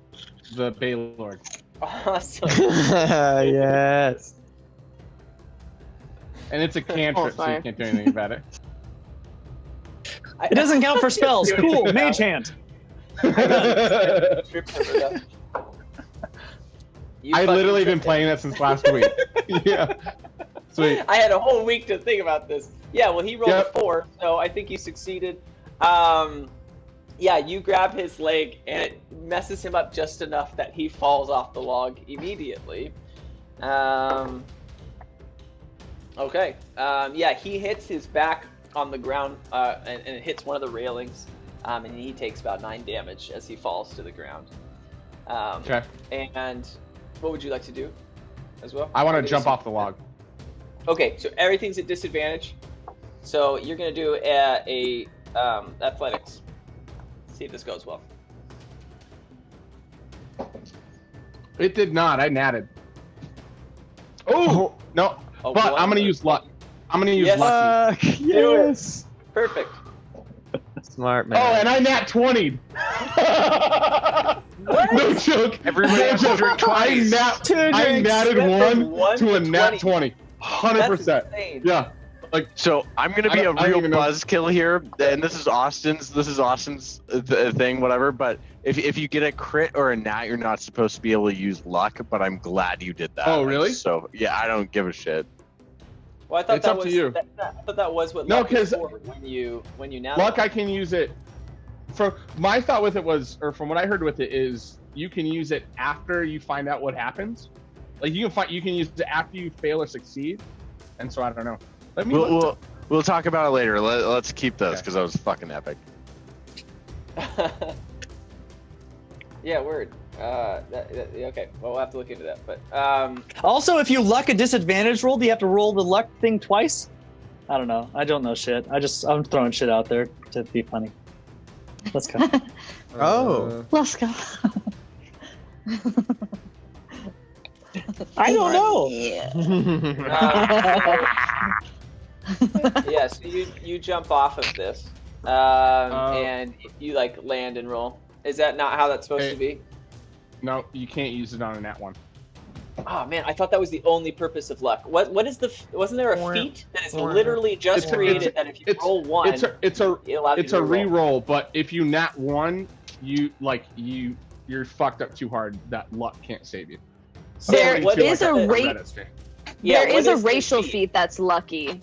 the Bay Lord. Awesome. Yes. And it's a cantrip, so you can't do anything about it. It doesn't count for spells. Cool. Mage Hand. I literally been playing that since last week. Yeah. Sweet. I had a whole week to think about this. Yeah, well, he rolled a 4, so I think you succeeded. Yeah, you grab his leg, and it messes him up just enough that he falls off the log immediately. Okay. Yeah, he hits his back on the ground, and it hits one of the railings, and he takes about 9 damage as he falls to the ground. Okay. And what would you like to do as well? I want to jump off the log. Okay, so everything's at disadvantage. So you're going to do a athletics. See if this goes well. It did not. I natted. Oh, no. Oh, but I'm going to use luck. I'm going to use lucky. Yes. Perfect. Smart man. Oh, and I nat 20'd. No joke. Everybody No has to joke. drink twice. I natted one to a nat 20. 100%. Yeah. Like, so I'm gonna be a real buzzkill here, and this is Austin's thing, whatever. But if you get a crit or a nat, you're not supposed to be able to use luck. But I'm glad you did that. Oh, really? So yeah, I don't give a shit. Well, I thought It's that up was to you. I thought that was what No, luck was 'cause for when you now luck, I can use it. For my thought with it was, or from what I heard with it is, you can use it after you find out what happens. Like you can use it after you fail or succeed. And so I don't know. Let me. We'll talk about it later. Let's keep this because that was fucking epic. Yeah, word. Okay, well, we'll have to look into that. But Also, if you luck a disadvantage roll, do you have to roll the luck thing twice? I don't know. I don't know shit. I'm throwing shit out there to be funny. Let's go. Let's go. I don't know. yeah, so you jump off of this, and you like land and roll. Is that not how that's supposed to be? No, you can't use it on a nat 1. Oh man, I thought that was the only purpose of luck. What is the? Wasn't there a feat that is literally just created that if you roll one, it's a re-roll, but if you nat one, you're fucked up too hard. That luck can't save you. There What is a Yeah, there what is a is the racial feat? feat that's lucky.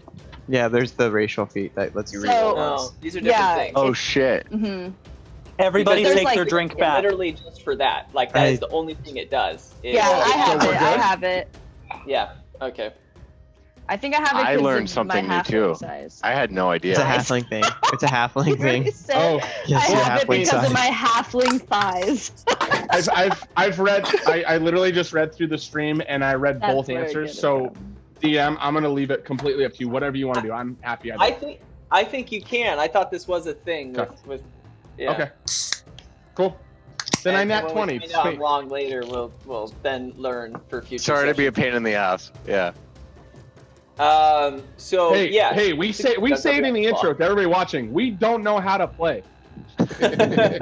Yeah, there's the racial feat that lets you So- reroll No, once. these are different Yeah, things. Oh shit! hmm Everybody Because take there's, their like, drink back. Literally just for that. Like that is the only thing it does. Is- Yeah, I have so it. we're I good? have it. Yeah. Okay. I think I have it. I 'cause learned of something my new too. halfling Size. I had no It's a idea. halfling thing. It's a halfling You already thing. said Oh, Yes, I your have it halfling because of size. my halfling thighs. I've read. I literally just read through the stream and I read That's both where I answers. get it So, from. DM, I'm gonna leave it completely up to you. Whatever you want to do. I'm happy. I think you can. I thought this was a thing Okay. with yeah. Okay. Cool. Then I And nat when 20. we find out I'm Sweet. wrong later. We'll then learn for future. Sorry to be a sessions. pain in the ass. Yeah. So Hey, yeah. hey, we say it in the intro to everybody watching. We don't know how to play.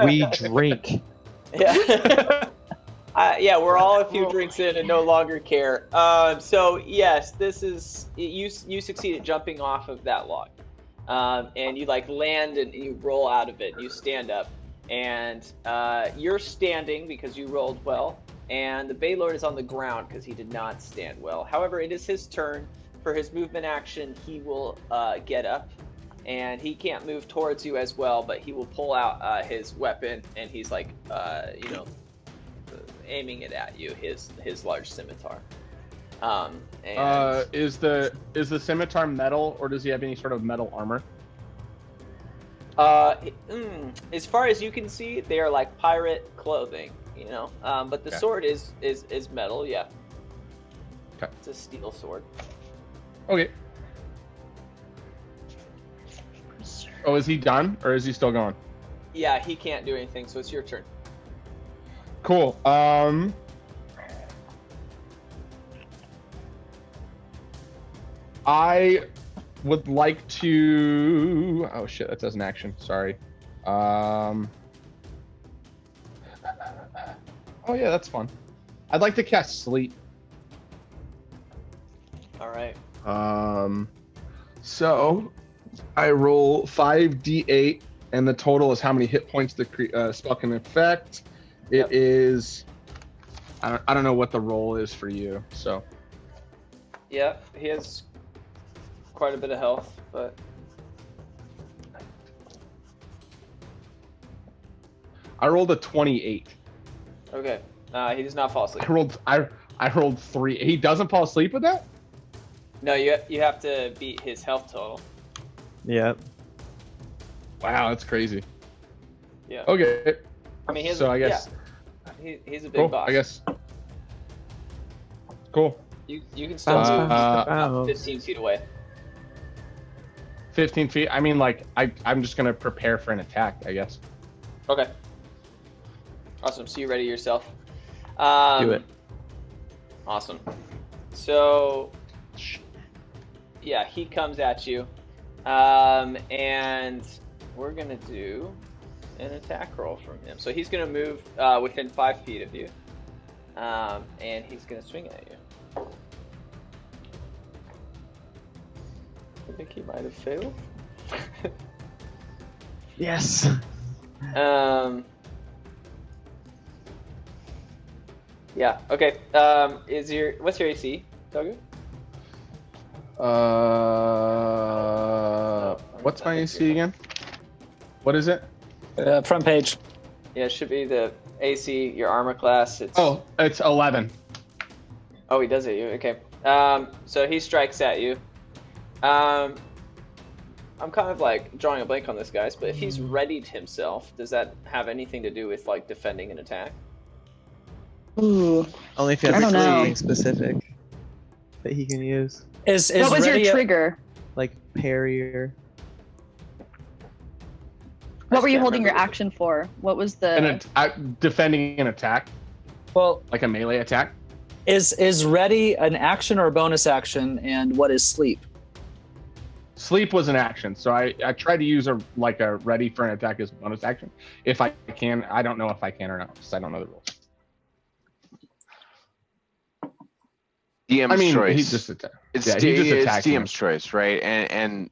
We drink. Yeah. Yeah, we're all a few drinks in and no longer care. So yes, this is you succeed at jumping off of that log, and you like land and you roll out of it. And you stand up, and you're standing because you rolled well, and the Baylord is on the ground because he did not stand well. However, it is his turn. For his movement action, he will get up, and he can't move towards you as well, but he will pull out his weapon, and he's like, aiming it at you, his large scimitar. And Is the scimitar metal, or does he have any sort of metal armor? as far as you can see, they are like pirate clothing, you know. But the Okay. sword is metal, yeah. Okay. It's a steel sword. Okay. Oh, is he done, or is he still going? Yeah, he can't do anything, so it's your turn. Cool. I would like to. Oh shit, that does an action. Sorry. Oh yeah, that's fun. I'd like to cast sleep. All right. So I roll 5d8, and the total is how many hit points the spell can affect. It is. I don't know what the roll is for you. So Yeah, he has quite a bit of health, but I rolled a 28. okay. He does not fall asleep. I rolled 3. He doesn't fall asleep with that? No, you have to beat his health total. Yep. Wow, that's crazy. Yeah. Okay. I mean, So I guess. he's a big Cool. boss. I guess. Cool. You can still move Bounce. 15 feet away. 15 feet. I mean, like, I'm just gonna prepare for an attack, I guess. Okay. Awesome. So you ready yourself? Do it. Awesome. So, yeah, he comes at you, and we're gonna do an attack roll from him. So he's gonna move within 5 feet of you, and he's gonna swing at you. I think he might have failed. Yes. Yeah. Okay. What's your AC, Dogu? What's my AC again? What is it? Front page. Yeah, it should be the AC, your armor class. It's Oh, it's 11. Oh, he does hit you. Okay. So he strikes at you. I'm kind of like drawing a blank on this, guys. But if he's readied himself, does that have anything to do with like defending an attack? Ooh. Only if you I have don't know. something specific that he can use, Is What was ready your trigger? like parry or. What were you can't holding your remember. action for? What was the? Defending an attack, well, like a melee attack. is ready an action or a bonus action, and what is sleep? Sleep was an action, so I try to use a ready for an attack as a bonus action. If I can, I don't know if I can or not, because I don't know the rules. DM's choice. he just attacked. It's, Yeah, he just it's attacked me. DM's choice, right? And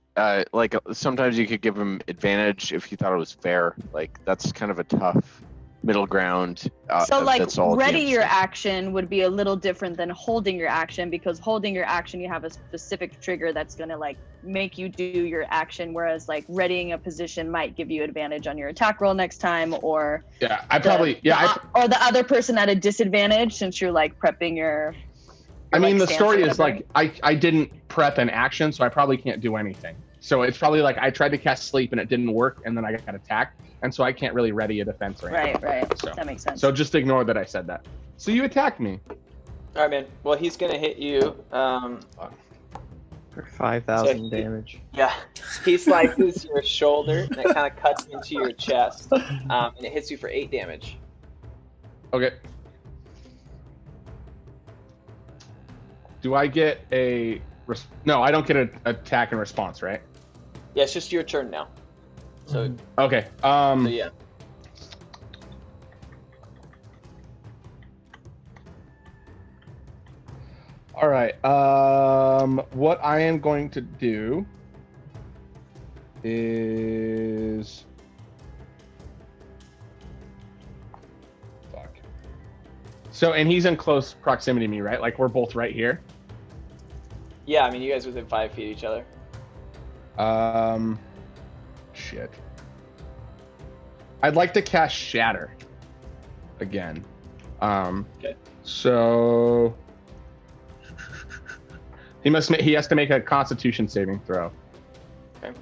like sometimes you could give him advantage if you thought it was fair. Like that's kind of a tough middle ground. So like that's all ready DM's your choice. action would be a little different than holding your action, because holding your action you have a specific trigger that's going to like make you do your action, whereas like readying a position might give you advantage on your attack roll next time, or Yeah, I probably or the other person at a disadvantage since you're like prepping your I mean, like, the stance story or is whatever. like I didn't prep an action, so I probably can't do anything. So it's probably like I tried to cast sleep and it didn't work, and then I got attacked, and so I can't really ready a defense or anything. right. So, That makes sense. so just ignore that I said that. So you attacked me. All right, man. Well, he's gonna hit you. For 5,000 So- damage. Yeah, he slices your shoulder and it kind of cuts into your chest, and it hits you for 8 damage. Okay. Do I get a? No, I don't get an attack and response, right? Yeah, it's just your turn now. So, Okay. so yeah. All right. What I am going to do is fuck. So, and he's in close proximity to me, right? Like we're both right here. Yeah, I mean, you guys are within 5 feet of each other. Shit. I'd like to cast Shatter again. Okay. So he has to make a Constitution saving throw. Okay.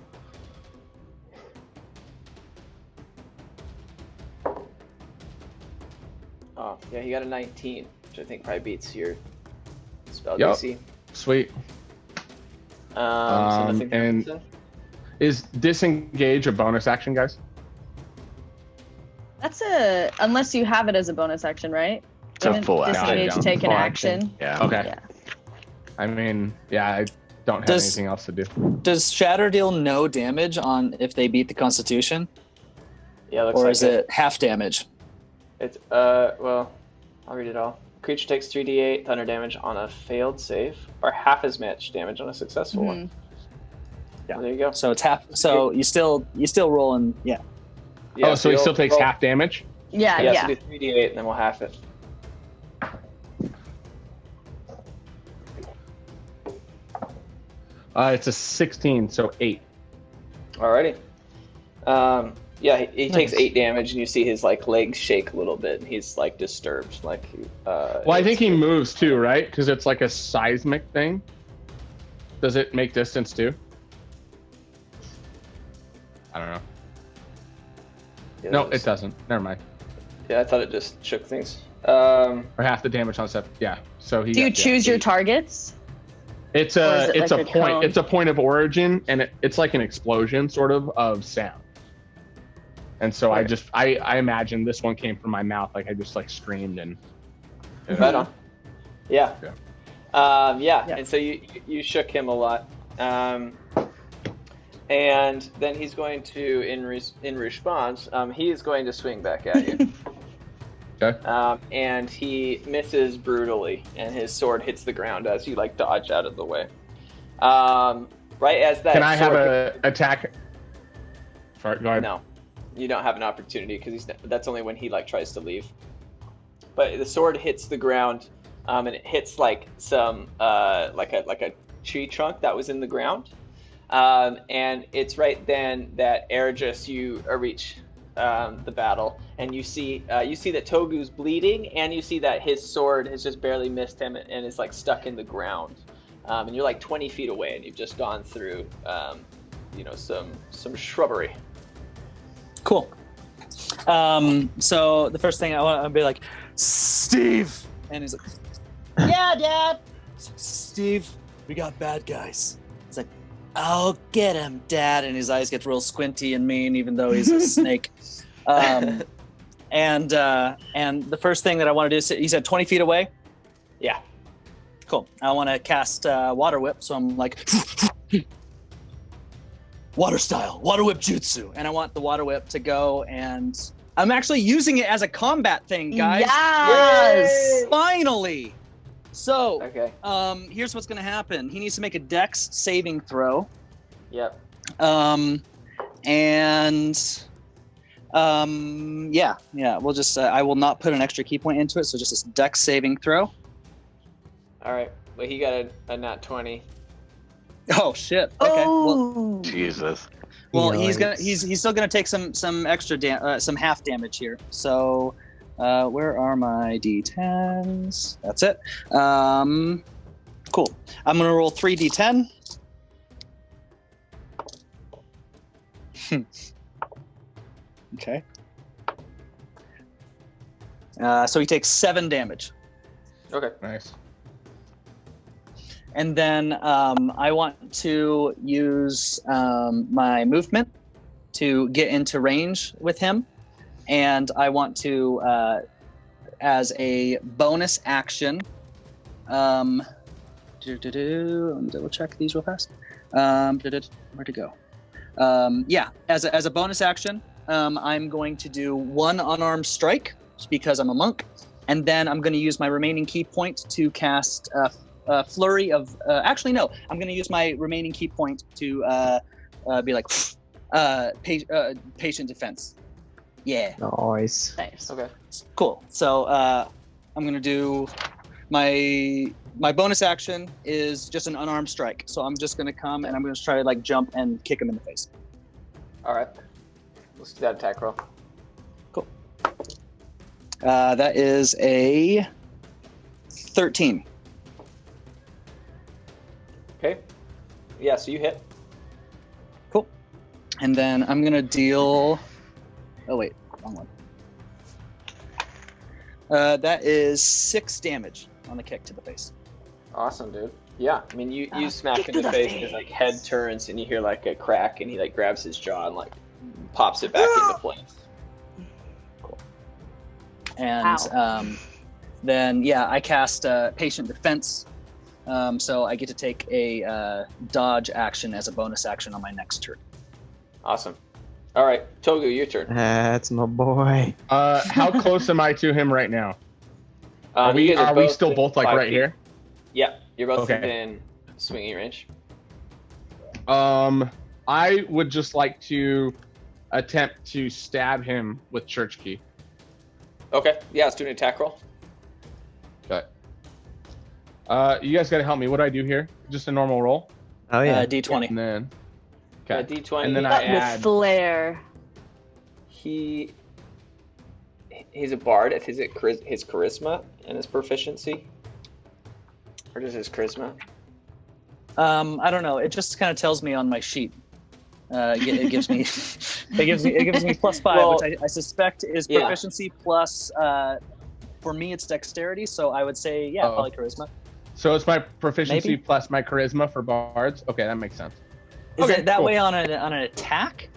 Oh, yeah, he got a 19, which I think probably beats your spell Yup. DC. Sweet. So nothing and- happens then? Is disengage a bonus action, guys? That's unless you have it as a bonus action, right? It's a Doesn't full action. disengage Yeah, take an full action. Yeah. Okay. Yeah. I mean, yeah, I don't have Does- anything else to do. Does Shatter deal no damage on if they beat the Constitution, Yeah, looks or like is it half damage? It's well, I'll read it all. Creature takes 3d8 thunder damage on a failed save, or half as much damage on a successful one. Mhm. Yeah. Well, there you go. So it's half. So you still rolling. Yeah. Yeah, Oh, so he you'll still takes roll- half damage? Yeah, Yeah, yeah. so do 3d8 and then we'll half it. It's a 16, so 8. Alrighty. Yeah, he takes Nice. 8 damage, and you see his like legs shake a little bit, and he's like disturbed. Like, Well, I think he moves too, right? Because it's like a seismic thing. Does it make distance too? I don't know. Yeah, No, that was- it doesn't. Never mind. Yeah, I thought it just shook things. Or half the damage on stuff. Yeah. So he. Do you got- yeah, choose your 8. targets? It's or a is it it's like a a point. cone? It's a point of origin, and it's like an explosion sort of sound. And so I Okay. just I imagine this one came from my mouth, like I just like screamed and. Right on. Yeah. Yeah. Yeah. Yeah. And so you shook him a lot. And then he's going to, in response, he is going to swing back at you. Okay. And he misses brutally, and his sword hits the ground as you like dodge out of the way. Right as that. Can I have sword a attack? Sorry, go ahead. No, you don't have an opportunity because that's only when he like tries to leave. But the sword hits the ground, and it hits like some like a tree trunk that was in the ground, and it's right then that Ergis, you reach the battle, and you see that Togu's bleeding, and you see that his sword has just barely missed him and is like stuck in the ground, and you're like 20 feet away, and you've just gone through some shrubbery. Cool. So the first thing I want to be like, Steve, and he's like, Yeah, Dad. Steve, we got bad guys. It's like, I'll get him, Dad, and his eyes get real squinty and mean, even though he's a snake. And the first thing that I want to do is, he said 20 feet away. Yeah. Cool. I want to cast Water Whip, so I'm like, water style, Water Whip jutsu, and I want the Water Whip to go, and I'm actually using it as a combat thing, guys. Yes. Finally. So, Okay. here's what's gonna happen. He needs to make a Dex saving throw. Yep. We'll just I will not put an extra key point into it, so just a Dex saving throw. All right. Well, he got a nat 20. Oh shit. Okay. Oh. Jesus. Well, Yikes. he's still gonna take some extra some half damage here. So, where are my d10s? That's it. Cool. I'm gonna roll 3d10. Okay. So he takes 7 damage. Okay. Nice. And then I want to use my movement to get into range with him. And I want to, as a bonus action, let me double check these real fast. Where'd it go? As a bonus action, I'm going to do 1 unarmed strike because I'm a monk. And then I'm going to use my remaining key point to cast a flurry of. Actually, no. I'm going to use my remaining key point to be like patient defense. Yeah. Nice. Nice. Okay. Cool. So I'm going to do my bonus action is just an unarmed strike. So I'm just going to come and I'm going to try to like jump and kick him in the face. All right. Let's do that attack roll. Cool. That is a 13. Okay. Yeah. So you hit. Cool. And then I'm going to deal. Oh, wait. Wrong one. That is 6 damage on the kick to the face. Awesome, dude. Yeah. I mean, you smack kick in to the the face. face. His like head turns, and you hear like a crack, and he like grabs his jaw and like pops it back into place. And then, I cast patient defense. So I get to take a dodge action as a bonus action on my next turn. Awesome. All right, Togu, your turn. That's my boy. How close am I to him right now? Are You we guys still within both like 5 right feet. here? Yeah, you're both Okay. within swinging range. I would just like to attempt to stab him with church key. Okay. Yeah, let's do an attack roll. Okay. You guys got to help me. What do I do here? Just a normal roll, Oh yeah. D20. and then Yeah, okay. D20. And then I But add. with flair. He's a bard. If his charisma and his proficiency, or just his charisma. I don't know. It just kind of tells me on my sheet. It gives me +5, Well, which I suspect is yeah. proficiency plus. For me, it's dexterity, so I would say probably charisma. So it's my proficiency Maybe. plus my charisma for bards. Okay, that makes sense. Is Okay, it that cool. way on an attack?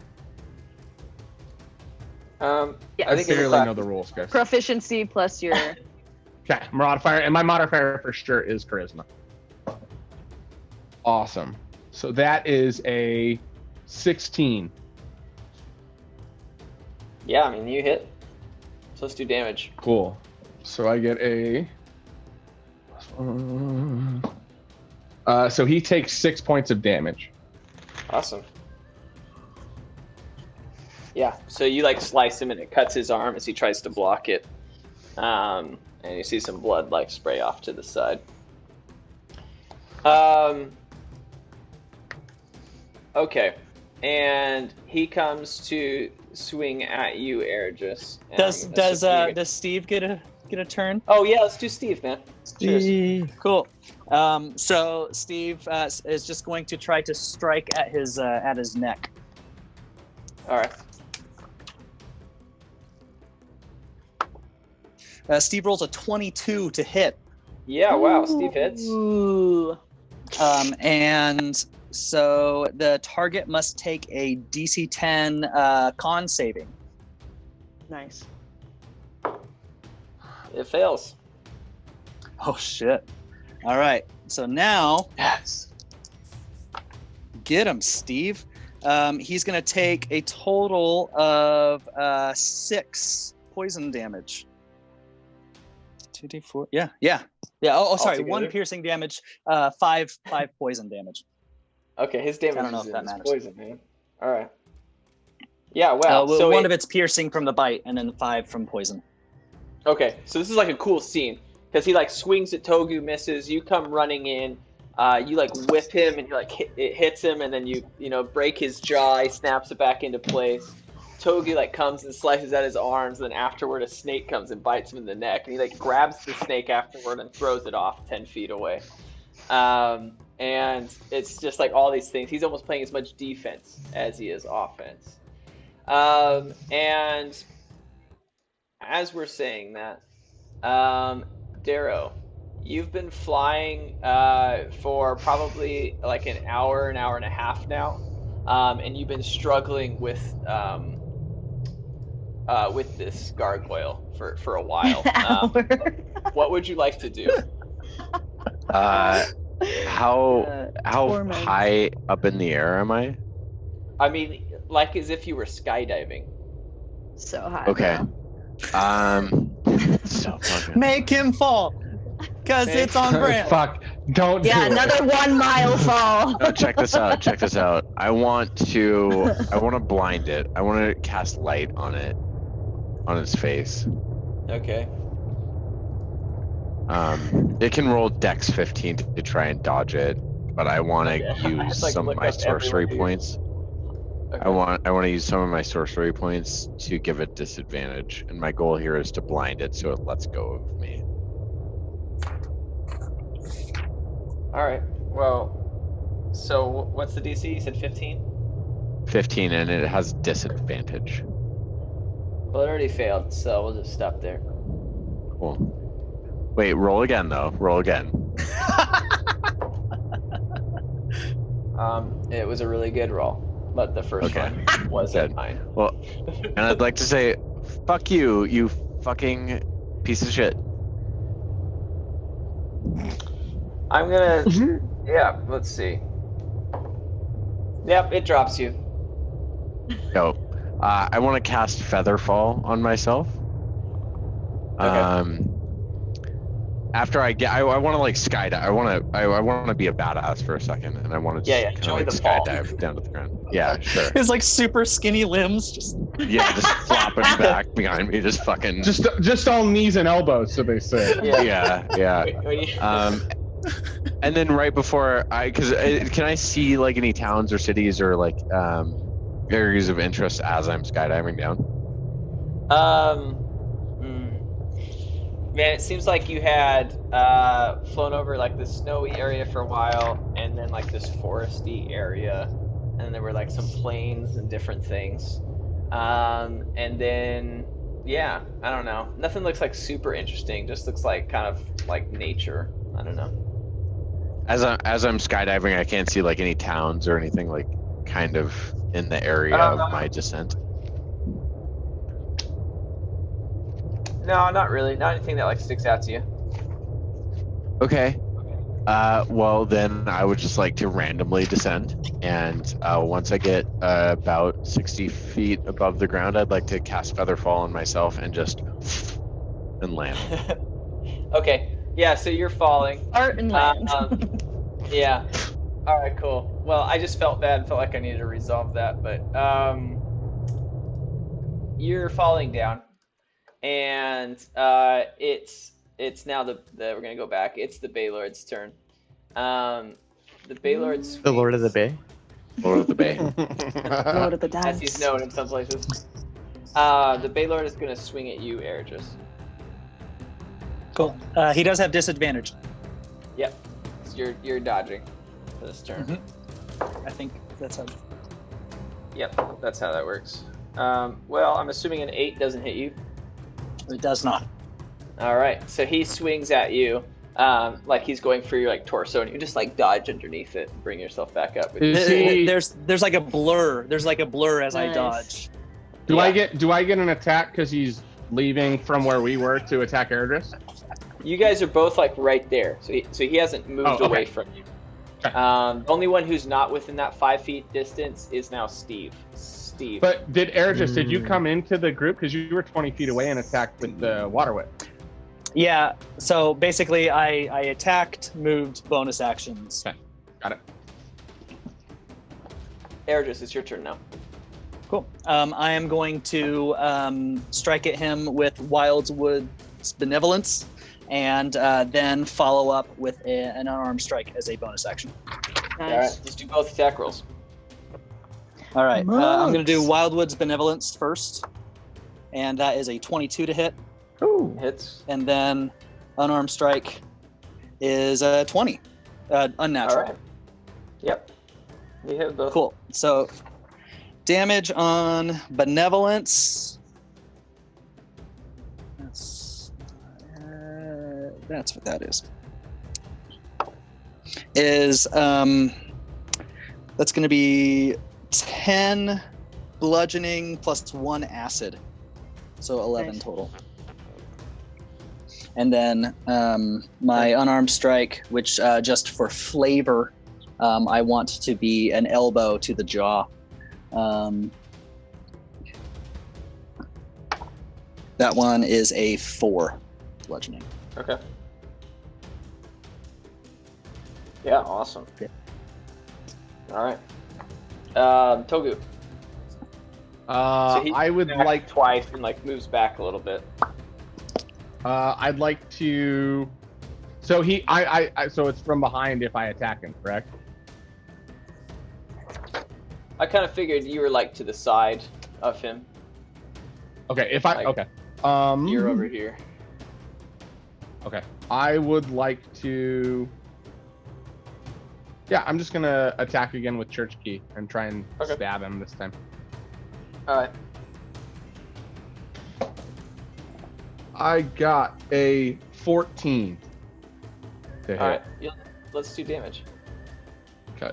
I I think it's a barely class. know the rules, guys. Proficiency plus your. Okay, modifier, and my modifier for sure is charisma. Awesome. So that is a 16. Yeah, I mean you hit. So let's do damage. Cool. So I get a. So he takes 6 points of damage. Awesome. Yeah, so you like slice him and it cuts his arm as he tries to block it. And you see some blood like spray off to the side. Okay. And he comes to swing at you, Ergis. Does Steve get a turn? Oh yeah, let's do Steve, man. Cheers. Steve. Cool. So Steve is just going to try to strike at his neck. All right. Steve rolls a 22 to hit. Yeah, wow, Steve hits. Ooh. And so the target must take a DC 10 con saving. Nice. It fails. Oh shit! All right, so now Yes. get him, Steve. He's gonna take a total of 6 poison damage. 2d4. Yeah. Yeah. Oh, sorry. Altogether? 1 piercing damage, 5 poison damage. Okay, his damage I don't know is if in that his matters. poison, man. All right. Yeah, wow. Well, So one of it's piercing from the bite, and then 5 from poison. Okay, so this is like a cool scene because he like swings at Togu, misses. You come running in, you like whip him, and you like it hits him, and then you break his jaw. He snaps it back into place. Togu like comes and slices at his arms, and then afterward a snake comes and bites him in the neck, and he like grabs the snake afterward and throws it off 10 feet away. And it's just like all these things. He's almost playing as much defense as he is offense. And as we're saying that, Darrow, you've been flying for probably like an hour and a half now, and you've been struggling with this gargoyle for a while. What would you like to do? How torment. high up in the air am I? I mean, like as if you were skydiving. So high. Okay. bro. So fucking. Make him fall, cause it's on brand. Fuck! Don't Yeah, do another 1 mile fall. No, check this out. Check this out. I want to blind it. I want to cast light on it, on its face. Okay. It can roll Dex 15 to try and dodge it, but I want to Okay. use Like, some of look my up sorcery everyone, dude. points. Okay. I want to use some of my sorcery points to give it disadvantage, and my goal here is to blind it so it lets go of me. All right. Well, so what's the DC? You said 15? 15, and it has disadvantage. Well, it already failed, so we'll just stop there. Cool. Wait, roll again though. Roll again. It was a really good roll, but the first Okay. one wasn't Good. mine. Well, and I'd like to say, fuck you, you fucking piece of shit. I'm gonna. Yeah. Let's see. Yep, it drops you. Yo, I want to cast Featherfall on myself. Okay. After I want to like skydive. I want to be a badass for a second, and I want to Yeah, just enjoy kind of the like fall. skydive down to the ground. Yeah, sure. His like super skinny limbs just. Yeah, just flopping back behind me, just fucking. Just all knees and elbows, so they say. Yeah. Yeah. When you- And then right before can I see like any towns or cities or like areas of interest as I'm skydiving down? Man, it seems like you had flown over like this snowy area for a while, and then like this foresty area, and there were like some plains and different things. And then yeah, I don't know. Nothing looks like super interesting. Just looks like kind of like nature. I don't know. As I'm skydiving, I can't see like any towns or anything like kind of in the area of my descent. No, not really. Not anything that like sticks out to you. Okay. Well, then I would just like to randomly descend, and once I get about 60 feet above the ground, I'd like to cast Featherfall on myself and just and land. Okay. Yeah. So you're falling. Art and land. Yeah. All right. Cool. Well, I just felt bad. Felt like I needed to resolve that, but you're falling down, and it's now we're gonna go back. It's the Baylord's turn. The Baylord's The Lord of the Bay. Lord of the Bay. Lord of the as Dance. he's known in some places. The Baylord is gonna swing at you, Eridris. Cool. He does have disadvantage. Yep. So you're dodging for this turn. Mm-hmm. I think that's how. Yep. That's how that works. Well, I'm assuming an 8 doesn't hit you. It does not. All right, so he swings at you, like he's going for your like torso, and you just like dodge underneath it, and bring yourself back up. Is he- There's like a blur. There's like a blur as I Nice. dodge. Do Yeah. I get an attack because he's leaving from where we were to attack Eridris? You guys are both like right there, so he hasn't moved Oh, okay. away from you. Okay. The only one who's not within that 5 feet distance is now Steve. But did Eridris, did you come into the group because you were 20 feet away and attacked with the water whip? Yeah. So basically, I attacked, moved, bonus actions. Okay. Got it. Eridris, it's your turn now. Cool. I am going to strike at him with Wildwood's Benevolence, and then follow up with an unarmed strike as a bonus action. All right, let's do both attack rolls. All right. I'm going to do Wildwood's Benevolence first, and that is a 22 to hit. Ooh. Hits. And then unarmed strike is a 20, unnatural. All right. Yep. You hit both. Cool. So damage on Benevolence. That's what that is. That's going to be 10 bludgeoning plus 1 acid, so 11 total. And then my unarmed strike, which just for flavor, I want to be an elbow to the jaw. That one is a 4 bludgeoning. Okay. Yeah, awesome. Yeah. All right. Togu. So he I would like twice and like moves back a little bit. I'd like to. So so it's from behind if I attack him, correct? I kind of figured you were like to the side of him. Okay, if I Like, okay. You're over here. Okay, I would like to. Yeah, I'm just gonna attack again with Church Key and try and stab him this time. All right. I got a 14 to hit. All right. Yeah, let's do damage. Okay.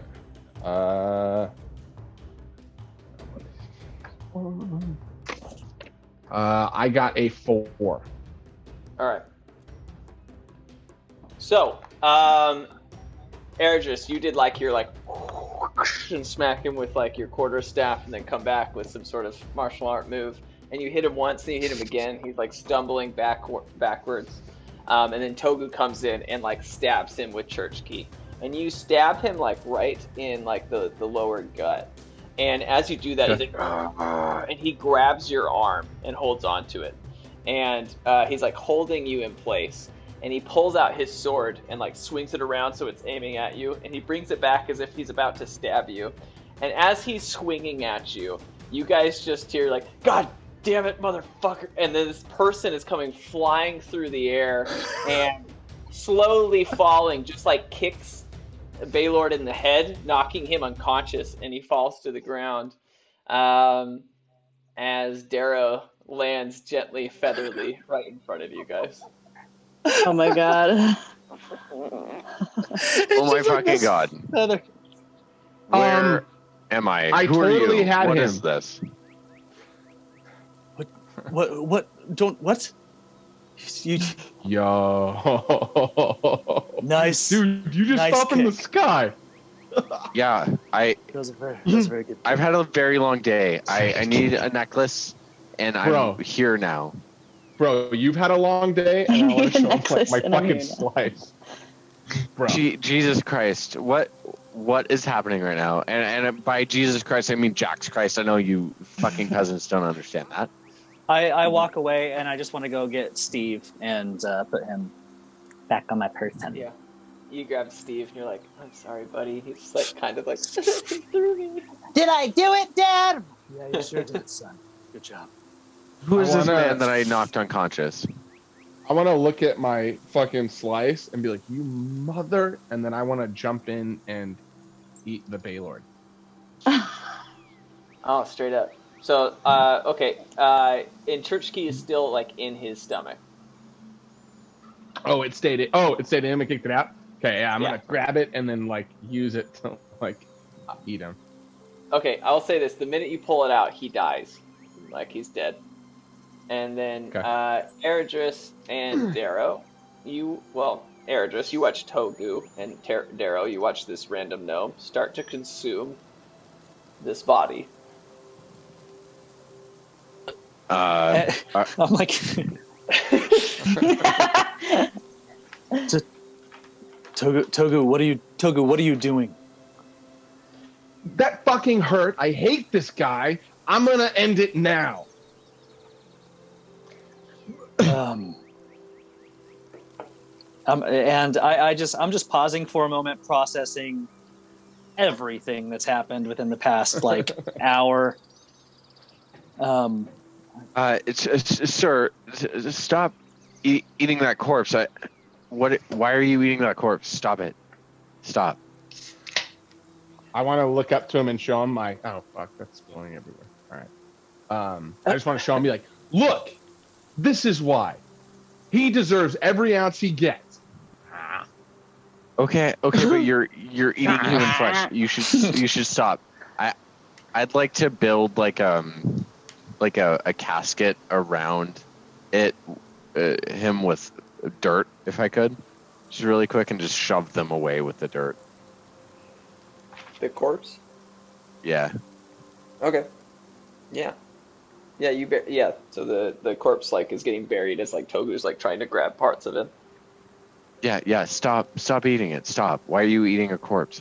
I got a 4. All right. So, Eridris, you did like your like and smack him with like your quarterstaff, and then come back with some sort of martial art move. And you hit him once, and you hit him again. He's like stumbling backwards, and then Togu comes in and like stabs him with Church Key, and you stab him like right in like the lower gut. And as you do that, he's like, and he grabs your arm and holds onto it, and he's like holding you in place. And he pulls out his sword and like swings it around so it's aiming at you, and he brings it back as if he's about to stab you. And as he's swinging at you, you guys just hear like, "God damn it, motherfucker!" And then this person is coming flying through the air and slowly falling, just like kicks Baylord in the head, knocking him unconscious, and he falls to the ground. As Darrow lands gently, featherly, right in front of you guys. Oh my god. Oh my fucking god. Where am I? I Who are totally you? had What him. is this? What? Don't what? You Yo. nice. Dude, you just Nice stop in the kick. sky. Yeah, That was a very good. I've had a very long day. I need a necklace, and Bro. I'm here now. Bro, you've had a long day, and I want to show him Necklace my and I'm fucking here now. slice. Bro. Jesus Christ, what is happening right now? And by Jesus Christ, I mean Jax Christ. I know you fucking peasants don't understand that. I walk away and I just want to go get Steve and put him back on my person. Yeah. You grab Steve and you're like, "I'm sorry, buddy." He's like kind of like through me. Did I do it, Dad? Yeah, you sure did, son. Good job. Who is I this wanna- man that I knocked unconscious? I want to look at my fucking slice and be like, "You mother," and then I want to jump in and eat the Baylord. Oh, straight up. So, okay. And Church Key is still like in his stomach. Oh, it stayed in him and kicked it out? Okay, yeah, I'm Yeah. going to grab it and then, like, use it to, like, eat him. Okay, I'll say this: the minute you pull it out, he dies, like he's dead. And then Okay. Eridris and Darrow, Eridris, you watch Togu, and Darrow, you watch this random gnome start to consume this body. I'm like, Togu, what are you doing? That fucking hurt. I hate this guy. I'm gonna end it now. And I'm just pausing for a moment, processing everything that's happened within the past like hour. Sir, stop eating that corpse. Why are you eating that corpse? Stop it. Stop. I want to look up to him and show him my. Oh fuck, that's blowing everywhere. All right. I just want to show him, be like, look, this is why. He deserves every ounce he gets. Okay, but you're eating human flesh. You should stop. I'd like to build like a casket around him with dirt, if I could, just really quick, and just shove them away with the dirt. The corpse? Yeah. Okay. Yeah. Yeah, so the corpse like is getting buried as like Togu's like trying to grab parts of it. Yeah, stop eating it. Stop. Why are you eating a corpse?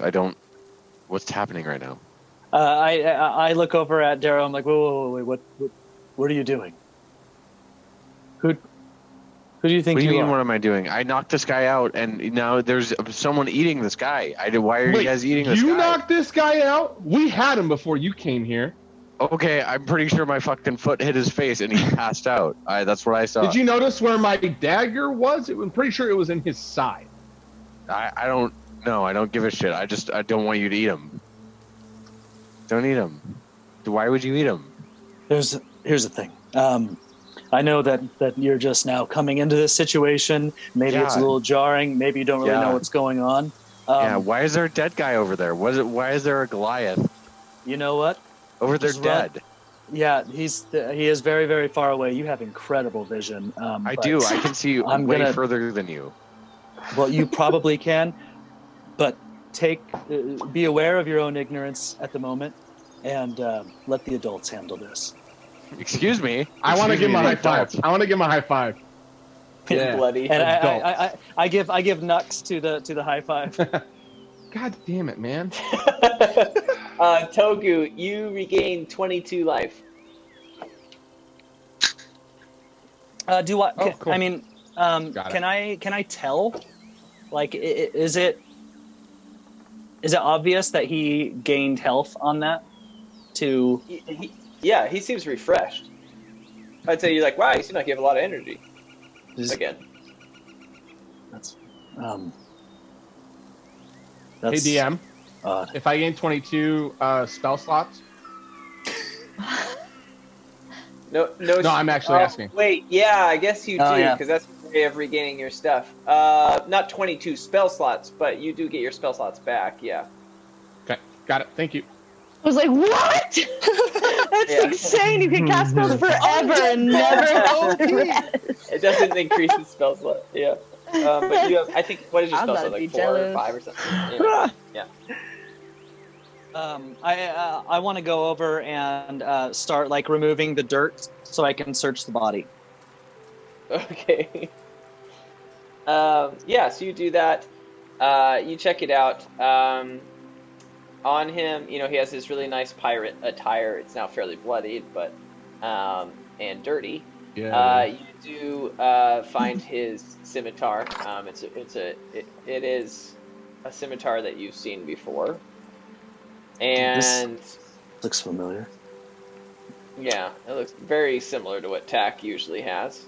What's happening right now? I look over at Darrow. I'm like, wait, what are you doing? Who do you think What do you mean? are? What am I doing? I knocked this guy out, and now there's someone eating this guy. Why are you guys eating this guy? You knocked this guy out? We had him before you came here. Okay, I'm pretty sure my fucking foot hit his face and he passed out. That's what I saw. Did you notice where my dagger was? I'm pretty sure it was in his side. I don't know. I don't give a shit. I don't want you to eat him. Don't eat him. Why would you eat him? Here's the thing. I know that you're just now coming into this situation. Maybe it's a little jarring. Maybe you don't really know what's going on. Why is there a dead guy over there? Why is there a Goliath? You know what? Over there dead. Yeah, he is very, very far away. You have incredible vision. I do. I can see way further than you. Well, you probably can, but be aware of your own ignorance at the moment, and let the adults handle this. Excuse me. I want to give him a high five. Yeah. Bloody. And I give Nux to the high five. God damn it, man. Togu, you regain 22 life. Do I? Oh, cool. I mean, can I tell? Like, is it obvious that he gained health on that? Yeah, he seems refreshed. I'd say you're like, wow, you seem like you have a lot of energy. Again. That's Hey DM, if I gain 22 spell slots. No, I'm actually asking. Wait, yeah, I guess you do, yeah. because that's your way of regaining your stuff. Not 22 spell slots, but you do get your spell slots back, yeah. Okay, got it. Thank you. I was like, what? That's insane. You can cast spells forever and never have to rest. It doesn't increase the spell slot, yeah. But you have, I think, what is your spell slot, like 4 or 5 or something? Yeah. I want to go over and start like removing the dirt so I can search the body. Okay. So you do that. You check it out. On him, he has this really nice pirate attire. It's now fairly bloodied, but and dirty. Yeah. You do find his scimitar. It is a scimitar that you've seen before, and this looks familiar. Yeah, it looks very similar to what Tack usually has.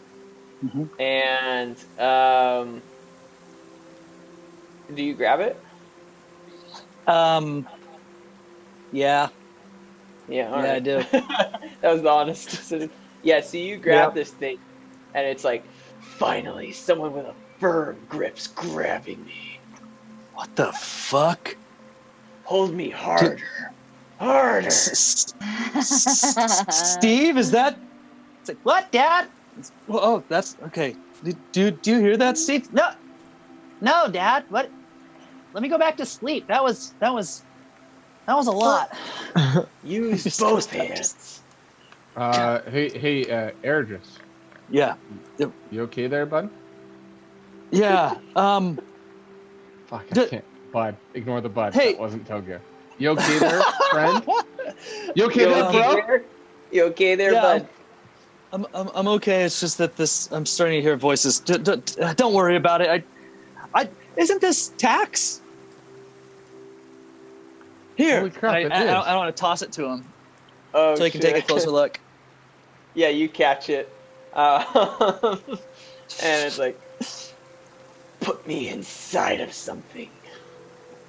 Mm-hmm. And do you grab it? Yeah. Yeah, all yeah, right. I do. That was the honest. So you grab this thing, and it's like, finally, someone with a firm grip's grabbing me. What the fuck? Hold me harder. Harder. Steve, is that? It's like, what, Dad? Oh, that's okay. Do you hear that, Steve? No, Dad. What? Let me go back to sleep. That was a lot. Use both hands. Hey, Erdris. Yeah. You okay there, bud? Yeah. Fuck, I D- can't. Bud, ignore the bud. Hey. That wasn't Togu. You okay there, friend? You okay You there, okay bro? there? You okay there, Yeah, bud? I'm okay. It's just that I'm starting to hear voices. Don't worry about it. I isn't this tax? Here. Holy crap, it I is. don't want to toss it to him Oh, so he can take a closer look. Yeah, you catch it. And it's like, put me inside of something.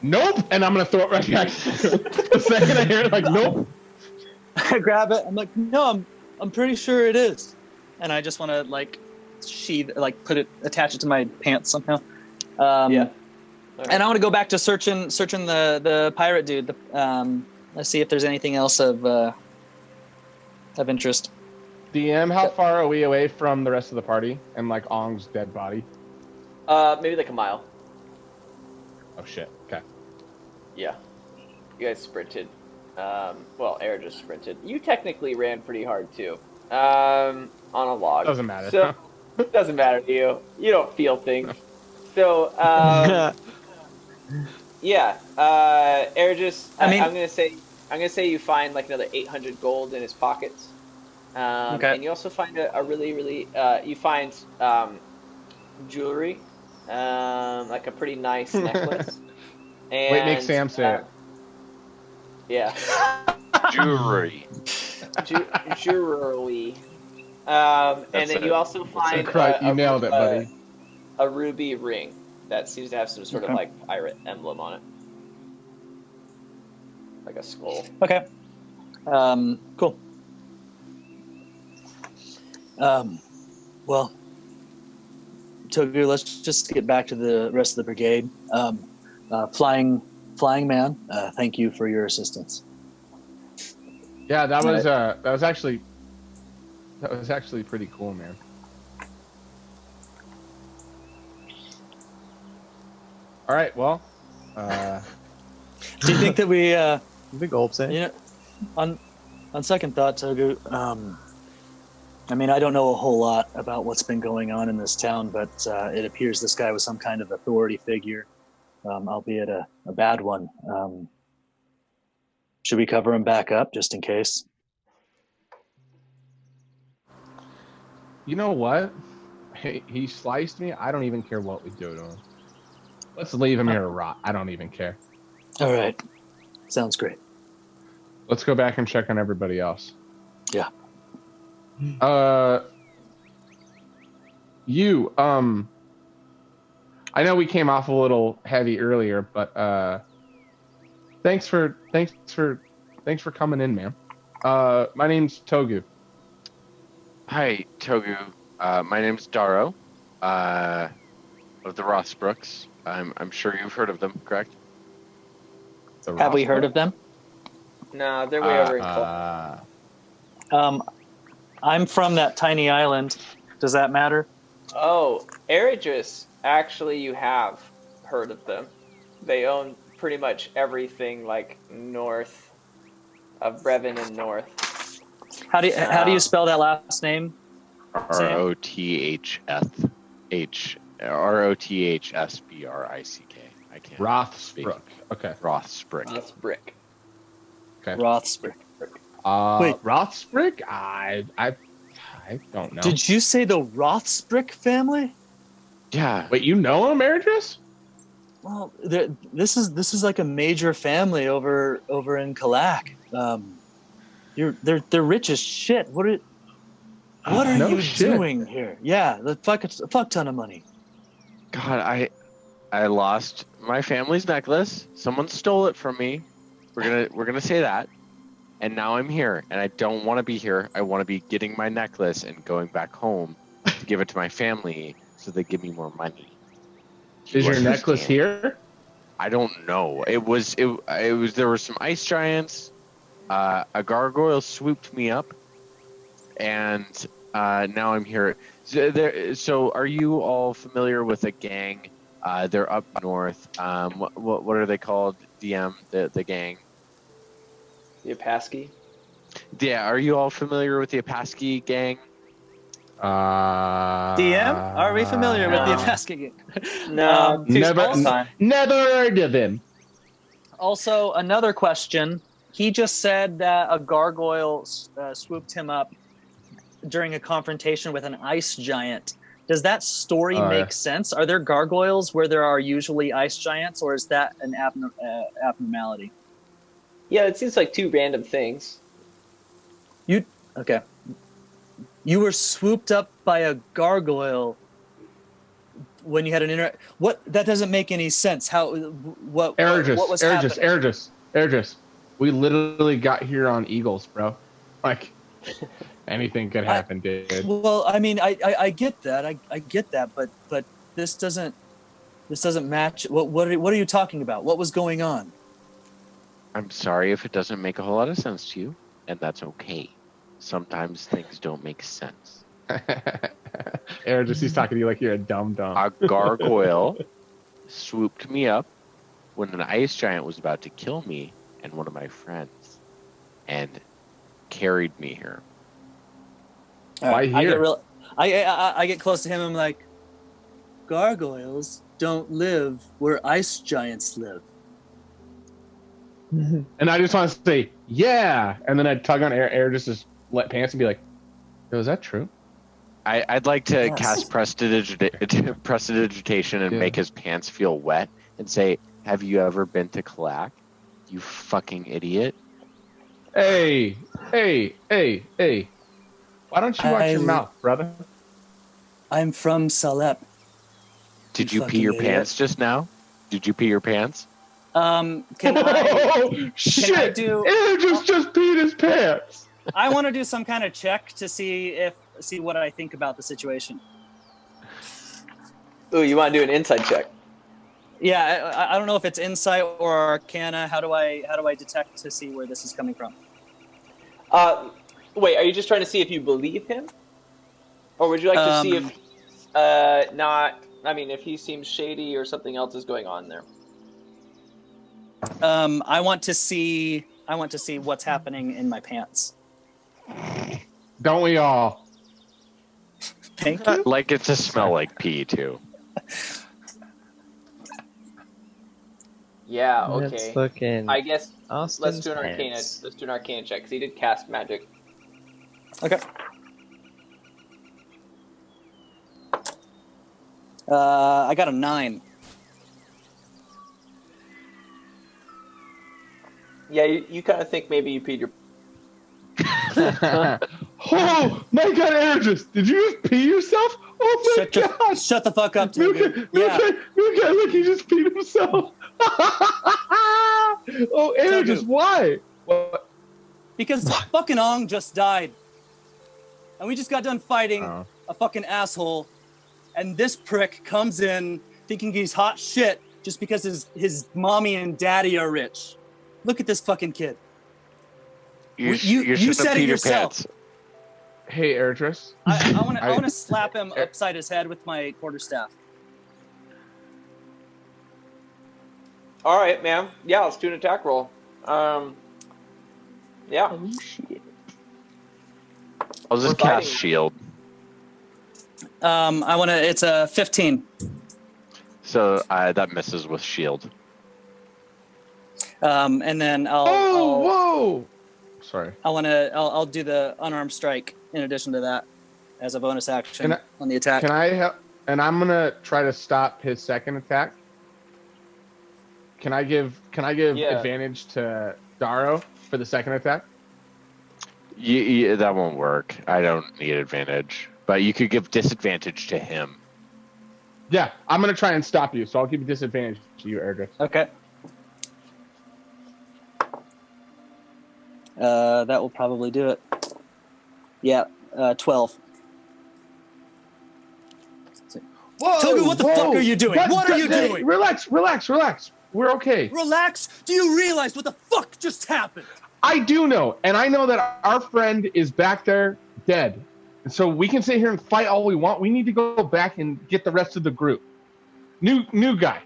Nope. And I'm gonna throw it right back. The second I hear it, like, nope. I grab it. I'm like, no, I'm pretty sure it is. And I just want to attach it to my pants somehow. Yeah. And I want to go back to searching the pirate dude. Let's see if there's anything else of interest. DM, how far are we away from the rest of the party and like Ong's dead body? Maybe like a mile. Oh shit. Okay. Yeah. You guys sprinted. Well, Air just sprinted. You technically ran pretty hard too. On a log. Doesn't matter. So it doesn't matter to you. You don't feel things. So yeah. Air just. I'm gonna say you find like another 800 gold in his pockets. Okay. And you also find a really you find jewelry, like a pretty nice necklace. And, Wait, make Sam say it. Yeah. Jewelry. Jewelry. And then you also find You nailed it, buddy. a ruby ring that seems to have some sort of like pirate emblem on it, like a skull. Okay. Cool. Well, Togu, let's just get back to the rest of the brigade. Flying man, thank you for your assistance. Yeah, that was actually pretty cool, man. All right, well, do you think that we, Big gulp say. you know, on second thought, Togu, I mean, I don't know a whole lot about what's been going on in this town, but it appears this guy was some kind of authority figure, albeit a bad one. Should we cover him back up just in case? You know what? He sliced me. I don't even care what we do to him. Let's leave him here to rot. I don't even care. All right. Sounds great. Let's go back and check on everybody else. Yeah. You, I know we came off a little heavy earlier, but thanks for coming in, man. My name's Togu. Hi, Togu. My name's Daro, of the Rothsbrooks. I'm sure you've heard of them, correct? Have we heard of them? No, they're way over in Col- I'm from that tiny island. Does that matter? Oh, Eridris, actually you have heard of them. They own pretty much everything like north of Brevin and north. How do you spell that last name? Rothsbrick. I can't. Rothsbrook. Okay. Rothsbrick. That's brick. Okay. Rothsbrick. Wait, Rothsbrick? I don't know. Did you say the Rothsbrick family? Yeah. Wait, you know him, Eridris? Well, this is like a major family over in Kalak. They're rich as shit. What are you doing here? Yeah, it's a fuck ton of money. God, I lost my family's necklace. Someone stole it from me. We're gonna say that. And now I'm here, and I don't want to be here. I want to be getting my necklace and going back home to give it to my family so they give me more money. Is your necklace here? I don't know. It was. There were some ice giants. A gargoyle swooped me up, and now I'm here. So are you all familiar with a gang? They're up north. What are they called? DM the gang. The Apaski? Yeah, are you all familiar with the Apaski gang? DM, are we familiar with the No. asking it? No, too never, small time. never heard of him. Also, another question. He just said that a gargoyle swooped him up during a confrontation with an ice giant. Does that story make sense? Are there gargoyles where there are usually ice giants, or is that an abnormality? Yeah, it seems like two random things. Okay. You were swooped up by a gargoyle when you had an What? That doesn't make any sense. How? What was happening? Ergis. We literally got here on Eagles, bro. Like, anything could happen, dude. Well, I mean, I get that. I get that, but this doesn't match. What are you talking about? What was going on? I'm sorry if it doesn't make a whole lot of sense to you, and that's okay. Sometimes things don't make sense. Ergis, he's talking to you like you're a dumb. A gargoyle swooped me up when an ice giant was about to kill me and one of my friends, and carried me here. Why here? I get close to him. I'm like, gargoyles don't live where ice giants live. And I just want to say, yeah. And then I'd tug on air just to let pants and be like, yo, is that true? I'd like to cast prestidigitation and make his pants feel wet and say, have you ever been to Kalak? You fucking idiot. Hey. Why don't you watch your mouth, brother? I'm from Salep. Did you pee your pants just now? Did you pee your pants? Can I? Shit! I do? Ergis just peed his pants. I want to do some kind of check to see what I think about the situation. Ooh, you want to do an insight check? Yeah, I don't know if it's insight or arcana. How do I detect to see where this is coming from? Wait, are you just trying to see if you believe him, or would you like to see if if he seems shady or something else is going on there? I want to see what's happening in my pants. Don't we all? Thank you. Like it to smell like pee too. Yeah. Okay. Let's look in. I guess Austin's let's do an arcana. pants. Let's do an arcana check because he did cast magic. Okay. I got a 9. Yeah, you kind of think maybe you peed your. Oh my God, Ergis, did you just pee yourself? Oh my God! Shut the fuck up, Togu. Look, he just peed himself. Oh, Ergis, why? What? Because fucking Ong just died. And we just got done fighting a fucking asshole. And this prick comes in thinking he's hot shit just because his mommy and daddy are rich. Look at this fucking kid. You said it yourself. Pants. Hey, Ergis. I want to slap him upside his head with my quarterstaff. All right, man. Yeah, let's do an attack roll. Yeah. Oh, shit. I'll just cast shield. It's a 15. So that misses with shield. And then Whoa! Sorry. I'll do the unarmed strike in addition to that as a bonus action on the attack. Can I help? And I'm gonna try to stop his second attack. Can I give advantage to Daro for the second attack? Yeah, that won't work. I don't need advantage, but you could give disadvantage to him. Yeah, I'm gonna try and stop you, so I'll give you disadvantage to you, Ergis. Okay. That will probably do it. Yeah, 12. Whoa! Togu, what the fuck are you doing? What are you doing? Relax. We're okay. Relax. Do you realize what the fuck just happened? I do know, and I know that our friend is back there dead. And so we can sit here and fight all we want. We need to go back and get the rest of the group. New guy,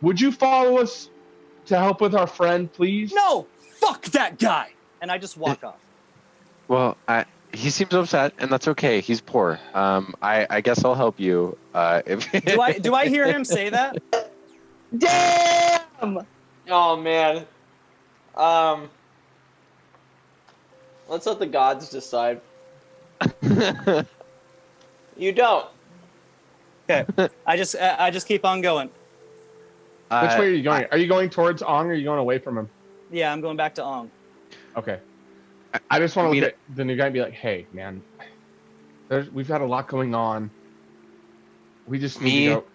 would you follow us to help with our friend, please? No, fuck that guy. And I just walk off. Well, he seems upset, and that's okay. He's poor. I guess I'll help you. If Do I hear him say that? Damn! Oh man. Let's let the gods decide. You don't. Okay. I just keep on going. Which way are you going? Are you going towards Ong or are you going away from him? Yeah, I'm going back to Ong. Okay. I just want to look at the new guy and be like, hey, man, we've got a lot going on. We just need to go.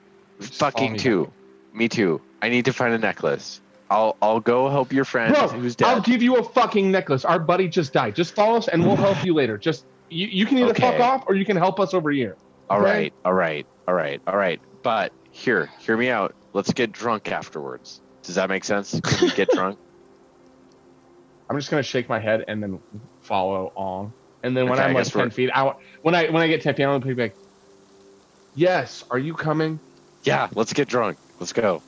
Fucking too. Me too. I need to find a necklace. I'll go help your friend who's dead. I'll give you a fucking necklace. Our buddy just died. Just follow us and we'll help you later. Just you can either fuck off or you can help us over here. Okay? All right. But hear me out. Let's get drunk afterwards. Does that make sense? Can we get drunk? I'm just gonna shake my head and then follow Ong. And then when I'm like 10 feet, when I get 10 feet, I'm gonna be like, yes, are you coming? Yeah, let's get drunk. Let's go.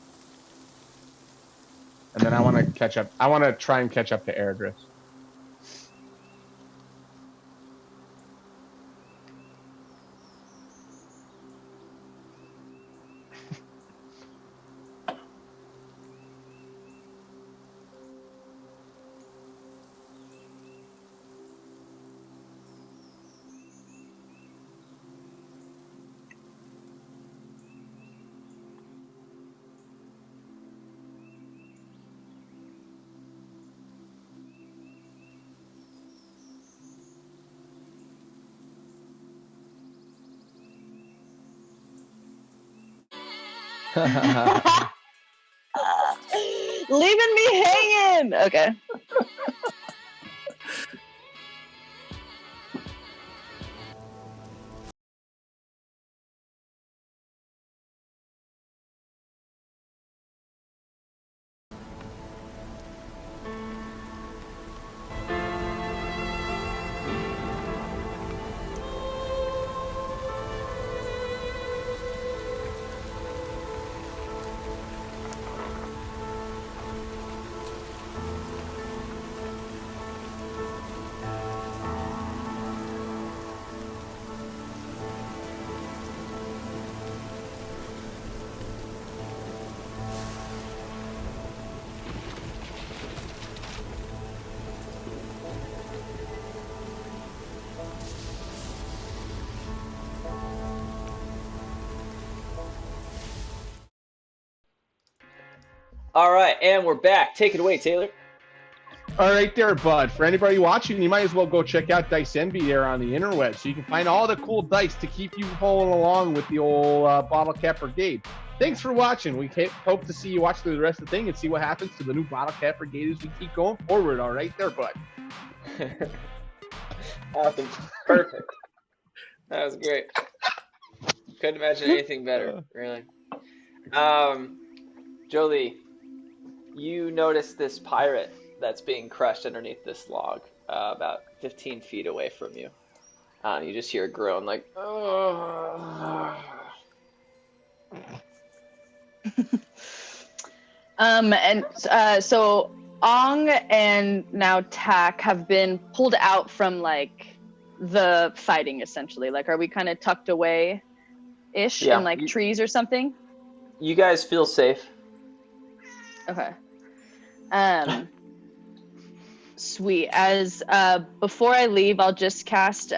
And then I want to catch up. I want to try and catch up to Airdris. Leaving me hanging. Okay. All right, and we're back. Take it away, Taylor. All right there, bud. For anybody watching, you might as well go check out Dice Envy there on the interweb so you can find all the cool dice to keep you following along with the old Bottlecap Brigade. Thanks for watching. We hope to see you watch through the rest of the thing and see what happens to the new Bottlecap Brigade as we keep going forward. All right there, bud. Awesome. Perfect. That was great. Couldn't imagine anything better, really. Jolie, you notice this pirate that's being crushed underneath this log about 15 feet away from you. You just hear a groan like, oh. So Ong and now Tak have been pulled out from like the fighting essentially. Like, are we kind of tucked away ish in like trees or something? You guys feel safe. Okay. Sweet. As before I leave, I'll just cast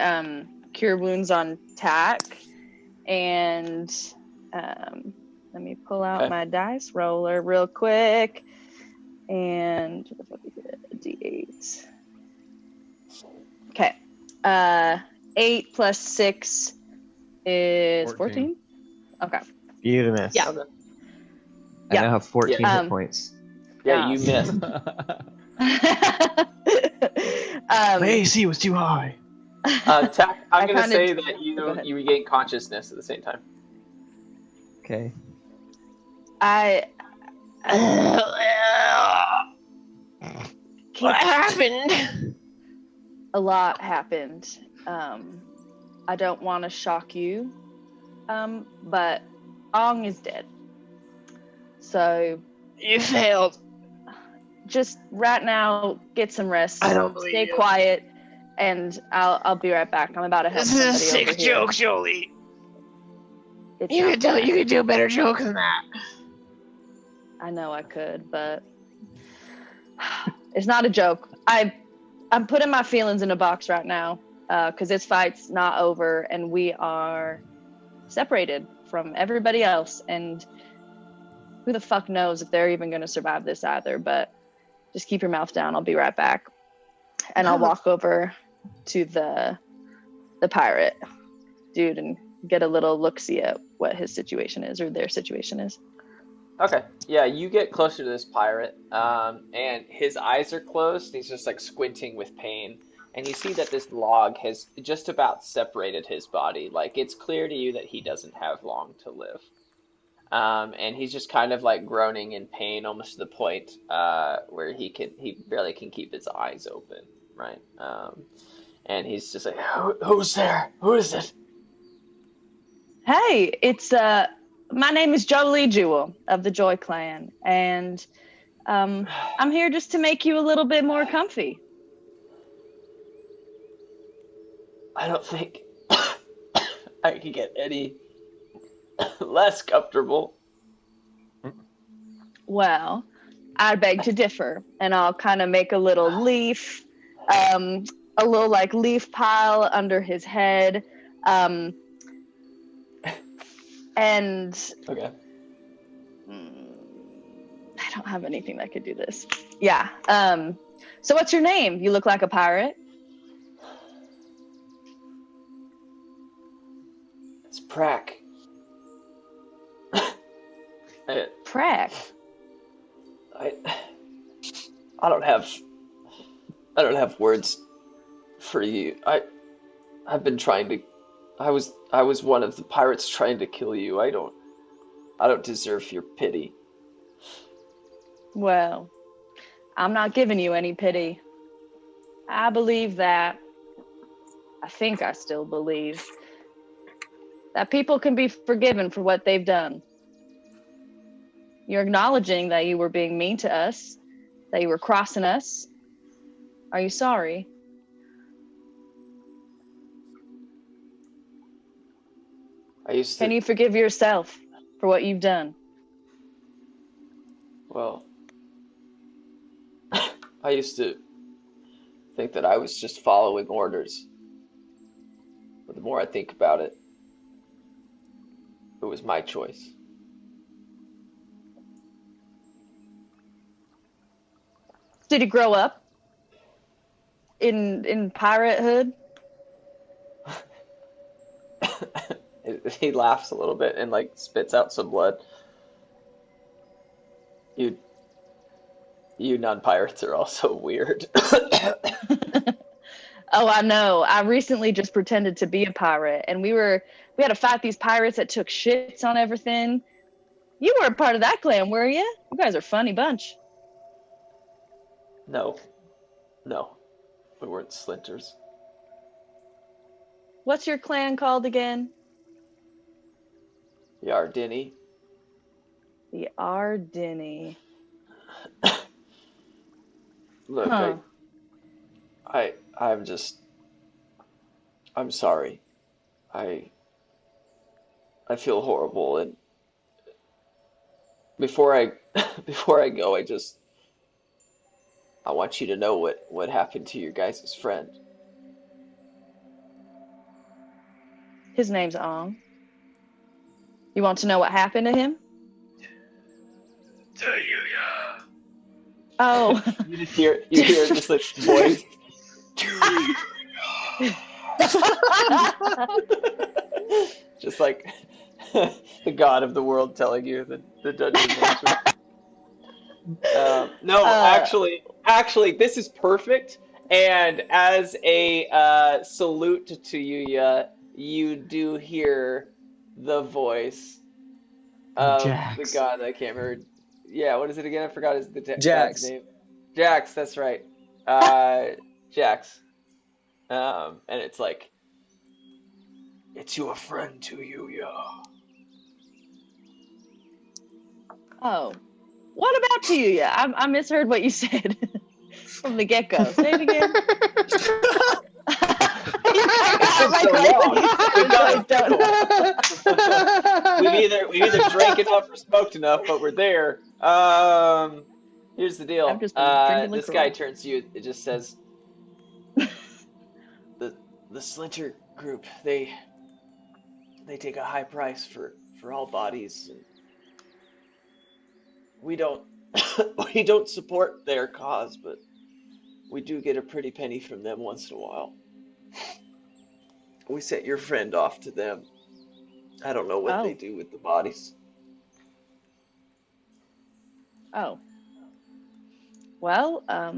Cure Wounds on Tak, and let me pull out my dice roller real quick. And D8. Okay. 8 plus 6 is 14. Okay. You to miss. Yeah. I now have 14 hit points. Yeah, you missed. My AC was too high. Tak, I'm going to say that you regain consciousness at the same time. Okay. What happened? A lot happened. I don't want to shock you, but Ong is dead. So you failed. Just right now, get some rest. I don't believe Stay you. quiet, and I'll be right back. I'm about to help This is a somebody sick over here. joke, Jolie. It's You not could do bad. you could do a better joke than that. I know I could, but it's not a joke. I'm putting my feelings in a box right now because this fight's not over and we are separated from everybody else. And who the fuck knows if they're even going to survive this either. But just keep your mouth down. I'll be right back. And I'll walk over to the pirate dude and get a little look-see at what his situation is or their situation is. Okay. Yeah, you get closer to this pirate, and his eyes are closed. He's just like squinting with pain, and you see that this log has just about separated his body. Like it's clear to you that he doesn't have long to live. And he's just kind of like groaning in pain, almost to the point where he barely can keep his eyes open, right? And he's just like, who's there? Who is it? Hey, it's my name is Jolie Jewel of the Joy Clan, and I'm here just to make you a little bit more comfy. I don't think I can get any less comfortable. Well, I beg to differ, and I'll kind of make a little leaf, a little like leaf pile under his head, and Okay. I don't have anything that could do this. Yeah. So what's your name? You look like a pirate. It's Prack. Prack. I don't have words for you. I've been trying to. I was one of the pirates trying to kill you. I don't deserve your pity. Well, I'm not giving you any pity. I believe that. I think I still believe that people can be forgiven for what they've done. You're acknowledging that you were being mean to us, that you were crossing us. Are you sorry? Can you forgive yourself for what you've done? Well, I used to think that I was just following orders. But the more I think about it, it was my choice. Did you grow up in piratehood? He laughs a little bit and like spits out some blood. You non-pirates are also weird. Oh, I know. I recently just pretended to be a pirate, and we had to fight these pirates that took shits on everything. You were a part of that clan, were you? You guys are a funny bunch. No, we weren't Slinters. What's your clan called again? Yardini. The Ardini. Look, Huh. I'm sorry. I feel horrible, and before I go, I want you to know what happened to your guys' friend. His name's Ong. You want to know what happened to him? Oh. You hear just like voice. Just like the god of the world telling you the dungeon master. No, actually, this is perfect. And as a salute to Yuya, you do hear the voice of the god. I can't remember. Yeah, what is it again? I forgot his Jax. name. Jax, that's right. Jax. And it's like, it's your friend to Yuya. Oh. What about you? Yeah, I misheard what you said from the get-go. Say it again. been my so way long. when you We've said got donut. we've either drank enough or smoked enough, but we're there. Here's the deal. I've just been drinking This LaCroix. guy turns to you. It just says, the Splinter Group. They take a high price for all bodies. And we don't we don't support their cause, but we do get a pretty penny from them once in a while. We sent your friend off to them. I don't know what they do with the bodies. Oh. Well, I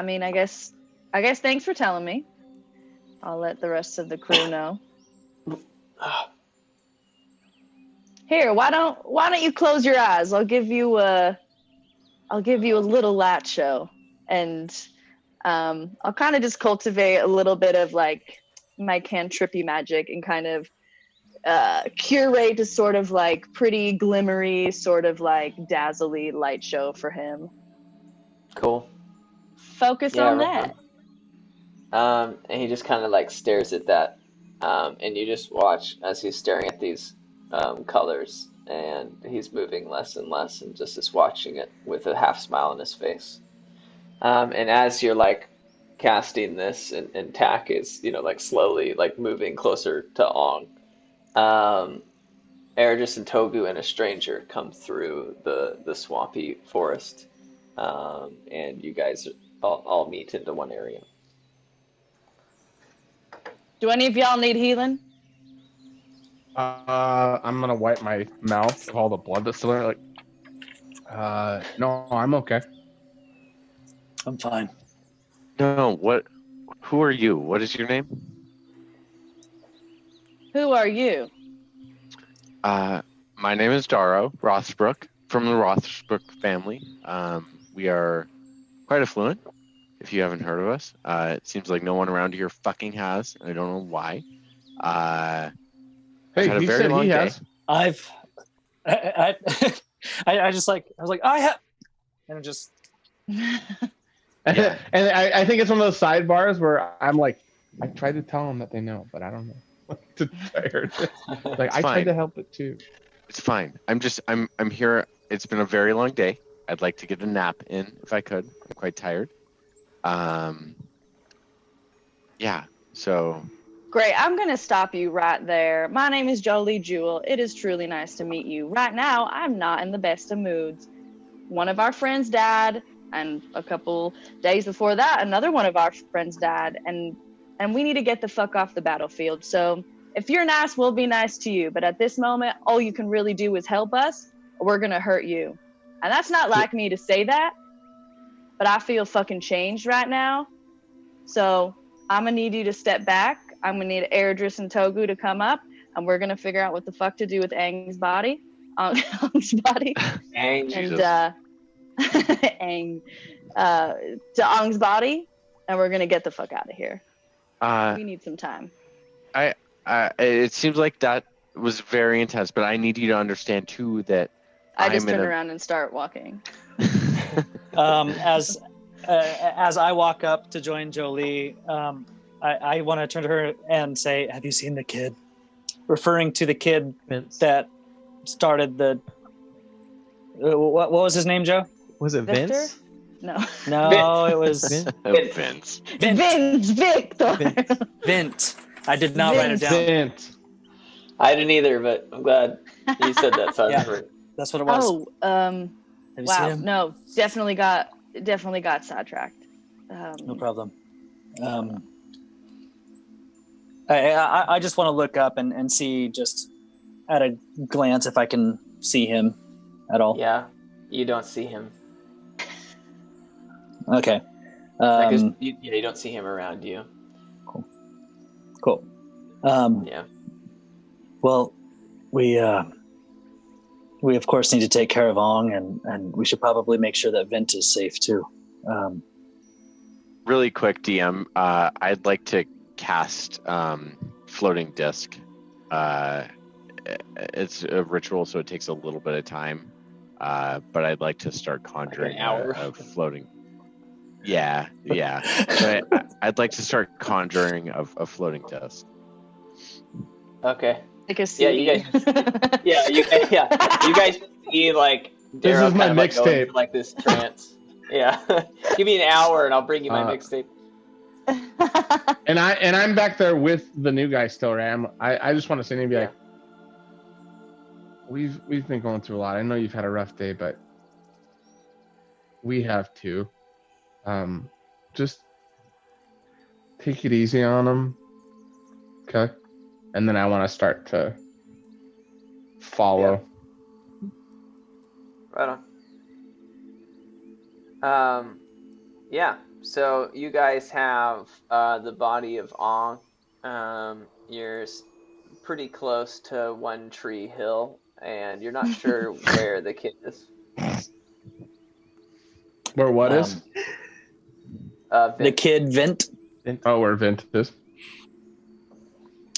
mean, I guess thanks for telling me. I'll let the rest of the crew know. Here, why don't you close your eyes? I'll give you a little light show, and I'll kind of just cultivate a little bit of like my cantrippy magic and kind of curate a sort of like pretty glimmery, sort of like dazzly light show for him. Cool. Focus on that. And he just kind of like stares at that, and you just watch as he's staring at these colors, and he's moving less and less, and just watching it with a half smile on his face. And as you're like casting this, and Tack is like slowly like moving closer to Ong, Eredris and Togu and a stranger come through the swampy forest, and you guys all meet into one area. Do any of y'all need healing? I'm gonna wipe my mouth of all the blood that's still there. Like, no, I'm okay. I'm fine. No, what? Who are you? What is your name? Who are you? My name is Daro Rothsbrook from the Rothsbrook family. We are quite affluent, if you haven't heard of us. It seems like no one around here fucking has, and I don't know why. Hey, had a he very said long he day. has. I just like I was like I have, and it just Yeah. And I think it's one of those sidebars where I'm like, I tried to tell them that they know, but I don't know what to tired. Like I tried fine. to help it too. It's fine. I'm here. It's been a very long day. I'd like to get a nap in if I could. I'm quite tired. Yeah. So. Great. I'm going to stop you right there. My name is Jolie Jewell. It is truly nice to meet you. Right now, I'm not in the best of moods. One of our friends died, and a couple days before that, another one of our friends died, and we need to get the fuck off the battlefield. So if you're nice, we'll be nice to you. But at this moment, all you can really do is help us, or we're going to hurt you. And that's not like me to say that, but I feel fucking changed right now. So I'm going to need you to step back. I'm going to need Eredris and Togu to come up, and we're going to figure out what the fuck to do with Aang's body. Aang's body. Aang, And Aang, to Aang's body, and we're going to get the fuck out of here. We need some time. It seems like that was very intense, but I need you to understand too that I just turn around and start walking. As I walk up to join Jolie, I want to turn to her and say, "Have you seen the kid?" Referring to the kid Vince. that started the. What was his name, Joe? Was it Victor? Vince? No, it was Vince. Vince Victor. Vint. I did not write it down. Vint. I didn't either, but I'm glad you said that. Sounds Yeah. right. That's what it was. Oh, Have you seen wow. him? No, definitely got sidetracked. No problem. I just want to look up and see just at a glance if I can see him at all. Yeah, you don't see him. Okay. You don't see him around you. Cool. Yeah. Well, we of course need to take care of Ong, and we should probably make sure that Vint is safe too. Really quick, DM. I'd like to cast floating disc. It's a ritual, so it takes a little bit of time. But I'd like to start conjuring hour. a floating. Yeah. But I'd like to start conjuring a floating disc. Okay. Like a Yeah, CD. you guys. You guys see like This Darrow is my kind of like go mixtape. into like this trance. Yeah. Give me an hour and I'll bring you my mixtape. And I'm back there with the new guy still, right? I just want to say, maybe Yeah. like, we've been going through a lot. I know you've had a rough day, but we have too. Just take it easy on them, okay? And then I want to start to follow. Right on. Yeah. So you guys have the body of Ong. You're pretty close to One Tree Hill, and you're not sure where the kid is. Where what is? The Vince. kid Vint. Oh, where Vint is.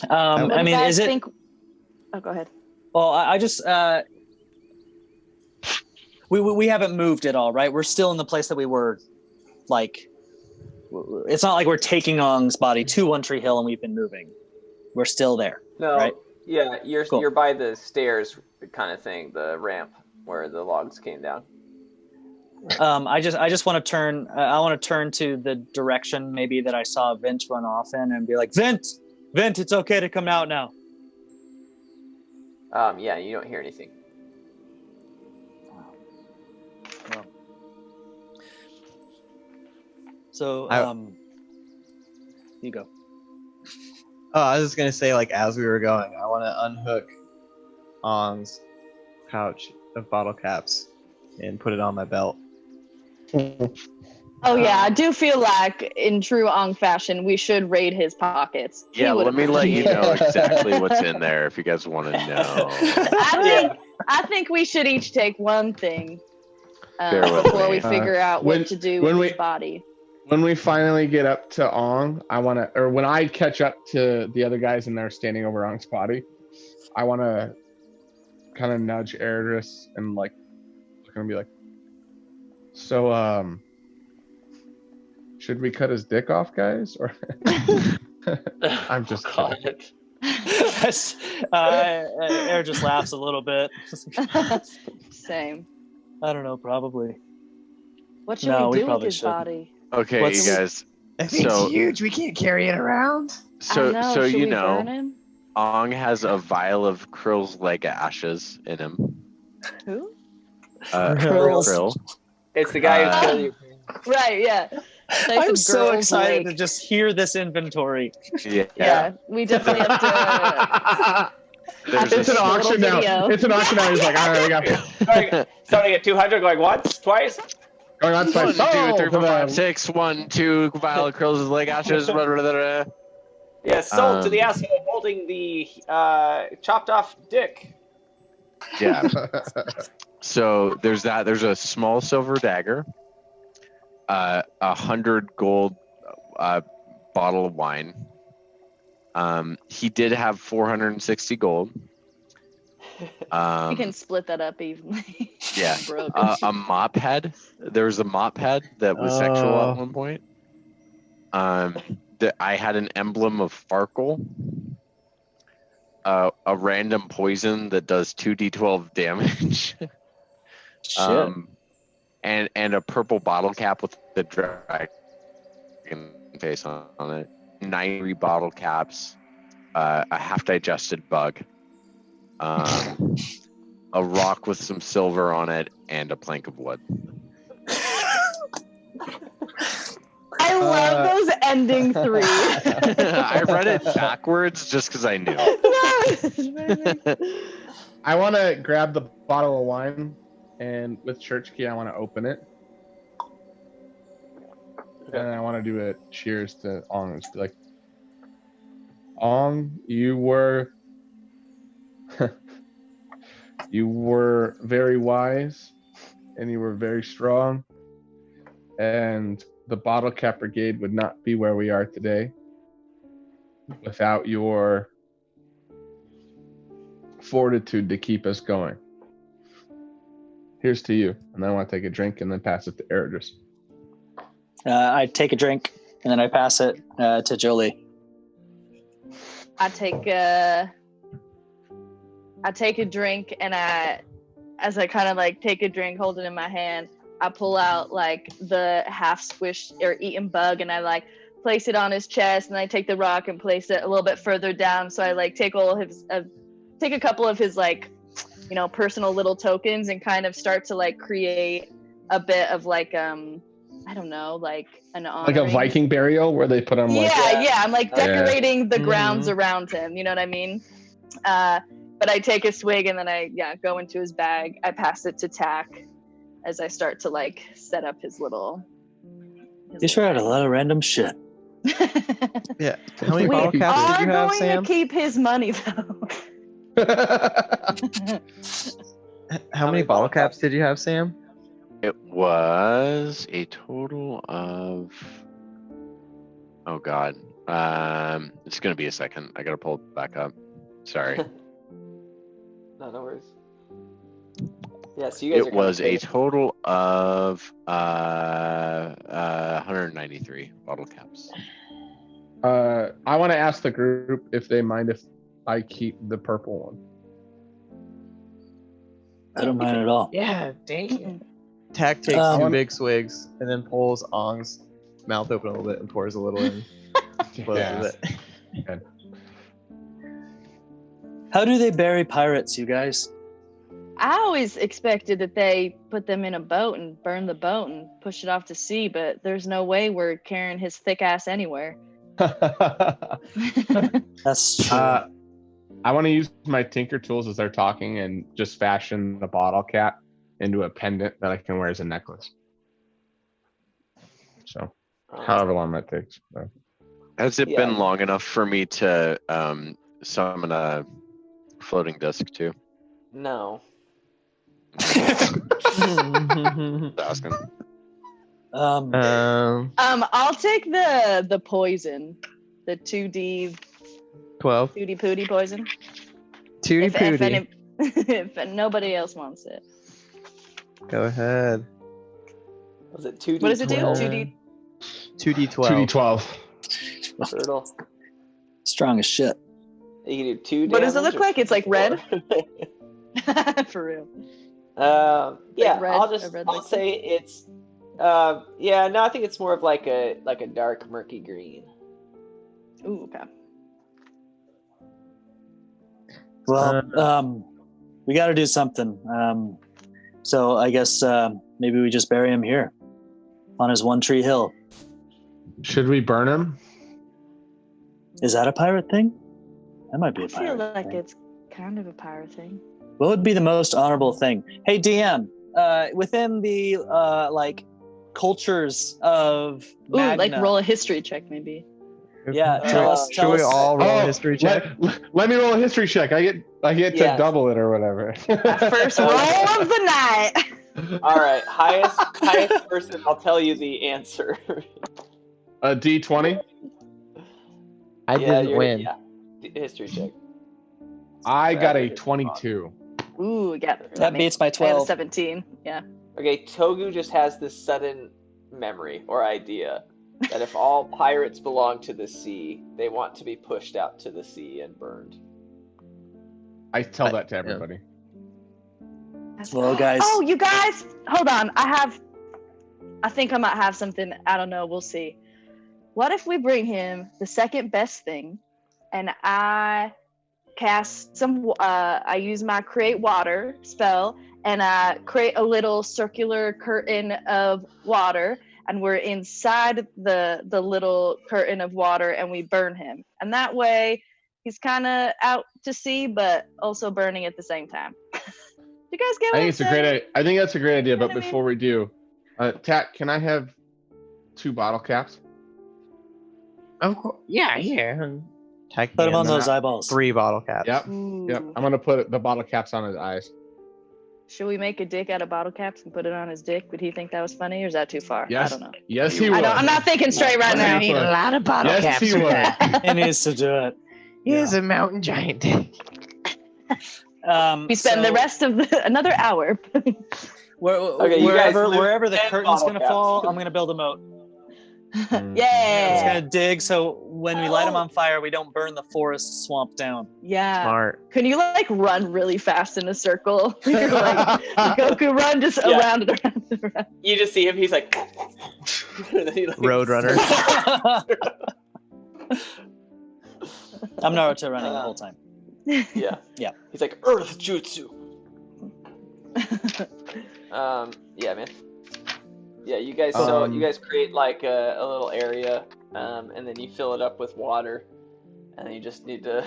I What do you mean, guys is it? think? Oh, go ahead. Well, I just we haven't moved at all, right? We're still in the place that we were. Like, it's not like we're taking Ong's body to One Tree Hill and we've been moving. We're still there. No. Right? Yeah, Cool. you're by the stairs kind of thing, the ramp where the logs came down. I just want to turn. I want to turn to the direction maybe that I saw Vint run off in and be like, Vint, it's okay to come out now. Yeah, you don't hear anything. Well. So, you go. Oh, I was just gonna say, like, as we were going, I want to unhook Ong's pouch of bottle caps and put it on my belt. Oh yeah, I do feel like in true Ong fashion, we should raid his pockets. He Yeah, would let me let you appreciate know it. exactly what's in there if you guys want to know. I think we should each take one thing Bear with before me. we figure out when- what to do when with we- his body. When we finally get up to Ong, when I catch up to the other guys and they're standing over Ong's body, I want to kind of nudge Eridris and like, look and be like, so, should we cut his dick off, guys? Or I'm just kidding. Air just laughs a little bit. Same. I don't know, probably. What should No, we we do with probably his shouldn't. body? Okay, What's- you guys. I think So- it's huge. We can't carry it around. So I know. so should you we know, burn him? Ong has a vial of Krill's leg ashes in him. Who? Krill's. Krill. It's the guy who Uh, killed you. Right. Yeah. Like I'm the so girl's excited to lake. just hear this inventory. Yeah, we definitely have to. There's It's an a, little auction now. video. It's an auction now. He's like, all right, we got Starting at 200, going once, twice. going on 1, site. 2, 3, 4, 5, Oh, 6. 1, 2 vial of Krill's leg ashes. Blah, blah, blah, blah. Yeah, sold to the asshole holding the chopped off dick. Yeah. So there's that. There's a small silver dagger, 100 gold bottle of wine. He did have 460 gold. You can split that up evenly. Yeah. Broke. A mop head. There was a mop head that was sexual at one point. I had an emblem of Farkle. A random poison that does 2d12 damage. Shit. And a purple bottle cap with the dragon face on it. 9 bottle caps. A half digested bug. A rock with some silver on it, and a plank of wood. I love those ending three. I read it backwards just because I knew. I want to grab the bottle of wine, and with church key, I want to open it. And I want to do a cheers to Ong. Just be like, Ong, you were very wise, and you were very strong, and the Bottlecap Brigade would not be where we are today without your fortitude to keep us going. Here's to you. And then I want to take a drink and then pass it to Eridris. I take a drink and then I pass it to Jolie. I take a drink, and as I kind of like take a drink, hold it in my hand, I pull out like the half squished or eaten bug, and I like place it on his chest, and I take the rock and place it a little bit further down. So I like take take a couple of his like, personal little tokens, and kind of start to like create a bit of like I don't know, like an honoring. Like a Viking burial where they put him like yeah, I'm like decorating the grounds around him, you know what I mean? But I take a swig, and then I go into his bag. I pass it to Tack as I start to like set up his little. You sure had a lot of random shit. Yeah. How many bottle caps did you have, Sam? We are going to keep his money though. How many bottle caps did you have, Sam? It was a total of. Oh God. It's gonna be a second. I gotta pull it back up. Sorry. No worries. Yeah, so you guys. It was a total of 193 bottle caps. I want to ask the group if they mind if I keep the purple one. I don't mind at all. Yeah, thank you. Tack takes two big swigs and then pulls Ong's mouth open a little bit and pours a little in. How do they bury pirates, you guys? I always expected that they put them in a boat and burn the boat and push it off to sea, but there's no way we're carrying his thick ass anywhere. That's true. I want to use my tinker tools as they're talking and just fashion the bottle cap into a pendant that I can wear as a necklace. So, however long that takes. So. Has it been long enough for me to summon a floating disc too? No. Asking. I'll take the poison, the 2D 12. Tootie Pootie poison. Tootie Pootie. If nobody else wants it. Go ahead. Was it 2D? What does it do? 2D12. 2D12. Turtle. Strong as shit. You can do 2 damage. What does it look like? It's like red. For real. Yeah, red, I'll say it's I think it's more of like a dark murky green. Ooh, okay. Well, we got to do something. So I guess maybe we just bury him here on his One Tree Hill. Should we burn him? Is that a pirate thing? That might be a pirate I feel like thing. it's kind of a pirate thing. What would be the most honorable thing? Hey, DM, within the like cultures of Magna, like roll a history check maybe. Yeah, tell us. Should we all roll a history check? Let me roll a history check. I get to double it or whatever. First roll of the night. All right, highest person. I'll tell you the answer. A D20. I didn't win. Yeah, history check. I got a 22. Ooh, yeah. That beats my 12. 17. Yeah. Okay, Togu just has this sudden memory or idea that if all pirates belong to the sea, they want to be pushed out to the sea and burned. I tell that to everybody. Well, guys. Oh, you guys, hold on. I think I might have something. I don't know. We'll see. What if we bring him the second best thing, and I cast some, I use my create water spell, and I create a little circular curtain of water, and we're inside the little curtain of water, and we burn him. And that way, he's kind of out to sea, but also burning at the same time. You guys get what I think that's a great idea, but before we do, Tat, can I have 2 bottle caps? Of course. Yeah. Put them on those eyeballs. 3 bottle caps. Yep. I'm gonna put the bottle caps on his eyes. Should we make a dick out of bottle caps and put it on his dick? Would he think that was funny, or is that too far? Yes. I don't know. Yes, he would. I'm not thinking straight right now. I need a lot of bottle caps. Yes, he would. He needs to do it. He is a mountain giant. We spend the rest of another hour. Wherever the curtain's gonna fall, I'm gonna build a moat. It's Yeah. gonna dig so when we light them on fire, we don't burn the forest swamp down. Yeah. Smart. Can you like run really fast in a circle? You're like Goku run just around and around and around. You just see him. He's like, and then he, like Roadrunner. I'm Naruto running the whole time. Yeah. Yeah. He's like Earth Jutsu. Yeah, man. Yeah, you guys. So you guys create like a little area, and then you fill it up with water, and then you just need to.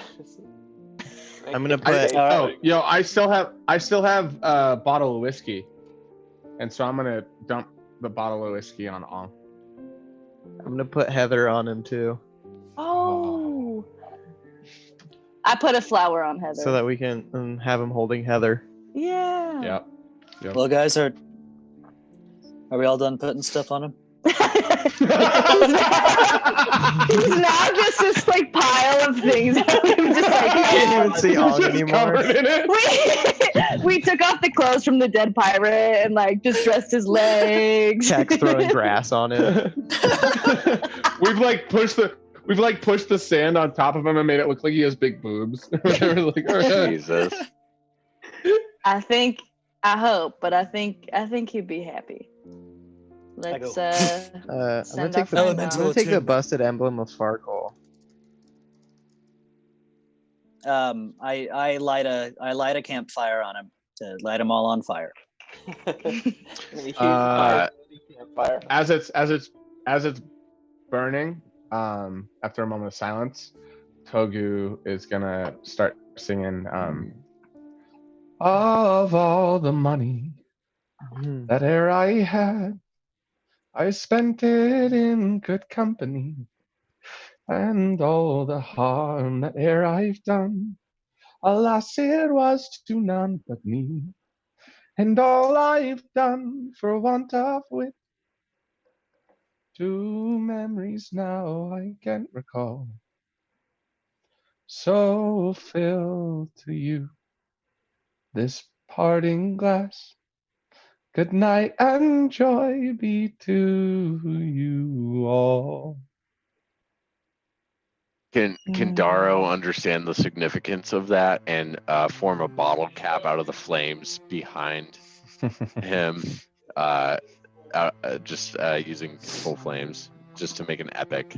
I'm gonna put. I still have a bottle of whiskey, and so I'm gonna dump the bottle of whiskey on Ong. I'm gonna put Heather on him too, Oh. I put a flower on Heather. so that we can have him holding Heather. Yeah. Yep. Well, guys, are we all done putting stuff on him? He's now just this like pile of things. We've just like You can't even see Ong anymore. we took off the clothes from the dead pirate and like just dressed his legs. Jack's throwing grass on it. We've pushed the sand on top of him and made it look like he has big boobs. Jesus. I hope, but I think he'd be happy. Let's I'm gonna take the busted emblem of Farkle. I light a campfire on him to light them all on fire. As it's burning, after a moment of silence, Togu is gonna start singing of all the money that e'er I had, I spent it in good company, and all the harm that e'er I've done, alas, it was to none but me, and all I've done for want of wit, to memories now I can't recall. So fill to you this parting glass. Good night and joy be to you all. Can Daro understand the significance of that and form a bottle cap out of the flames behind him? Just using full flames, just to make an epic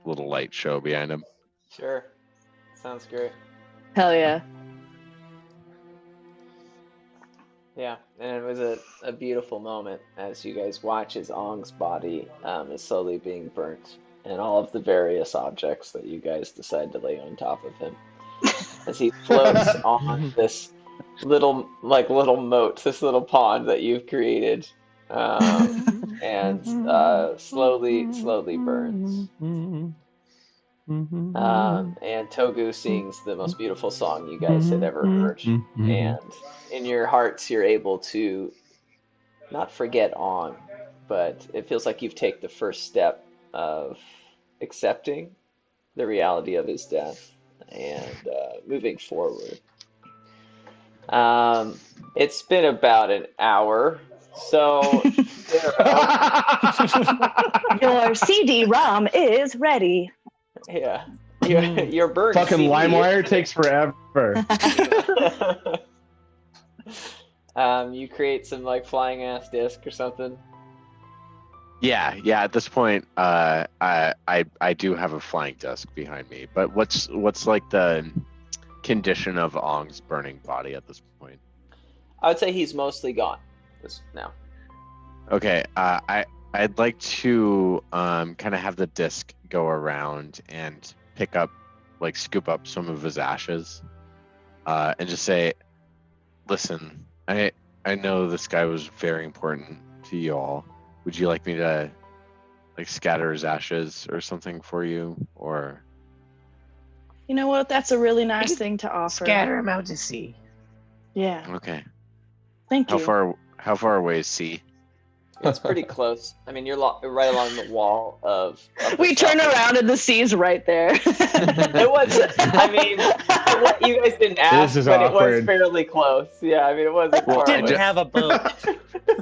little light show behind him. Sure. Sounds great. Hell yeah. Yeah, and it was a beautiful moment as you guys watch as Ong's body is slowly being burnt, and all of the various objects that you guys decide to lay on top of him, as he floats on this little moat, this little pond that you've created, and slowly burns. And Togu sings the most beautiful song you guys had ever heard. And in your hearts, you're able to not forget On, but it feels like you've taken the first step of accepting the reality of his death and moving forward. It's been about an hour, so your CD-ROM is ready. Yeah, your burn. Fucking CD. LimeWire takes forever. You create some like flying ass disc or something. Yeah. At this point, I do have a flying disc behind me. But what's like the condition of Ong's burning body at this point? I would say he's mostly gone now. Okay. I'd like to kind of have the disc go around and scoop up some of his ashes, and just say, "Listen, I know this guy was very important to you all. Would you like me to scatter his ashes or something for you, or?" You know what? That's a really nice thing to offer. Scatter him out to sea. Yeah. Okay. Thank you. How far away is C? It's pretty close. I mean, you're right along the wall of We turn around and the sea's right there. It wasn't. I mean, you guys didn't ask, is but it was awkward. fairly close. Yeah, I mean, it wasn't Well, far Didn't away. have a boat.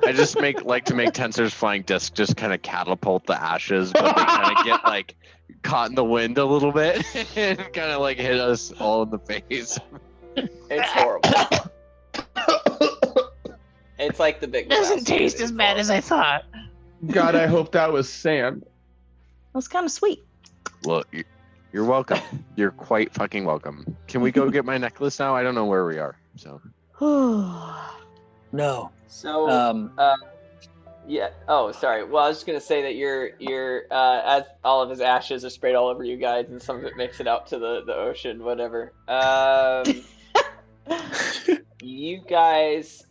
I just like to make Tensor's flying disc just kind of catapult the ashes, but they kind of get like caught in the wind a little bit and kind of like hit us all in the face. It's horrible. It's like the Big Doesn't Lebowski taste movie. as bad as I thought. God, I hope that was sand. It was kind of sweet. Well, you're welcome. You're quite fucking welcome. Can we go get my necklace now? I don't know where we are. So No. So, yeah. Oh, sorry. Well, I was just gonna say that you're as all of his ashes are sprayed all over you guys, and some of it makes it out to the ocean, whatever. You guys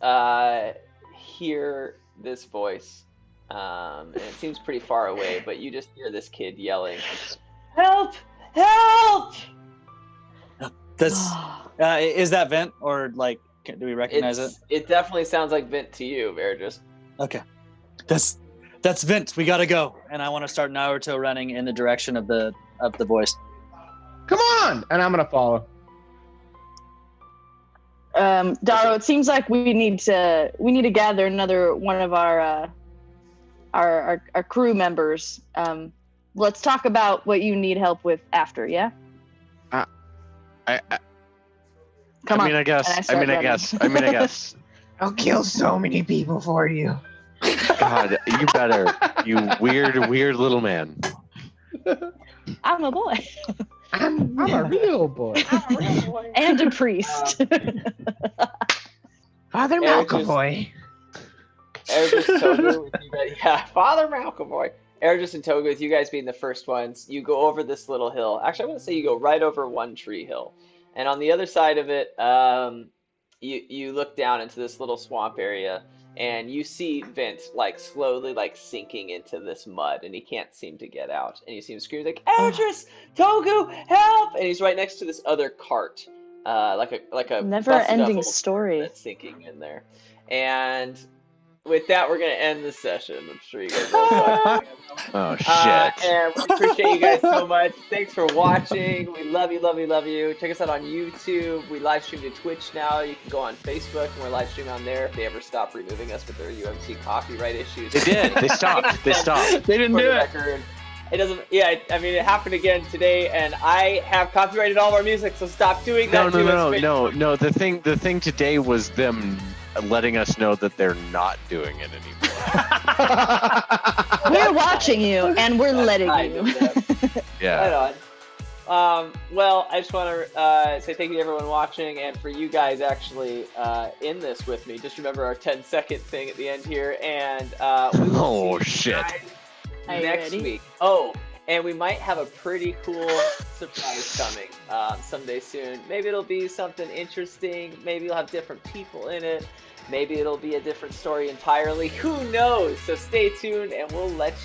hear this voice, and it seems pretty far away, but you just hear this kid yelling, "Help! Help!" That's is that Vent or like do we recognize it? It definitely sounds like Vint to you, Vergis. Okay. That's Vent. We gotta go. And I want to start Naruto running in the direction of the voice. Come on! And I'm gonna follow. Daro, it seems like we need to gather another one of our crew members. Let's talk about what you need help with after, yeah? Come on. I guess. I'll kill so many people for you. God, you better. You weird little man. I'm a boy. I'm a real boy. And a priest. Father McAvoy. Ergis, Togu, with you guys. Yeah, Father McAvoy. Ergis and Togu, with you guys being the first ones, you go over this little hill. Actually, I want to say you go right over One Tree Hill. And on the other side of it, you look down into this little swamp area, and you see Vince like slowly like sinking into this mud, and he can't seem to get out. And you see him scream like, "Ergis, Togu, help!" And he's right next to this other cart, like a Never-ending busted up story. that's sinking in there. And with that, we're gonna end the session. I'm sure you guys will. Oh shit. And we appreciate you guys so much. Thanks for watching. We love you, love you, love you. Check us out on YouTube. We live stream to Twitch now. You can go on Facebook, and we're live streaming on there if they ever stop removing us with their UMC copyright issues. They did. They stopped. They stopped. They didn't For do the it. record. It doesn't. Yeah, I mean, it happened again today, and I have copyrighted all of our music. So stop doing that. No. The thing today was them letting us know that they're not doing it anymore. We're watching you, and we're letting Kind you. of them. Yeah. Right on. Well, I just want to say thank you to everyone watching, and for you guys actually in this with me. Just remember our 10-second thing at the end here, and we will Oh see you shit. guys Are you next ready? week. Oh, and we might have a pretty cool surprise coming someday soon. Maybe it'll be something interesting. Maybe you'll have different people in it. Maybe it'll be a different story entirely. Who knows? So stay tuned, and we'll let you